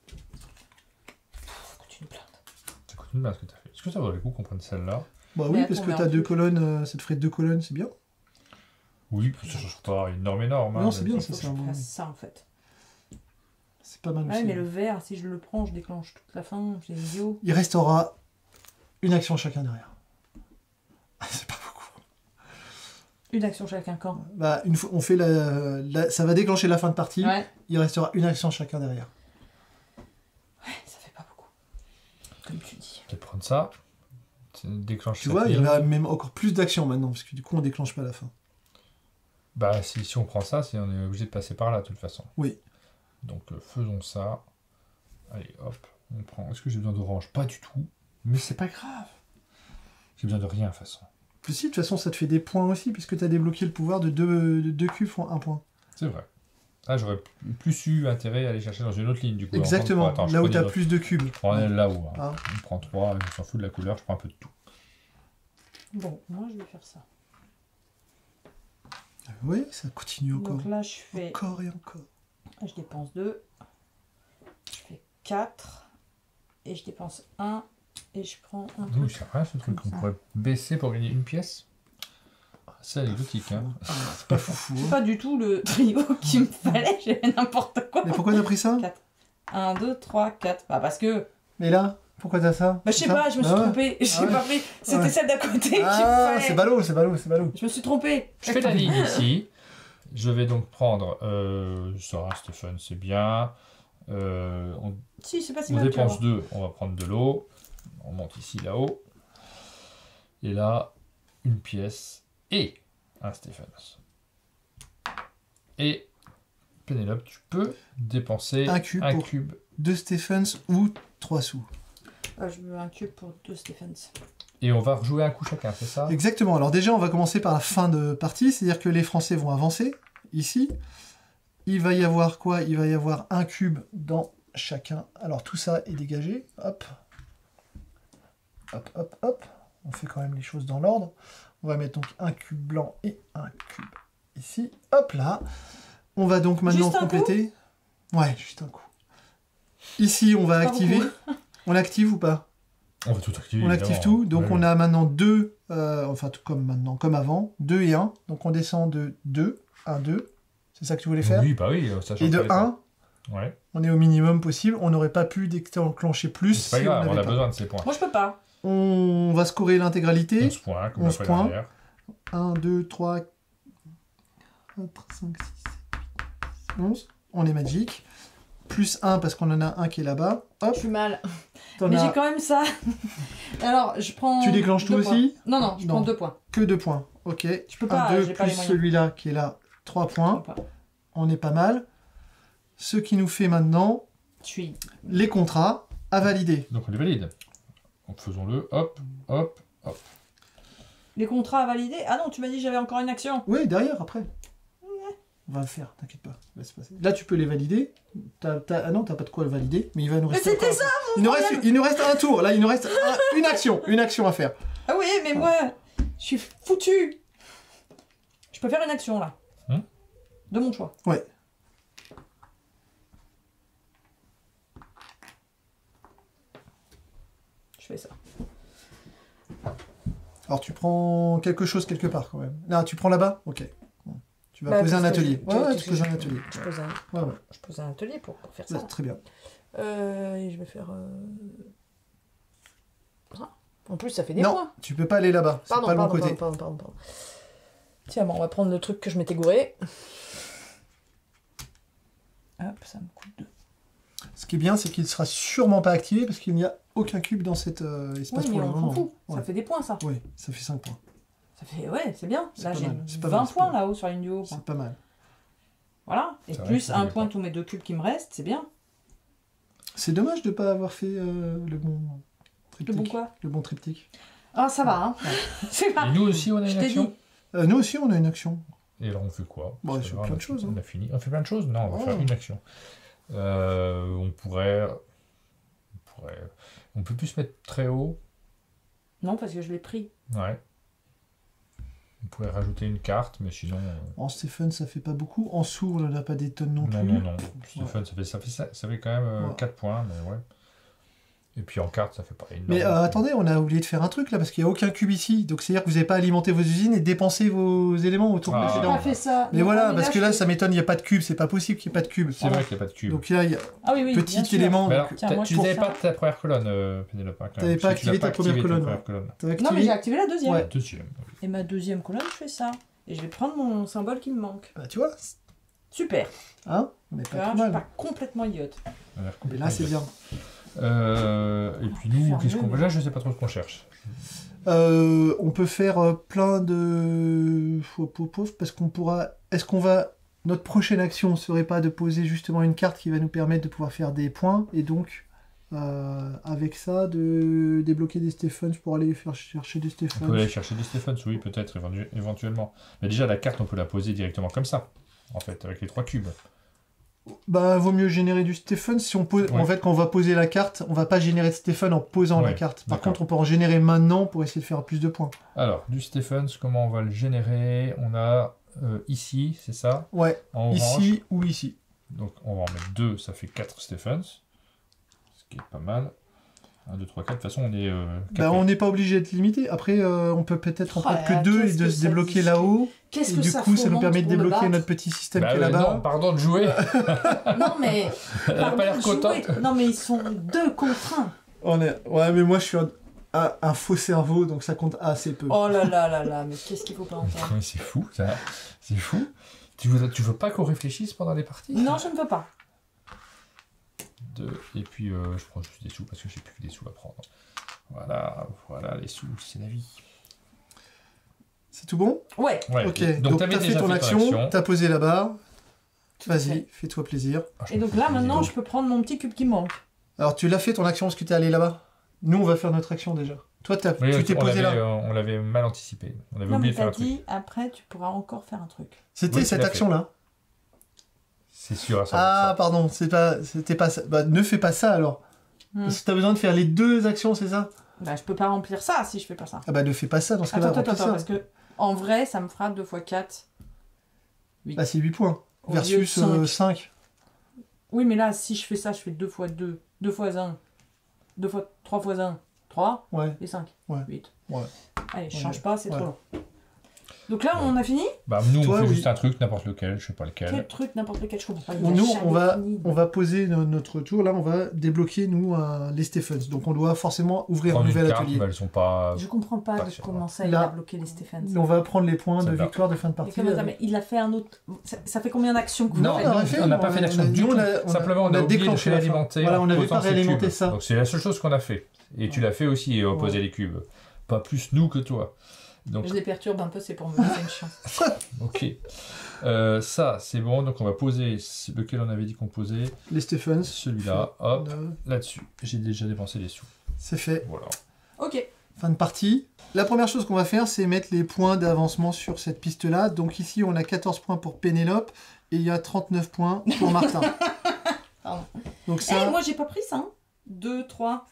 Ça coûte une plainte. Ça coûte une plainte ce que tu as fait. Est-ce que ça vaut le coup qu'on prenne celle-là? Bah oui, parce que tu as 2 colonnes, ça te ferait 2 colonnes, c'est bien. Oui, ça change pas énorme. Non, hein, c'est bien, ça. c'est ça en fait. C'est pas mal aussi. Ouais, mais le vert, si je le prends, je déclenche toute la fin, c'est idiot. Il restera une action chacun derrière. C'est pas beaucoup. Une action chacun quand? Bah, une fois, on fait ça va déclencher la fin de partie. Ouais. Il restera une action chacun derrière. Ouais, ça fait pas beaucoup. Comme tu dis. Je vais prendre ça. Déclenche. Tu vois, il y a même encore plus d'actions maintenant, parce que du coup, on déclenche pas la fin. Bah, si on prend ça, on est obligé de passer par là, de toute façon. Oui. Donc, faisons ça. Allez, hop, on prend. Est-ce que j'ai besoin d'orange? Pas du tout. Mais c'est pas grave. J'ai besoin de rien, de toute façon. Puis si, de toute façon, ça te fait des points aussi, puisque tu as débloqué le pouvoir de 2 cubes font 1 point. C'est vrai. Ah, j'aurais plus eu intérêt à aller chercher dans une autre ligne, du coup. Exactement, attends, là où tu as plus de cubes. Je prends elle là-haut. Hein. Ah. On prend 3, on s'en fout de la couleur, je prends un peu de tout. Bon, moi je vais faire ça. Oui, ça continue encore. Donc là, je fais... Encore et encore. Je dépense 2. Je fais 4. Et je dépense 1. Et je prends un Oui, truc. c'est rien ce truc. On pourrait baisser pour gagner une pièce. C'est anecdotique, hein. C'est pas foufou. C'est pas du tout le trio qu'il me fallait, j'ai fait n'importe quoi. Mais pourquoi t'as pris ça? 4. 1, 2, 3, 4. Bah parce que... Mais là, pourquoi t'as ça? Bah je sais pas, je me suis trompée. J'ai pas pris. C'était celle d'à côté. Ah, c'est ballot. Je me suis trompée. Je fais la ligne ici. Je vais donc prendre... ça, Stéphane, c'est bien. Si, c'est pas si on mal. dépense 2, on va prendre de l'eau. On monte ici, là-haut. Et là, une pièce et un Stephens. Et Pénélope, tu peux dépenser un cube. 2 Stephens ou 3 sous. Je veux un cube pour 2 Stephens. Et on va rejouer un coup chacun, c'est ça? Exactement. Alors déjà, on va commencer par la fin de partie, c'est-à-dire que les Français vont avancer, ici. Il va y avoir quoi? Il va y avoir un cube dans chacun. Alors tout ça est dégagé. Hop. Hop, hop, hop. On fait quand même les choses dans l'ordre. On va mettre donc un cube blanc et un cube ici. Hop là. On va donc maintenant compléter. Ouais, juste un coup. Ici, on va activer. On l'active ou pas? On va tout activer. On active tout. Donc on a maintenant 2, enfin tout comme maintenant, comme avant, 2 et 1. Donc on descend de 2 à 2. C'est ça que tu voulais faire? Oui, bah oui, ça change. Et de 1, ouais. On est au minimum possible. On n'aurait pas pu déclencher plus. C'est pas grave, on a besoin de ces points. Moi je peux pas. On va scorer l'intégralité. 11 points, comme 11 points. 1, 2, 3, 4, 5, 6, 7, 8, 11. On est magique. Plus 1 parce qu'on en a un qui est là-bas. Hop. Je suis mal. Mais j'ai quand même ça. Alors, je prends... Tu déclenches tout aussi? Non, je prends 2 points. Que 2 points. Ok. Je peux pas, 2 j'ai pas plus les moyens. celui-là qui est là, 3 points. On est pas mal. Ce qui nous fait maintenant les contrats à valider. Donc on les valide. Donc faisons-le. Hop, hop, hop. Les contrats à valider? Ah non, tu m'as dit que j'avais encore une action. Oui, derrière, après. Ouais. On va le faire, t'inquiète pas. Là, tu peux les valider. Ah non, t'as pas de quoi le valider. Mais il va nous rester. Mais c'était ça il nous reste un tour. Là, il nous reste une action à faire. Ah oui, mais moi, je suis foutu. Je peux faire une action là. De mon choix. Ouais. Je fais ça. Alors tu prends quelque chose quelque part quand même. Là, tu prends là-bas? Ok. Tu vas poser un atelier. Ouais, tu poses un atelier. Je pose un atelier pour faire ça. Très bien. Et je vais faire... ça. En plus, ça fait des points. Non, tu peux pas aller là-bas. C'est pas le bon côté. Pardon. Tiens, bon, on va prendre le truc que je m'étais gouré. Hop, ça me coûte 2. Ce qui est bien, c'est qu'il ne sera sûrement pas activé parce qu'il n'y a aucun cube dans cet espace pour le moment. On s'en fout. Ça fait des points, ça. Oui, ça fait 5 points. Ça fait... Ouais, c'est bien. Là, j'ai 20 mal, points là-haut sur la ligne du haut. C'est pas mal. Voilà. Et plus un point tous mes 2 cubes qui me restent, c'est bien. C'est dommage de ne pas avoir fait le bon triptyque. Le bon quoi? Le bon triptyque. Ah, ça va, hein. C'est pas... Et nous aussi, on a une action. Nous aussi, on a une action. Et alors, on fait quoi? Bon, on fait plein de choses. On a fini. On fait plein de choses? Non, on va faire une action. On peut plus se mettre très haut. Non, parce que je l'ai pris. Ouais. On pourrait rajouter une carte, mais sinon... En Stephen, ça fait pas beaucoup. En sous, on n'a pas des tonnes non plus. Non. Stephen, ça fait quand même 4 points, mais ouais. Et puis en carte, ça fait pas énorme. Mais attendez, on a oublié de faire un truc là, parce qu'il n'y a aucun cube ici. Donc c'est-à-dire que vous n'avez pas alimenté vos usines et dépensé vos éléments autour de j'ai pas fait ça. Mais voilà, parce que là, ça m'étonne, il n'y a pas de cube. C'est pas possible qu'il n'y ait pas de cube. C'est vrai qu'il n'y a pas de cube. Donc là, il y a petit élément. Mais alors, tu n'avais pas ta première colonne, Pénélope. Tu n'avais pas activé ta première colonne. Non, mais j'ai activé la deuxième. Ouais. Et ma deuxième colonne, je fais ça. Et je vais prendre mon symbole qui me manque. Bah, tu vois. Super. Hein? On n'est pas je suis pas complètement idiote. Mais là, c'est bien. Et puis nous, qu'est-ce qu'on... Là, je sais pas trop ce qu'on cherche. On peut faire plein de... Parce qu'on pourra... Est-ce qu'on va... Notre prochaine action serait pas de poser justement une carte qui va nous permettre de pouvoir faire des points, et donc, avec ça, de débloquer des Stephens pour aller faire chercher des Stephens. On peut aller chercher des Stephens, oui, peut-être, éventuellement. Mais déjà, la carte, on peut la poser directement comme ça, en fait, avec les 3 cubes. Bah, vaut mieux générer du Stephen si on pose. Ouais. En fait, quand on va poser la carte, on va pas générer de Stephen en posant la carte. Par contre, on peut en générer maintenant pour essayer de faire plus de points. Alors, du Stephen, comment on va le générer? On a ici, c'est ça? Ouais, en ici ou ici. Donc, on va en mettre 2, ça fait 4 Stephens. Ce qui est pas mal. 1, 2, 3, 4. De toute façon, on est. On n'est pas obligé d'être limité. Après, on peut peut-être en prendre que 2 et de se débloquer là-haut. Qu'est-ce et que du coup, ça nous permet de débloquer notre petit système qui est là-bas. Non, pardon de jouer. Non, mais. Elle a pas l'air contente. Non, mais ils sont 2 contre 1. Ouais, mais moi, je suis un faux cerveau, donc ça compte assez peu. Oh là là là là, mais qu'est-ce qu'il faut pas entendre. C'est fou, ça. C'est fou. Tu veux pas qu'on réfléchisse pendant les parties? Non, je ne veux pas. 2, et puis je prends juste des sous parce que j'ai plus que des sous à prendre. Voilà les sous, c'est la vie. C'est tout bon? Ouais. Ok, donc t'as fait ton action, t'as posé la barre. Vas-y, fais-toi plaisir. Et donc là, maintenant, je peux prendre mon petit cube qui manque. Alors, tu l'as fait ton action parce que t'es allé là-bas? Nous, on va faire notre action déjà. Toi, tu t'es posé là. On l'avait mal anticipé. On avait oublié de faire un truc. Après, tu pourras encore faire un truc. C'était cette action-là. C'est sûr à 100%. Ah, pardon, c'était pas ça. Bah, ne fais pas ça alors. Parce que t'as besoin de faire les 2 actions, c'est ça? Bah, je peux pas remplir ça si je fais pas ça. Ah bah, ne fais pas ça dans ce cas-là. Attends, parce que en vrai, ça me fera 2 x 4. 8. Bah, c'est 8 points. Versus 5. Oui, mais là, si je fais ça, je fais 2 x 2, 2 x 1, 3 x 1, 3 et 5. 8. Ouais. Allez, je change pas, c'est trop long. Donc là, on a fini? Bah, nous, on fait juste un truc, n'importe lequel, je sais pas lequel. Quel truc, n'importe lequel, je comprends pas. Nous, on va poser notre tour. Là, on va débloquer, nous, les Stephens. Donc, on doit forcément ouvrir un nouvel atelier. Elles sont pas... Je comprends pas de comment ça, il a bloqué les Stephens. On va prendre les points de victoire de fin de partie. Mais il a fait un autre... Ça fait combien d'actions que vous Non, on n'a pas fait d'action du tout. Simplement, on a oublié de réalimenter. Voilà, on n'avait pas réalimenté ça. Donc, c'est la seule chose qu'on a fait. Et tu l'as fait aussi, opposer les cubes. Pas plus nous que toi. Donc... Je les perturbe un peu, c'est pour me laisser une chance. Ok. Ça, c'est bon. Donc, on va poser lequel on avait dit qu'on posait. Les Stephens. Celui-là. Hop. Là-dessus. J'ai déjà dépensé les sous. C'est fait. Voilà. Ok. Fin de partie. La première chose qu'on va faire, c'est mettre les points d'avancement sur cette piste-là. Donc, ici, on a 14 points pour Pénélope et il y a 39 points pour Martin. Pardon. Donc, ça... moi, j'ai pas pris ça. 2, 3.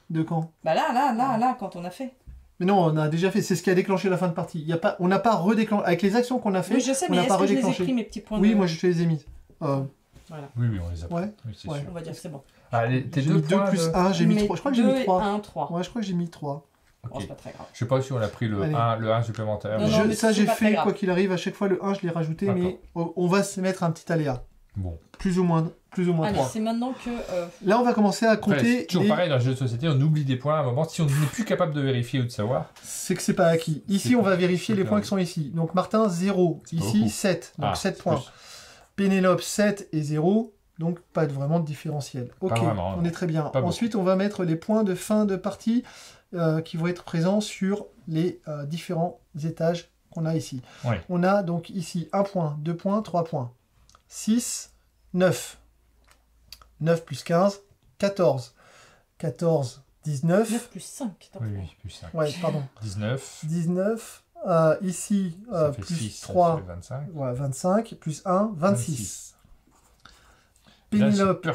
De quand? Bah là, quand on a fait. Mais non, on a déjà fait. C'est ce qui a déclenché la fin de partie. On n'a pas redéclenché. Avec les actions qu'on a fait, oui, je sais, on mais n'a pas redéclenché. Je les ai pris, mes petits points Oui, moi je te les ai mis. Voilà. Oui, on les a pris. Ouais. Oui, ouais. On va dire que c'est bon. Allez, tes j'ai 2 mis 2 plus 1, j'ai mis 3. Je crois que j'ai mis 3. 1, 3. Ouais, je crois que j'ai mis 3. Okay. Oh, c'est pas très grave. Je sais pas si on a pris le 1 supplémentaire. Non, ça, j'ai fait, quoi qu'il arrive, à chaque fois le 1, je l'ai rajouté, mais on va se mettre un petit aléa. Bon. Plus ou moins 3. Allez, c'est maintenant que... Là, on va commencer à compter... Toujours pareil, dans le jeu de société, on oublie des points à un moment. Si on n'est plus capable de vérifier ou de savoir... C'est que c'est pas acquis. Ici, on va vérifier les points qui sont ici. Donc, Martin, 0. Ici, 7. Donc, 7 points. Pénélope, 7 et 0. Donc, pas vraiment de différentiel. Ok, on est très bien. Ensuite, on va mettre les points de fin de partie qui vont être présents sur les différents étages qu'on a ici. Oui. On a donc ici 1 point, 2 points, 3 points. 6, 9. 9 plus 15, 14. 14, 19. 9 plus 5. Oui, plus 5. Ouais, pardon. 19. 19. Ici, plus 6, 3, 25. Ouais, 25. Plus 1, 26. Pénélope,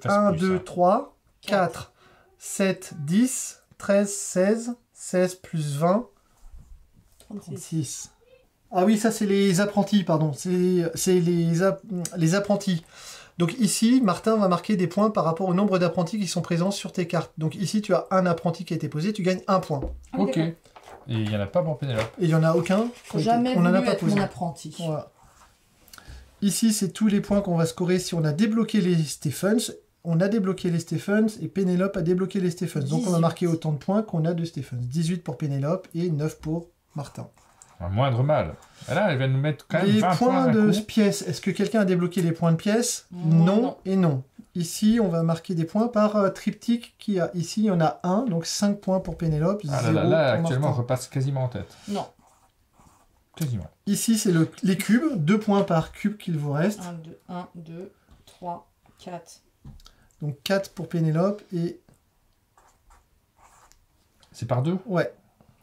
1, 2, 3, 4, 7, 10, 13, 16. 16 plus 20, 36. Ah oui, ça c'est les apprentis, pardon. C'est les apprentis. Donc ici, Martin va marquer des points par rapport au nombre d'apprentis qui sont présents sur tes cartes. Donc ici, tu as un apprenti qui a été posé, tu gagnes 1 point. Ok. Et il n'y en a pas pour Pénélope. Et il n'y en a aucun. Jamais on n'en a pas posé. Mon apprenti. Voilà. Ici, c'est tous les points qu'on va scorer si on a débloqué les Stephens. On a débloqué les Stephens et Pénélope a débloqué les Stephens. 18. Donc on va marquer autant de points qu'on a de Stephens. 18 pour Pénélope et 9 pour Martin. Un moindre mal. Et là, elle va nous mettre quand même les 20 points de pièces. Est-ce que quelqu'un a débloqué les points de pièces? Non et non. Ici, on va marquer des points par triptyque qui a. Ici, il y en a 1, donc 5 points pour Pénélope. Ah là, actuellement, on repasse quasiment en tête. Non. Quasiment. Ici, c'est les cubes. 2 points par cube qu'il vous reste. 1, 2, 3, 4. Donc 4 pour Pénélope et... C'est par 2? Ouais.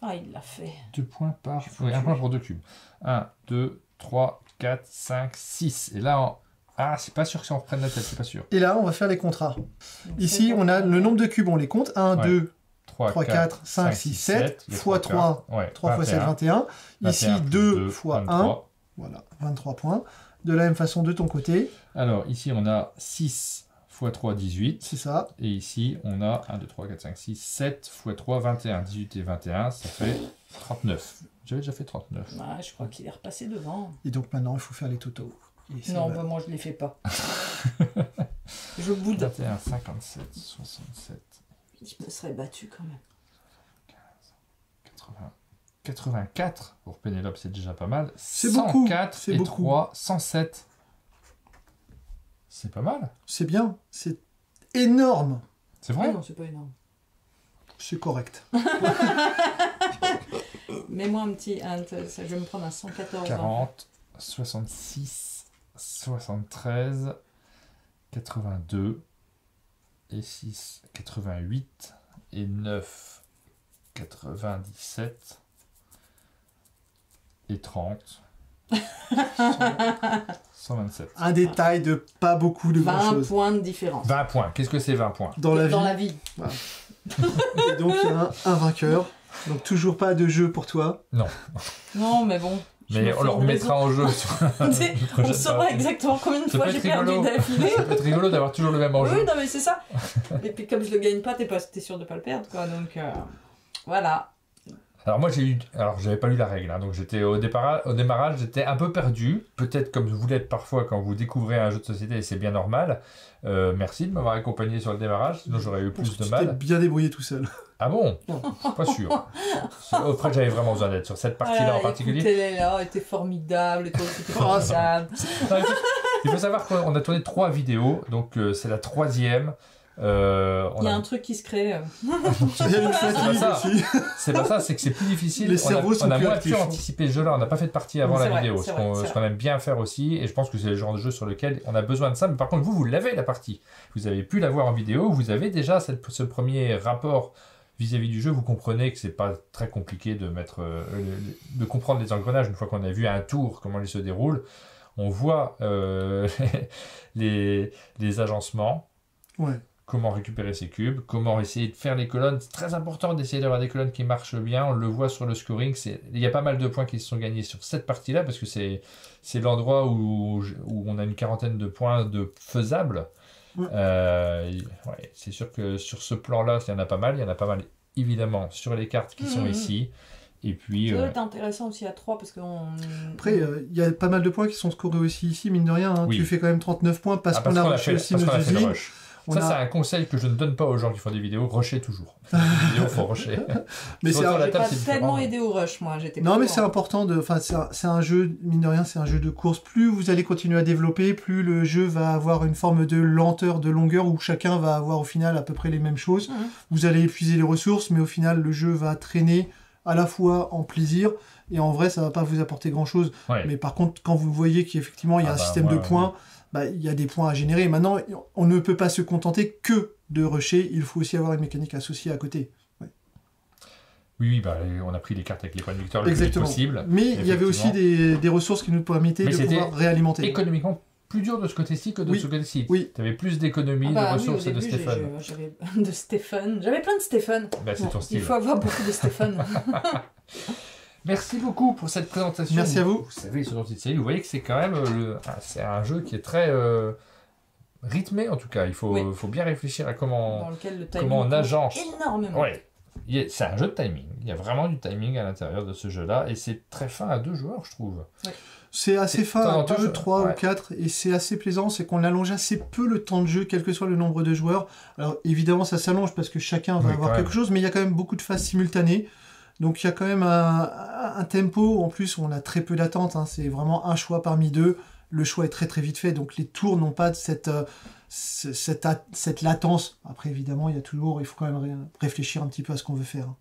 Ah, il l'a fait. 2 points par... Oui, 1 point pour 2 cubes. 1, 2, 3, 4, 5, 6. Et là, ah, c'est pas sûr que si on reprenne la tête, c'est pas sûr. Et là, on va faire les contrats. Donc, ici, on a le nombre de cubes, on les compte. 1, 2, 3, 4, 5, 6, 7. Fois 3, 3 fois 7, 21. Ici, 2 fois 1. Voilà, 23 points. De la même façon, de ton côté. Alors, ici, on a 6 x 3, 18. C'est ça. Et ici, on a 1, 2, 3, 4, 5, 6, 7 x 3, 21. 18 et 21, ça fait 39. J'avais déjà fait 39. Ouais, je crois qu'il est repassé devant. Et donc maintenant, il faut faire les totaux. Non, bah, moi je les fais pas. Je boude. 21, 57, 67. Je me serais battu quand même. 80, 84 pour Pénélope, c'est déjà pas mal. C'est beaucoup. 104 C'est et beaucoup. 3, 107. C'est pas mal. C'est bien. C'est énorme. C'est vrai? Non, c'est pas énorme. C'est correct. Mets-moi un petit. Je vais me prendre un 114. 40, 66, 73, 82 et 6, 88 et 9, 97 et 30, 127. Un détail de pas beaucoup de 20 grand-chose. points de différence. 20 points. Qu'est-ce que c'est 20 points? Dans la vie. Dans la vie. Voilà. Et donc, il y a un vainqueur. Donc, toujours pas de jeu pour toi. Non, mais bon. Mais on le remettra en jeu. On saura exactement combien de fois j'ai perdu d'affilée. Ça peut être rigolo d'avoir toujours le même enjeu. Oui, non, mais c'est ça. Et puis, comme je le gagne pas, t'es sûr de pas le perdre, quoi. Donc, voilà. Alors moi j'avais pas lu la règle, hein, donc j'étais au démarrage j'étais un peu perdu, peut-être comme vous l'êtes parfois quand vous découvrez un jeu de société et c'est bien normal. Merci de m'avoir accompagné sur le démarrage, sinon j'aurais eu plus de mal. Tu t'es bien débrouillé tout seul. Ah bon? Je suis pas sûr. Après j'avais vraiment besoin d'aide sur cette partie-là en particulier. Elle là, était formidable, et toi c'était formidable. Il faut savoir qu'on a tourné 3 vidéos, donc c'est la 3e. Il y a un truc qui se crée. Il y a une fatigue aussi. C'est pas ça, c'est que c'est plus difficile. Les cerveaux sont on a plus moins actifs. pu anticiper ce jeu-là, on n'a pas fait de partie avant la vidéo, c'est ce qu'on aime bien faire aussi, et je pense que c'est le genre de jeu sur lequel on a besoin de ça, mais par contre vous l'avez la partie. Vous avez pu la voir en vidéo, vous avez déjà ce premier rapport vis-à-vis du jeu, vous comprenez que c'est pas très compliqué de de comprendre les engrenages une fois qu'on a vu un tour, comment ils se déroulent. On voit les agencements. Ouais. Comment récupérer ses cubes, comment essayer de faire les colonnes. C'est très important d'essayer d'avoir des colonnes qui marchent bien. On le voit sur le scoring. Il y a pas mal de points qui se sont gagnés sur cette partie-là parce que c'est l'endroit où on a une quarantaine de points de faisables. Ouais, c'est sûr que sur ce plan-là, il y en a pas mal. Il y en a pas mal, évidemment, sur les cartes qui sont ici. Et puis, ça doit être intéressant aussi à 3 parce que après, il y a pas mal de points qui sont scorés aussi ici, mine de rien. Hein. Oui. Tu fais quand même 39 points parce qu'on a rushé aussi nos usines. Ça, c'est un conseil que je ne donne pas aux gens qui font des vidéos. Rusher toujours. Les vidéos, il faut rusher. Mais c'est pas tellement aidé au rush, moi. Non, mais c'est important. C'est un jeu, mine de rien, c'est un jeu de course. Plus vous allez continuer à développer, plus le jeu va avoir une forme de lenteur, de longueur, où chacun va avoir au final à peu près les mêmes choses. Vous allez épuiser les ressources, mais au final, le jeu va traîner à la fois en plaisir, et en vrai, ça va pas vous apporter grand-chose. Ouais. Mais par contre, quand vous voyez qu'effectivement, il y a un système de points... il y a des points à générer. Maintenant, on ne peut pas se contenter que de rusher, il faut aussi avoir une mécanique associée à côté. Ouais. Oui, on a pris les cartes avec les points de victoire le plus vite possible. Mais il y avait aussi des ressources qui nous permettaient de pouvoir réalimenter. Économiquement plus dur de ce côté-ci que de ce côté-ci. Oui. Tu avais plus d'économies, de ressources de Stéphane. J'avais plein de Stéphane. C'est ton style. Il faut avoir beaucoup de Stéphane. Merci beaucoup pour cette présentation. Merci à vous. Vous savez, sur cette série, vous voyez que c'est quand même c'est un jeu qui est très rythmé en tout cas. Il faut bien réfléchir à comment on agence. Énormément. Ouais. C'est un jeu de timing. Il y a vraiment du timing à l'intérieur de ce jeu-là et c'est très fin à 2 joueurs, je trouve. Ouais. C'est assez fin à 2, 3 ou 4 et c'est assez plaisant. C'est qu'on allonge assez peu le temps de jeu, quel que soit le nombre de joueurs. Alors évidemment, ça s'allonge parce que chacun va avoir quelque chose, mais il y a quand même beaucoup de phases simultanées. Donc il y a quand même un tempo, en plus on a très peu d'attente, hein. C'est vraiment un choix parmi 2, le choix est très très vite fait, donc les tours n'ont pas de cette latence. Après évidemment il faut quand même réfléchir un petit peu à ce qu'on veut faire, hein.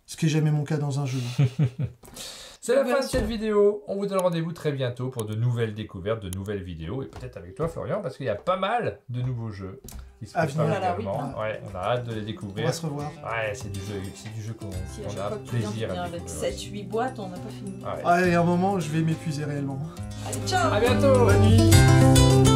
Ce qui n'est jamais mon cas dans un jeu. C'est la fin de cette vidéo, on vous donne rendez-vous très bientôt pour de nouvelles découvertes, de nouvelles vidéos, et peut-être avec toi Florian, parce qu'il y a pas mal de nouveaux jeux qui se préparent également. Ouais, on a hâte de les découvrir. On va se revoir. Ouais, c'est du jeu qu'on a plaisir à avec 7-8 boîtes, on n'a pas fini. Allez, à un moment, je vais m'épuiser réellement. Allez, ciao. À bientôt. Bonne nuit.